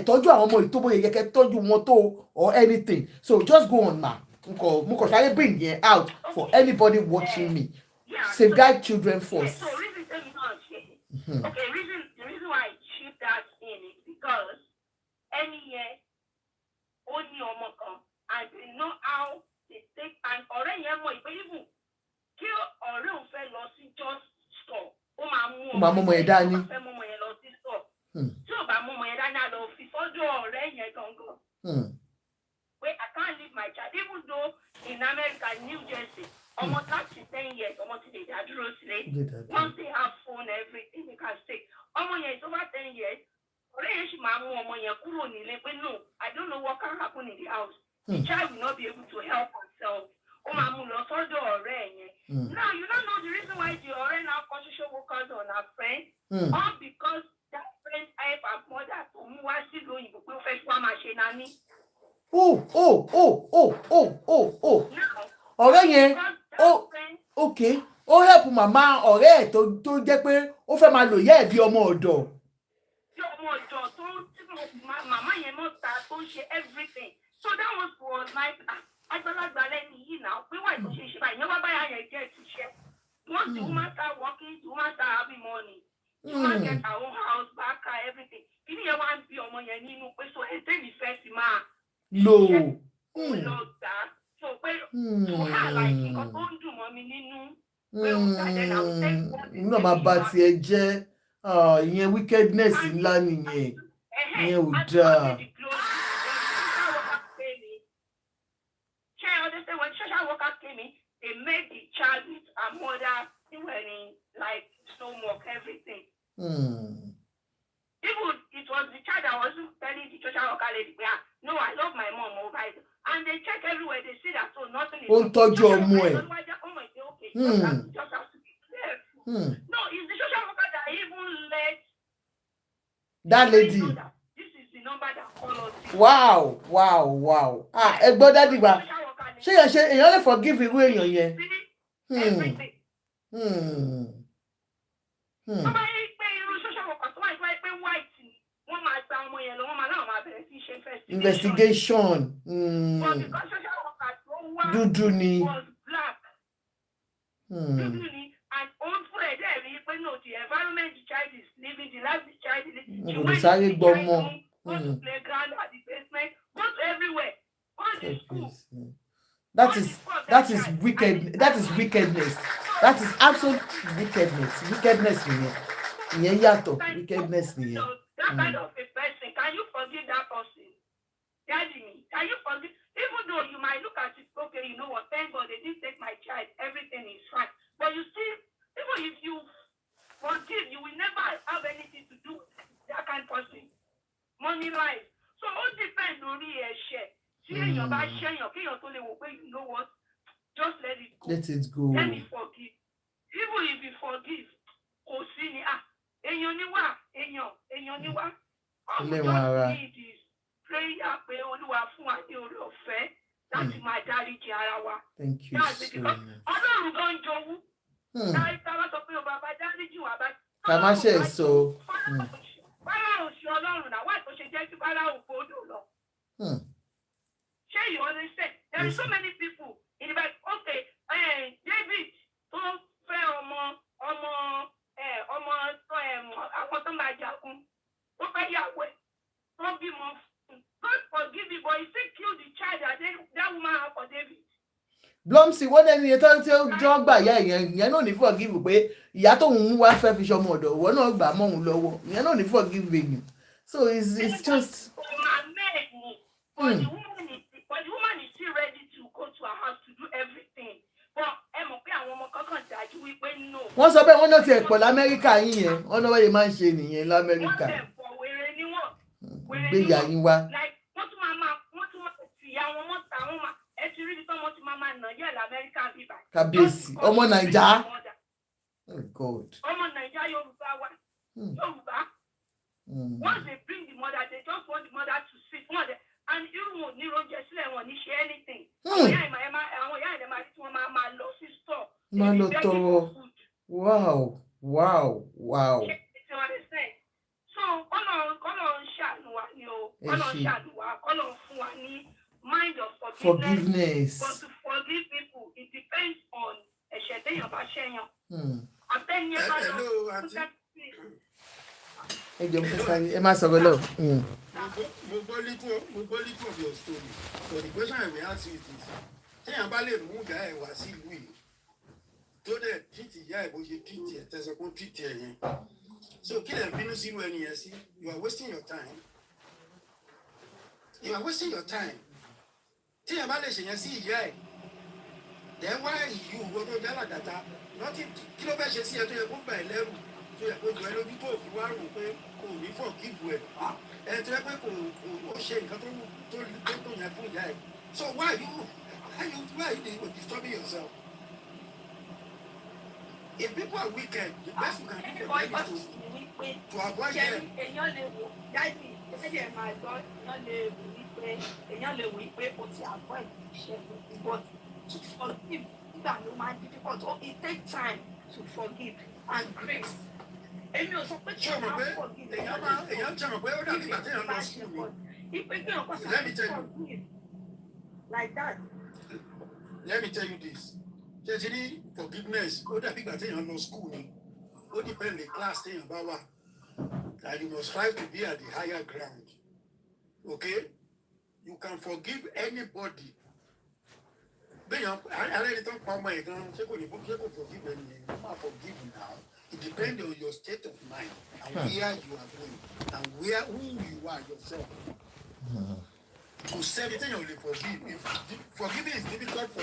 tọ́jú àwọn ọmọ ìtó bóyá yẹ kẹ́ tọ́jú wọn tó or anything so just go on ma mo kàn sáré bring yẹn out for anybody watching me safeguard children first. So reason the reason why I shift that in is because any year only ọmọ kan and they know how they take and ọ̀rẹ́ yẹn mọ̀ ìpè even kí ọ̀rẹ́ òun fẹ́ lọ sí just store ó máa mú ọmọ yẹn dání ó fẹ́ mú ọmọ yẹn lọ sí store tí ò bá mú ọmọ yẹn dání á lọ fi sọ́dọ̀ ọ̀rẹ́ yẹn gangan pé I can't leave my child even though in America New Jersey ọmọ 10 years ọmọ ti lè dá dúró sílé once they have phone everything they can stay ọmọ yẹn is over 10 years ọ̀rẹ́ yẹn sì máa mú ọmọ yẹn kúrò nílé pé no I don't know what can happen in the house the child will not be able to help herself ó máa mú lọ sọ́dọ̀ ọ̀rẹ́ yẹn now you don't know the reason why the ọ̀rẹ́ now call social workers on her friend all because that friend help her mother to mú wá sílùú òyìnbó pé ó fẹ́ fún wa máa ṣe nání. ọ̀rẹ́ yẹn okay ó help màmá ọ̀rẹ́ ẹ̀ tó jẹ́ pé ó fẹ́ máa lò yẹ́ ẹ̀ bí ọmọ ọ̀dọ̀. bí ọmọ ọ̀dọ̀ tó màmá yẹn mọ̀ ta tó ṣe everything so that was like agbálagbà lẹ́nu yìí náà pé wà tó ṣe báyìí yẹn wá báyà yẹn get iṣẹ́ once the woman start working the woman start having money the woman get her own house back car everything kí ni yẹn wá ń bí ọmọ yẹn nínú pé so ẹ̀ tẹ́lẹ̀ fẹ́ sí máa ṣiṣẹ́ òun lọ gbà á so pé to her like nǹkan tó ń dùn mọ́ mi nínú pé òun tàjẹ́ náà ó tẹ́ ìmúná máa bá tiẹ̀ jẹ́ ìyẹn wickedness ńlá nìyẹn ìyẹn ò dáa. When social workers came in, they made the child with her mother wearing like homework, everything. Even it was the child that was telling the social worker lady, no, I love my mom, and they check everywhere, they see that so nothing is wrong. Okay, just have to be careful. No, it's the social worker that even let that lady. This is the number that call us. Wow. Ẹ gbọ́ dádì wa. Ṣé èèyàn lè forgive irú èèyàn yẹn? Tó bá yẹ pé irú social worker tó wà pé white ni wọ́n máa gba ọmọ yẹn lọ wọ́n máa náà máa bẹ̀rẹ̀ sí ṣe investigation. But because social worker tó wá dúdú ni. was black. Dúdú ni and òun fún ẹ̀ dẹ́ rí pé no the environment the child is living the life the child is living. Kò lè sáré gbọ́ mọ́. Go to playground at the basement go to everywhere go to school. That is wicked. That is wickedness. That is absolute wickedness nìyẹn. Ìyẹn yàtọ̀ wickedness nìyẹn. So that kind of a person, can you forgive that person? Daddy, can you forgive? Even though you might look at it, okay, you know what? Thank God they didn't take my child. Everything is fine. But you see, even if you forgive, you will never have anything to do with that kind of person. Money life. So all depends on the share. See, your bad share, your tó lè wò pé you know what? Just let it go. Let it go. Let me forgive. Even if you forgive, kò sí ni èèyàn ni wá. All we just need is prayer pé Olúwa fún wa ní oore ọ̀fẹ́ láti máa dáríjì ara wa. Thank you so much. Ọlọ́run tó ń jowú. Táyé táwa sọ pé bàbá dáríjì wà bá. Ká má ṣe sọ. Fáráò ṣe Ọlọ́run náà wá tó ṣe jẹ́ kí Fáráò gbódò lọ. Ṣé you understand? There are so many people in the Bible. Okay, David tó fẹ́ ọmọ àwọn tó máa jagun Blomsy wọ́n ẹni yẹn tó jọ gbà ìyá ìyẹn náà ní forgive pé ìyá tóun ń wá fẹ́ fi ṣọmọ ọ̀dọ̀ ìwọ náà gbà mọ́ òun lọ́wọ́ ìyẹn náà ní forgive you. So it's just. But the woman is still ready to go to her house to do everything. But wọ́n sọ pé wọ́n náà ti ẹ̀pọ̀ lamẹ́ríkà yín yẹn wọ́n náà wáyé máa ń ṣe nìyẹn lamẹ́ríkà gbé ìyá yín wá. Kábíyèsí ọmọ Nàìjà. Oh God. ọmọ Nàìjà Yorùbá wa Yorùbá. Once they bring the mother, they just want the mother to sit. And even when you don't just let one share anything. Wow. So, mind of forgiveness. But to forgive people, it depends on a shedding of a shame. Hello, Auntie. Ẹ má sọ̀rọ̀ lọ. Mo gbọ́ little of your story. So the question I will ask you is this. Téèyàn bá lè mú ìyá ẹ̀ wá sí ìlú yìí tó dẹ̀ treat ìyá ẹ̀ bó ṣe treat ẹ̀ tẹ̀sán kó treat ẹ̀ yẹn. So kí lẹ̀ ń bínú sínú ẹni yẹn sí? You are wasting your time. You are wasting your time. Téèyàn bá lè ṣèyẹn sí ìyá ẹ̀. Then why you go to Jalagata? Nothing kí ló fẹ́ ṣe sí ẹ tó yẹ kó gbà ẹ̀ lẹ́rù tó yẹ kó jọ ẹ lójú tó fi wá rò pé kò ní forgive ẹ̀. Ẹ tó yẹ pé kò ṣe nǹkan tó yẹ fún ìyá ẹ̀. So why you disturbing yourself? If people are wicked, the best you can do for them is to avoid them. To forgive that no man difficult. So it takes time to forgive and grace. Let me tell you. Like that. Let me tell you this. Actually, forgiveness. Ó dàbí ìgbà téèyàn lọ school ni. Ó depend the class téèyàn bá wà. And you must strive to be at the higher ground. Okay? You can forgive anybody. Béèyàn alẹ́ ni tó ń pa ọmọ ẹ̀ gan-an ṣé kò forgive ẹni yẹn? You can't forgive now. It depends on your state of mind and where you are going and who you are yourself. To say anything you will forgive. If forgiving is difficult for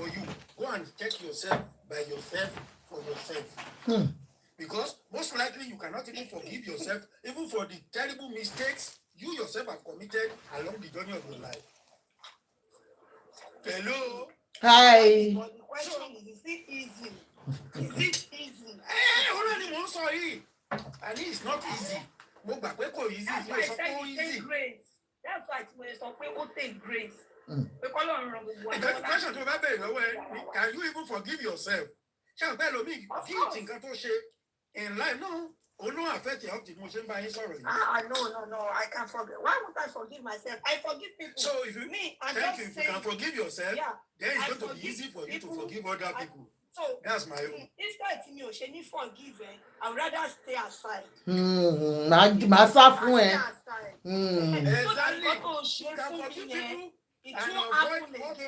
you, go and check yourself by yourself for yourself. Because most likely you cannot even forgive yourself, even for the terrible mistakes you yourself have committed along the journey of your life. Hello. Hi. But the question is it easy? Is it easy? Already mo sọ yìí. And it's not easy. Mo gbà pé kò easy. That's why I said it takes grace. That's why it's sọ pé ó take grace. Because Ọlọ́run ràn gbogbo àwọn The question tó bá bẹ̀rẹ̀ lọ́wọ́ ẹ, can you even forgive yourself? Ṣé o bẹ́ẹ̀ lomi guilt nǹkan tó ṣe in life? No. O no affect your optimism. Mo ṣe ń bá yín sọ̀rọ̀ yìí. No. I can't forgive. Why would I forgive myself? I forgive people. So if you if you can forgive yourself, then it's going to be easy for you to forgive other people. So that's my own. Instead of me, you forgive. I would rather stay aside. Màá sá fún ẹ. Exactly. You can forgive people and avoid what.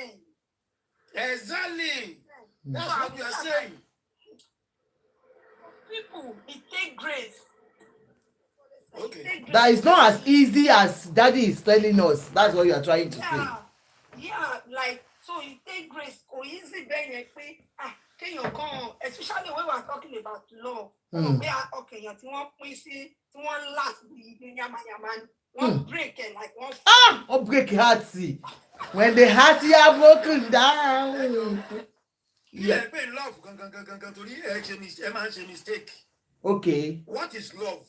Exactly. That's what you are saying. People, it takes grace. Okay. That is not as easy as Daddy is telling us. That's what you are trying to say. Yeah, like so it takes grace. Or easy then can you come? Especially when we are talking about love. Okay, you want see, you want last one break it like one. Oh, break hearty. When the hearty are broken down. Yeah, love. Mistake. Okay. What is love?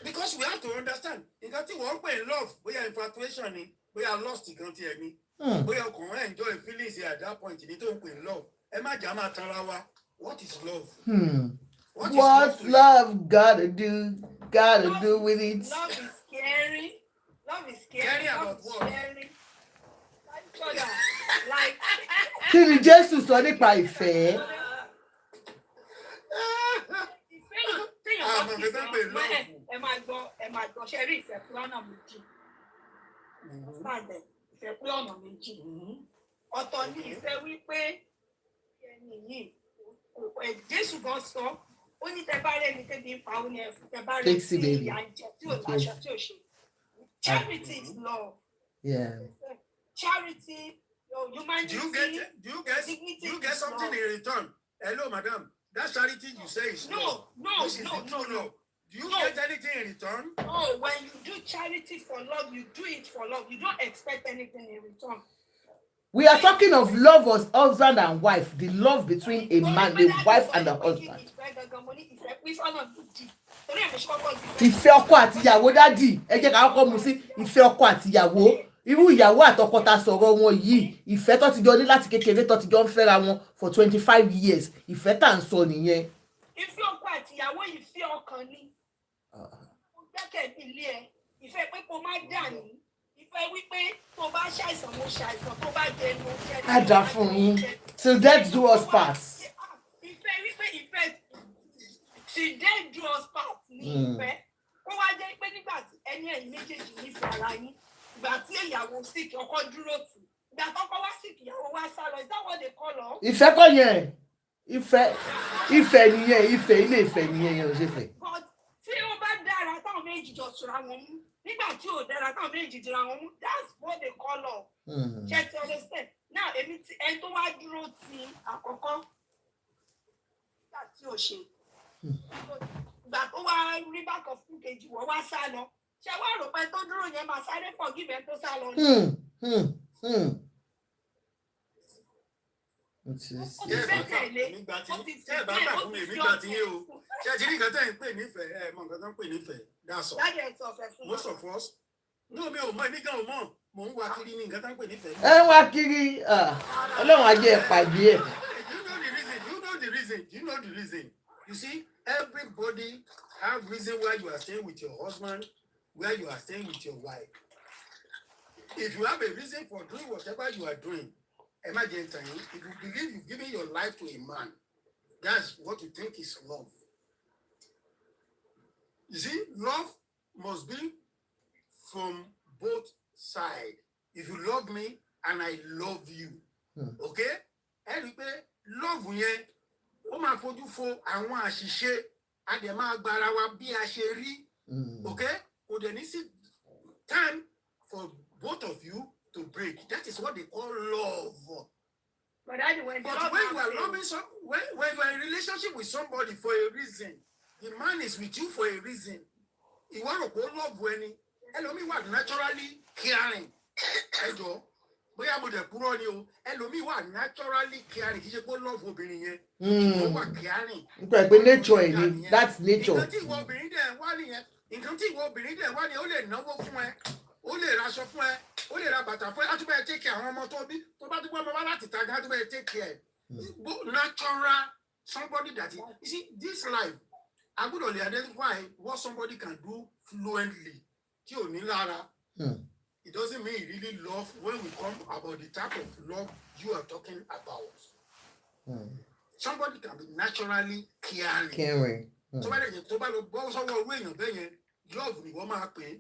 Because we have to understand. In love, we are infatuation, we are lost in country. We are enjoy feelings at that point. You don't love. What is love? What's love gotta do? Gotta do with it. Love is scary. Love is scary. Scary about what? Like Kí ni Jésù sọ nípa ìfẹ́? Ẹ máa gbọ́ ṣe rí ìfẹ́ pé ọ̀nà méjì. Ìfẹ́ pé ọ̀nà méjì. ọ̀tọ̀ ní ìfẹ́ wípé ẹni yìí Jésù gan sọ ó ní tẹ bá rẹ̀ ní tẹ́bi ń pa ó ní ẹ̀fún tẹ bá rẹ̀ sí ìyá ń jẹ tí ò láṣọ tí ò ṣe. Charity is love. Yeah. Charity, humanity. Do you get something in return? Hello, madam. That charity you say is love. No. Do you get anything in return? No, when you do charity for love, you do it for love. You don't expect anything in return. We are talking of love as husband and wife, the love between a man, the wife and the husband. Ìfẹ́ ọkọ àti ìyàwó dádì, ẹ jẹ́ ká kọ́kọ́ mú sí ìfẹ́ ọkọ àti ìyàwó. Irú ìyàwó àtọkọ tá sọ̀rọ̀ wọn yìí, ìfẹ́ tó ti jọ ní láti kékeré tó ti jọ ń fẹ́ra wọn for 25 years. Ìfẹ́ tá ń sọ nìyẹn. Ìfẹ́ ọkọ àti ìyàwó ìfẹ́ ọkàn ni. Mo gbẹ́kẹ̀ ilé ẹ, ìfẹ́ pé kó má dà ní. Ìfẹ́ wípé tó bá ṣàìsàn mo ṣàìsàn, tó bá jẹ mo jẹ. Á dà fún yín. Till death do us part. Ìfẹ́ wípé ìfẹ́ till death do us part ní ìfẹ́. Ó wá jẹ́ pé nígbà tí ẹni ẹ̀yin méjèèjì nífẹ̀ẹ́ ara yín, ìgbà tí ìyàwó sick ọkọ dúró tì, ìgbà tọ́kọ wá sick ìyàwó wá sá lọ. Is that what they call love? Ìfẹ́ kọ́ yẹn. Ìfẹ́ nìyẹn, ìfẹ́ ilé ìfẹ́ nìyẹn yẹn ò ṣe fẹ́. But tí ó bá dára táwọn méjì jọ tura wọn mú, nígbà tí ò dára táwọn méjì jọra wọn mú, that's what they call love. Ṣé ti understand? Now èmi tí ẹni tó wá dúró ti àkọ́kọ́ nígbà tí ò ṣe. Ìgbà tó wá rí bákan fún kejì wọ́n wá sá lọ. Ṣé wá rò pé tó dúró yẹn máa sáré forgive ẹ tó sá lọ ni? Most of us. No, mi ò mọ̀, èmi gan ò mọ̀. Mo ń wá kiri ní nǹkan tá ń pè nífẹ̀ẹ́. Ẹ wá kiri, Ọlọ́run á jẹ́ ìpàdé ẹ̀. Do you know the reason? You see, everybody have reason why you are staying with your husband, where you are staying with your wife. If you have a reason for doing whatever you are doing, imagine time, if you believe you've given your life to a man, that's what you think is love. You see, love must be from both sides. If you love me and I love you, okay? Anyway, love yẹn, ó máa fojú fo àwọn àṣìṣe, a dẹ̀ máa gbára wa bí a ṣe rí, okay? Kò dẹ̀ ní sí time for both of you to break. That is what they call love. But when you are loving when you are in a relationship with somebody for a reason, the man is with you for a reason. You want to go love when ẹlòmíì wà naturally caring. Ẹjọ́ bóyá mo dẹ̀ kúrò ni o. Ẹlòmíì wà naturally caring. Kì í ṣe pé love obìnrin yẹn. Ó wà caring. Nípa pé nature ẹ̀ ni, that's nature. Nǹkan tí ìwọ obìnrin dẹ̀ wá nìyẹn. Nǹkan tí ìwọ obìnrin dẹ̀ wá nìyẹn, ó lè náwó fún ẹ. Ó lè raṣọ fún ẹ, ó lè ra bàtà fún ẹ, á tún bẹ́ẹ̀ take care àwọn ọmọ tó bí, tó bá tún gbọ́ ọmọ wá láti tàgá, á tún bẹ́ẹ̀ take care. Natural, somebody that is, you see, this life, I could only identify what somebody can do fluently. Tí ò ní lára. It doesn't mean you really love when we come about the type of love you are talking about. Somebody can be naturally caring. Tó bá lọ bọ́ sọ́wọ́ owó èèyàn bẹ́ẹ̀ yẹn, love ni wọ́n máa pè é.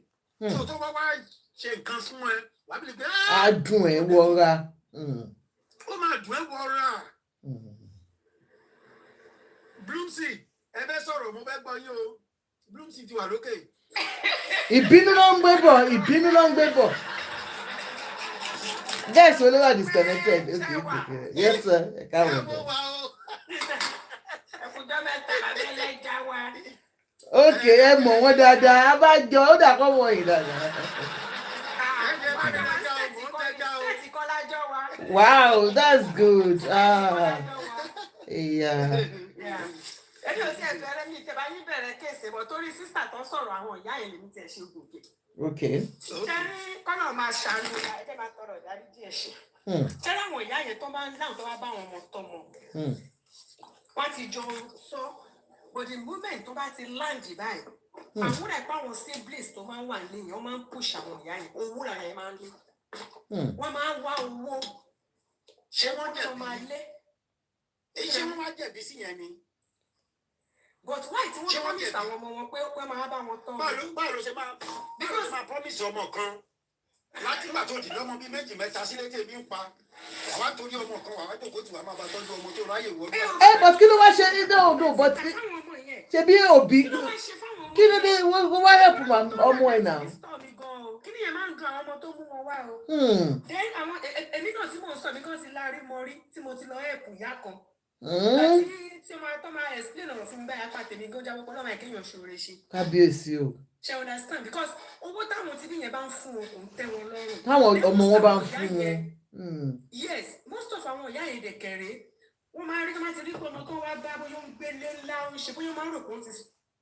Tó bá wá ṣe nǹkan fún ẹ, wàá bí lè pé á dùn ẹ́ wọra. Ó máa dùn ẹ́ wọra. Bloomsy, ẹ fẹ́ sọ̀rọ̀ mo fẹ́ gbọ́ yín o. Bloomsy ti wà lókè. Ìbínú ló ń gbé bọ̀. Yes, we are disconnected. Okay. Yes, sir. I can't wait. Okay, ẹ mọ̀ wọ́n dáadáa. Abájọ ó dà kọ́ wọ̀nyí dáadáa. Wow, that's good. Yeah. Ẹni ò sí ẹ̀jọ̀ ẹrẹ́ mi ìtẹ̀bá yín bẹ̀rẹ̀ kéèsì bọ̀ torí sísà tó sọ̀rọ̀ àwọn ìyá yẹn lèmi tẹ̀ ṣe gòkè. Okay. Ṣẹ́rí kọ́nà máa ṣàánú ẹ̀jẹ̀ máa tọrọ ìdarí díẹ̀ ṣe. Ṣẹ́rí àwọn ìyá yẹn tó máa ń dáhùn tó bá bá àwọn ọmọ tọmọ. Wọ́n ti jọ sọ, but the moment tó bá ti láǹdì báyìí, àwọn ẹ̀pọ̀ àwọn siblings tó máa ń wà nílé yẹn, wọ́n máa ń push àwọn ìyá yẹn, owó làwọn yẹn máa ń lé. Wọ́n máa ń wá owó. Ṣé wọ́n jẹ̀bi? Ṣé wọ́n wá jẹ̀bi sí yẹn ni? But why tí wọ́n promise àwọn ọmọ wọn pé máa bá wọn tọ́? Báwo ló ṣe máa promise ọmọ kan? láti ìgbà tó di lọ́mọ bíi méjì mẹ́ta sílé tí ebi ń pa àwa torí ọmọ kan wàá tó kó tù wá máa bá tọ́jú ọmọ tó ráyè wọlé. But kí ló wá ṣe ní no but ṣe bí òbí kí ló dé wọ́n wá help ọmọ ẹ̀ náà. kí ni yẹn máa ń dun àwọn ọmọ tó mú wọn wá o. then àwọn èmi náà tí mò ń sọ mi kan ti láàrí mọ rí tí mo ti lọ help ìyá kan. tí mo tó máa explain ọ̀rọ̀ fún mi báyà pàtẹ́ mi gbọ́dọ̀ àwọn ọlọ́mọ ẹ̀kẹ́yàn ṣòro ṣe. Kábíyèsí o. Ṣé understand because owó táwọn tí níyẹn bá ń fún wọn kò ń tẹ́ wọn lọ́rùn. Táwọn ọmọ wọn bá ń fún wọn. Yes, most of àwọn ìyá yẹn dẹ̀kẹ̀rẹ́ wọ́n máa rí kí wọ́n máa ti rí pé ọmọ tó wá bá bóyá ń gbélé ńlá ń ṣe bóyá máa ń rò pé ó ti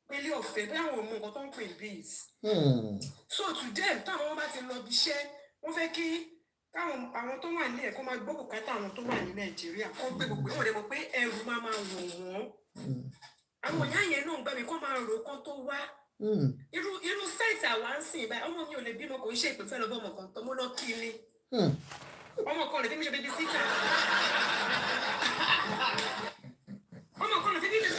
gbélé ọ̀fẹ́ bóyá àwọn ọmọ nǹkan tó ń pè bíis. So to them táwọn wọn bá ti lọ bí iṣẹ́ wọ́n fẹ́ kí káwọn àwọn tó wà nílẹ̀ kó máa gbọ́ bùkátà àwọn tó wà ní Nàìjíríà kó gbé gbogbo ìwọ̀n rẹ̀ mọ̀ pé ẹrù máa wọ̀ wọ́n. Àwọn ìyá yẹn náà ń gbà mí kó máa rò kó tó wá. Irú sẹ́ẹ̀tì àwa ń sìn báyìí ọmọ mi ò lè bímọ kò ń ṣe ìpè fẹ́ lọ́bọ̀ ọmọ kan tó mú lọ kí ni. Ọmọ kan lè fi mí ṣe bébí síta. Ọmọ kan lè fi mí ṣe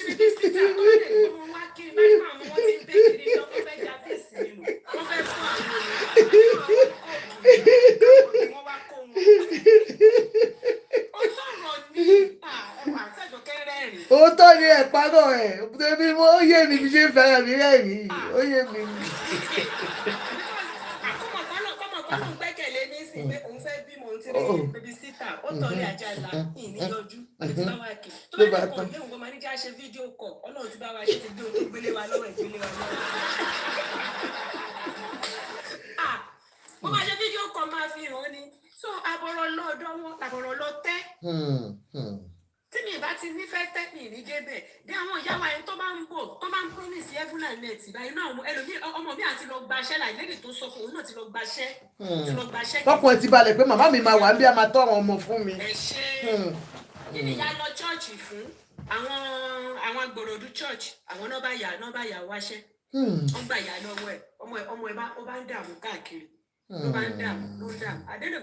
bébí síta tó lè gbọ́ wá kiri báyìí máa mú wọn ti ń bẹ́ kiri lọ wọ́n fẹ́ já fèsì nínú wọ́n fẹ́ fún àwọn olùkọ́ wọn wá kó wọn. Ó sọ̀rọ̀ ní ẹwà àtẹ̀jọ́ kẹrẹ́rìn. Ó tọ́ ni ẹ̀pá náà ẹ̀ débi ó yé mi bí ṣe ń fẹ́ràn mi rẹ́rìn ó yé mi. Àkọ́mọ̀kọ́mọ̀ gbẹ́kẹ̀lé ní ìsìn pé òun fẹ́ bímọ òun ti rí bébí síta ó tọ̀lé ajá ìlà ìníyànjú àti bá wa kì. Tó bá yẹ kó ilé òun máa ní já ṣe fídíò kọ̀ Ọlọ́run ti bá wa ṣe ti gbé òun gbélé wa lọ́wọ́ ìgbélé wa lọ́wọ́. Mo máa ṣe fídíò kọ̀ máa fi hàn ní. So àbọ̀rọ̀ lọ́ọ̀dọ́ wọn àbọ̀rọ̀ lọ tẹ́. Tí mi bá ti nífẹ̀ẹ́ tẹ́kì ní débẹ̀ bí àwọn ìyá wa yẹn tó máa ń bọ̀ tó máa ń promise heaven and earth báyìí náà ẹlòmíì ọmọ mi àti lọ gbaṣẹ́ láì lédè tó sọ fún òun náà ti lọ gbaṣẹ́. Tọkùn ẹ ti balẹ̀ pé màmá mi máa wà bí a máa tọ́ àwọn ọmọ fún mi. Ẹ ṣe kí ni ìyá lọ chọ́ọ̀chì fún àwọn agbòròdú church àwọn náà bá yà wáṣẹ́ wọ́n gbà yà lọ́wọ́ ẹ̀ ọmọ ẹ̀ ó bá ń dààmú káàkiri ló bá ń dààmú ló ń dààmú àdéhùn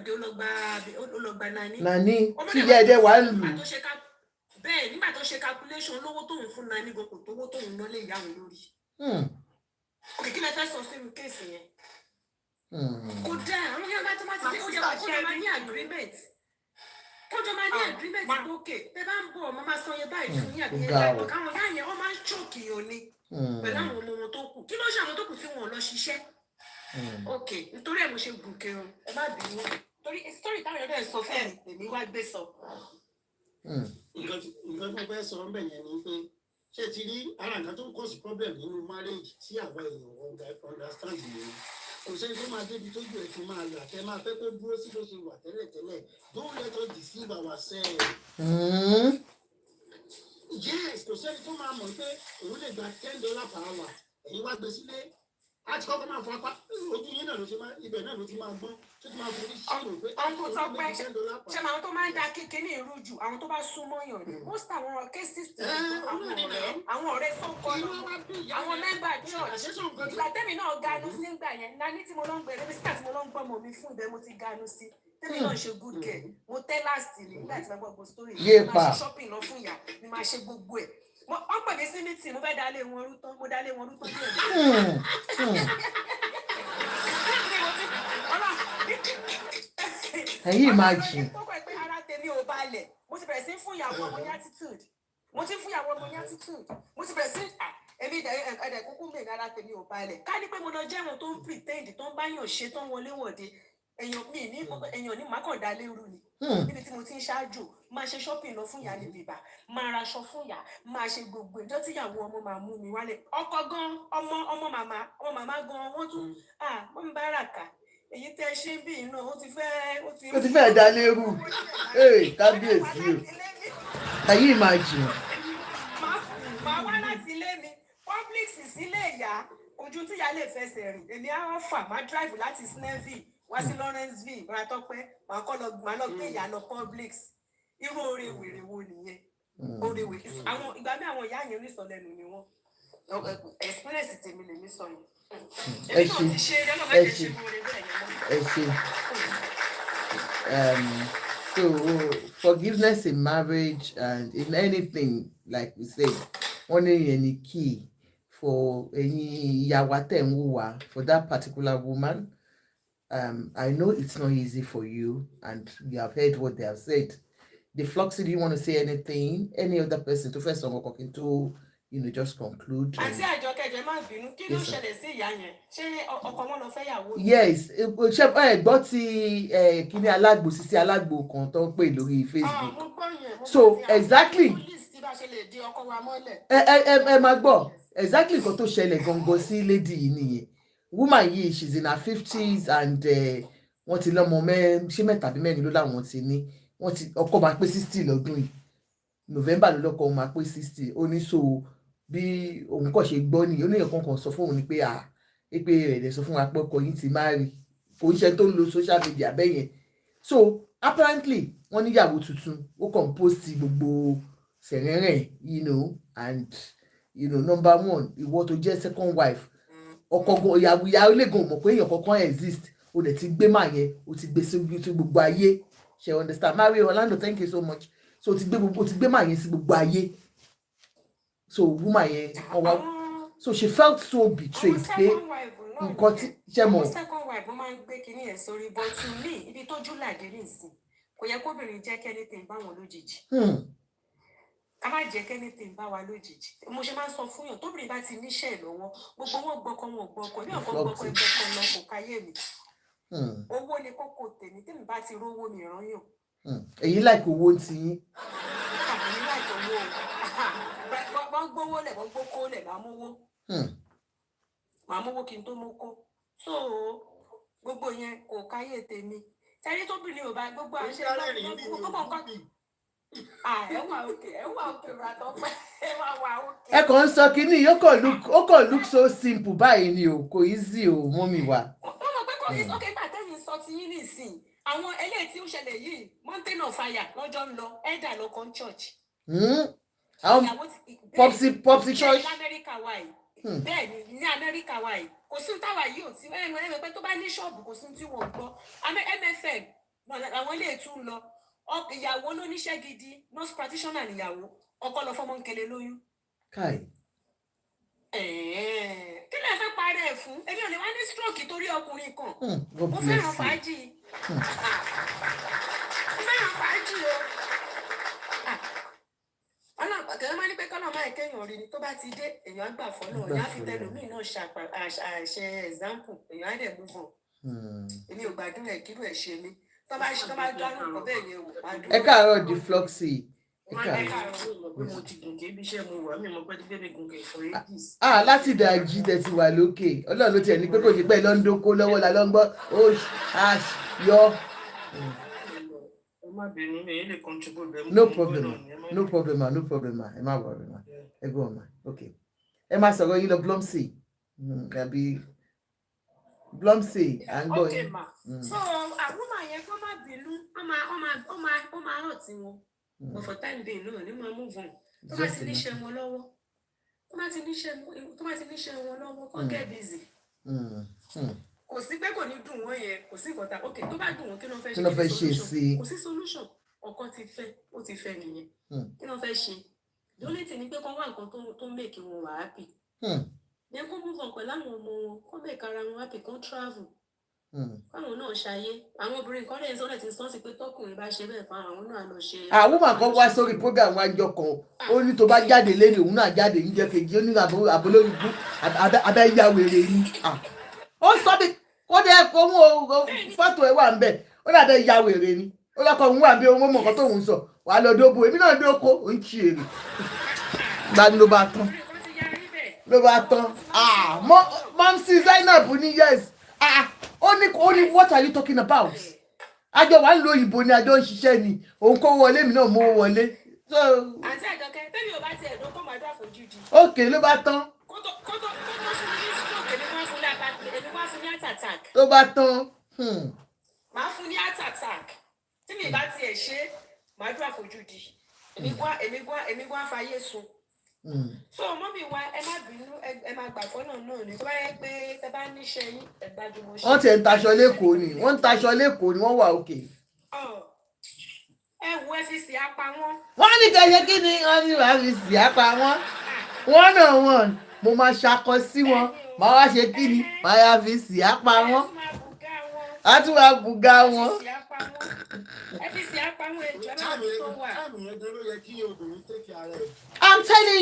ó lọ gba nani tí ìyá ẹ̀dẹ̀ wà ń lù. Bẹ́ẹ̀ nígbà tó ṣe calculation lówó tóun fún nani gbogbo tówó tóun ná lè yá òun lórí. Òkè kí lẹ fẹ́ sọ sínú kéèsì yẹn. Kò dáa àwọn yẹn bá tó máa ti dé ó yẹ kó jọ máa ní agreement. Kójọ máa ní agreement lókè tẹ bá ń bọ̀ ọmọ máa san yẹn báyìí fún yín àbí yẹn báyìí káwọn yá yẹn wọ́n máa ń ṣòkì yàn ni pẹ̀lú àwọn ọmọ wọn tó kù. Kí ló ṣe àwọn tó kù tí wọn ò lọ ṣiṣẹ́? Ok nítorí ẹ̀ mo ṣe gùn kẹrin ẹ má bínú torí story táwọn ẹ̀dọ́ ẹ̀ sọ fún mi èmi wá gbé sọ. Nǹkan tó fẹ́ sọ ọ́n bẹ̀ yẹn ni pé ṣé ti rí ara nǹkan tó ń cause problem nínú marriage tí àwa èèyàn understand yìí kò sẹ́ni tó máa débi tójú ẹ̀ fi máa là tẹ́ máa fẹ́ pé dúró sí bó ṣe wà tẹ́lẹ̀tẹ́lẹ̀ don't let us deceive ourselves. Yes kò sẹ́ni tó máa mọ̀ pé òun lè gba $10 per hour ẹ̀yin wá gbé sílé àti kọ́kọ́ máa fọ apá ojú yín náà ló ṣe máa ibẹ̀ náà ló ti máa gbọ́n tó ti máa forí ṣírò pé ọ̀hún tó pẹ́ ṣé àwọn tó máa ń da kékeré ní irú jù àwọn tó bá súnmọ́ yàn ni most àwọn cases tó àwọn ọ̀rẹ́ sọ́kọ́ àwọn mẹ́mbà church ìgbà tẹ́mi náà ganu sí ìgbà yẹn nání tí mo lọ ń gbé rẹ́bísítà tí mo lọ ń gbọ́ mọ̀ mi fún ibẹ̀ mo ti ganu sí tẹ́mi náà ṣe good care mo tẹ́ last nígbà tí mo gbọ́ gbọ́ story mo máa ṣe shopping lọ fún ìyá mi máa ṣe gbogbo ẹ̀ wọ́n pè mí sí meeting mo fẹ́ dalé wọn rú tán mo dalé wọn rú tán Can you imagine? Ara tèmi ò balẹ̀ mo ti bẹ̀rẹ̀ sí fún ìyàwó ọmọ ní attitude mo ti fún ìyàwó ọmọ ní attitude mo ti bẹ̀rẹ̀ sí èmi ẹ̀dẹ̀ kúkú mi ara tèmi ò balẹ̀ ká ní pé mo lọ jẹ́ wọn tó ń pretend tó ń báyàn ṣe tó ń wọlé wọ̀de èèyàn ní mákàndá lérú ni níbi tí mo ti ń ṣáájú máa ṣe shopping lọ fún ìyá ní bìbà máa raṣọ fún ìyá máa ṣe gbogbo ìjọ tí ìyàwó ọmọ máa mú mi wálé ọkọ gan ọmọ màmá gan wọ́n tún wọ́n ń bára kà èyí tẹ́ ṣe bí iná ó ti fẹ́ dá lérú kábíyèsí o can you imagine. Màá wá láti ilé mi public sílé ìyá ojú tíyá lè fẹsẹ̀ rìn èmi á fà má drive láti Snellville wá sí Lawrenceville bá tọ́pẹ́ màá lọ gbé ìyá lọ Publix irú oore wèrè wo nìyẹn oore wèrè àwọn ìgbà mi àwọn ìyá yẹn onísọ lẹ́nu ni wọ́n experience tèmi lèmi sọ yẹn èmi náà ti ṣe eré ọlọ́mọ ẹ̀jẹ̀ ṣe mo rè bẹ́ẹ̀ yẹn so forgiveness in marriage and in anything like we say wọ́n ní yẹn ni key for ẹ̀yin ìyàwó tẹ̀ ń wùwà for that particular woman I know it's not easy for you, and you have heard what they have said. The Floxy, do you want to say anything? Any other person to first of talking to, just conclude? Àǹtí Àjọkẹ́ má bínú, kí ló ṣẹlẹ̀ sí ìyá yẹn? Ṣé ọkọ wọn lọ fẹ́ yàwó? Yes, ṣe gbọ́ tí kíní alágbo sísí alágbo kan tó ń pè lórí Facebook. Mo gbọ́ yẹn. So exactly. Ẹ máa gbọ́ exactly nǹkan tó ṣẹlẹ̀ gangan sí lady yìí nìyẹn. Woman yìí, she's in her 50s and wọ́n ti lọ́mọ ṣé mẹ́ta bí mẹ́rin ló láwọn ti ní. Ọkọ máa pé 60 lọ́dún yìí. November ló lọ́kọ máa pé 60. Ó ní so bí òun kàn ṣe gbọ́ nìyẹn. Ó ní nǹkan kan sọ fóun ni pé pé ẹ̀rẹ̀ sọ fún wa pé ọkọ yìí ti máa rí. Kò ń ṣe tó ń lo social media bẹ́yẹn. So apparently wọ́n níyàwó tuntun. Ó kàn post gbogbo sẹ̀rẹ̀rẹ̀ and number one, ìwọ tó jẹ́ second wife. Ọkọ ìyàwó ilé gan mọ̀ pé èèyàn kankan exist. O dẹ̀ ti gbé màá yẹn, o ti gbé sí gbogbo ayé. She understand. Mario Orlando, thank you so much. So o ti gbé màá yẹn sí gbogbo ayé. So woman yẹn so she felt so betrayed pé nǹkan tí ṣe mọ̀. Second wife mo máa ń gbé kinní yẹn sórí, but to me ibi tójú làdé nìsín kò yẹ kóbìnrin jẹ́ kẹ́nìtìn bá wọn lójijì. Ká má jẹ́ kẹ́nìtìn bá wa lójijì. Mo ṣe máa ń sọ fún yàn tóbìnrin bá ti níṣẹ́ lọ́wọ́ gbogbo wọn gbọ́kọ ní ọ̀kan gbọ́kọ ẹgbẹ́ kan lọ kò káyé mi. Owó ni kókó tèmi tèmi bá ti rówó mi ràn yàn. Èyí láìkí owó ti yín. Èyí láìkí owó wọ́n gbówó lẹ̀ wọ́n gbókó lẹ̀ màá mówó kí n tó mú kó. So gbogbo yẹn kò káyé tèmi. Tẹ́lí tóbìnrin ò bá gbogbo àṣẹ ẹ kàn ń sọ kínní ó kàn look so simple báyìí ni o kò easy o mọ́mì wa. wọ́n mọ̀ pé kò ní sókè gbà tẹ́yìn sọ ti yín nìsín àwọn eléyìí tí ó ṣẹlẹ̀ yìí mountain of fire lọ́jọ́ ń lọ ẹ̀dà lọ́kàn church. àwọn popsi church. Bẹ́ẹ̀ ni ní Amẹ́ríkà wa yìí kò sí táwa yìí ò tí ẹ̀mọ̀ pé tó bá ní ṣọ́ọ̀bù kò sí tí wọ́n gbọ́ MFM àwọn ilé ìtún lọ. Ìyàwó ló níṣẹ́ gidi nurse practitioner níyàwó ọkọ lọ fọmọ nkele lóyún. Káì. Kí lè fẹ́ parẹ́ ẹ̀ fún? Èmi ò lè wá ní stroke torí ọkùnrin kan. Mo fẹ́ràn fàájì. Mo fẹ́ràn fàájì o. Ọlọ́pàá máa ní pé kọ́nà máa kéèyàn rí ni tó bá ti dé èèyàn á gbà fọ́nà ìyá fi tẹlòmíì náà ṣe example èèyàn á dẹ̀ move on. Èmi ò gbàdúrà ẹ̀ kí ló ẹ̀ ṣe mí. Ẹ káàárọ̀ di Floxy. Láti ìdájí tẹ ti wà lókè Ọlọ́run ló tiẹ̀ ní pé kò ní pẹ́ lọ́ńdókó lọ́wọ́ la lọ́ngbọ́ yọ. No problem ẹ má wọrí ma ẹ gbọ́ ọ̀ma ok ẹ má sọ̀rọ̀ yín lọ Blomsy àbí Blomsy à ń gbọ́ yín. So àwùmá yẹn kó má bínú ó máa hàn tí wọn but for time being náà ní máa move on tó bá ti níṣẹ́ wọn lọ́wọ́ kó get busy. Kò sí pé kò ní dùn wọ́n yẹn kò sí ìkọ̀tà ok tó bá dùn wọ́n kí ló fẹ́ ṣe sí kò sí solution ọkọ ti fẹ́ ó ti fẹ́ nìyẹn kí ló fẹ́ ṣe the only thing ni pé kán wá nǹkan tó make wọn wà happy. Then kó move on pẹ̀lú àwọn ọmọ wọn kó make ara wọn happy kán travel. Káwọn náà ṣayé àwọn obìnrin kan lè sọ́dọ̀ tí sọ́ọ̀sì pé tọkùnrin bá ṣe bẹ́ẹ̀ fún àwọn náà lọ ṣe. Àwọn máa kọ́ wá sórí program wájọ kan ó ní tó bá jáde lẹ́nu òun náà jáde níjẹ́ kejì ó ní àbólórí bú abẹ́yà wèrè ni. Ó sọ bí ó dẹ́ ohun fọ́tò ẹ̀ wà ń bẹ̀ ó dàbẹ́ ya wèrè ni ó lọ́kọ̀ òun wà ń bẹ̀ ohun mọ̀ọ́kọ́ tóun sọ wà á lọ dóbo èmi náà dóko ó ń ṣe èrè. Gbani ló bá tán Mọ́mísí Zainab ní yes. Only what are you talking about? Àjọ wà ń lo ìbò ni àjọ ń ṣiṣẹ́ ni òun kó wọlé mi náà mú wọlé. Àǹtí Àjọkẹ́ tẹ́lẹ̀ ò bá tiẹ̀ ló kó máa dún àfojúdi. Ok ló bá tán. Kótó fún mi ní stroke èmi wá fún ní heart attack. Ló bá tán. Màá fún ní heart attack tí mi bá tiẹ̀ ṣe máa dún àfojúdi. Èmi gbọ́ àfàyè sùn. So mọ́mí wa ẹ má bínú ẹ má gbà fọ́nà náà ni tó bá yẹ pé tẹ bá níṣẹ́ yín ẹ gbájúmọ́ ṣe. Wọ́n ti ń taṣọ lẹ́kọ̀ọ́ ni wọ́n wà òkè. Ẹ wo ẹ fi sí apá wọn. Wọ́n ní kẹ́yẹ kí ni wọ́n ní wàá fi sí apá wọn. Wọ́n náà wọ̀n mo máa ṣakọ sí wọn máa wá ṣe kí ni máa yá fi sí apá wọn. a tún wá bùgá wọn. ẹ fi sí apá wọn ẹjọ́ náà tó wà. táàmù yẹn gan ló yẹ kí obìnrin tẹ̀kì ara ẹ̀. I'm telling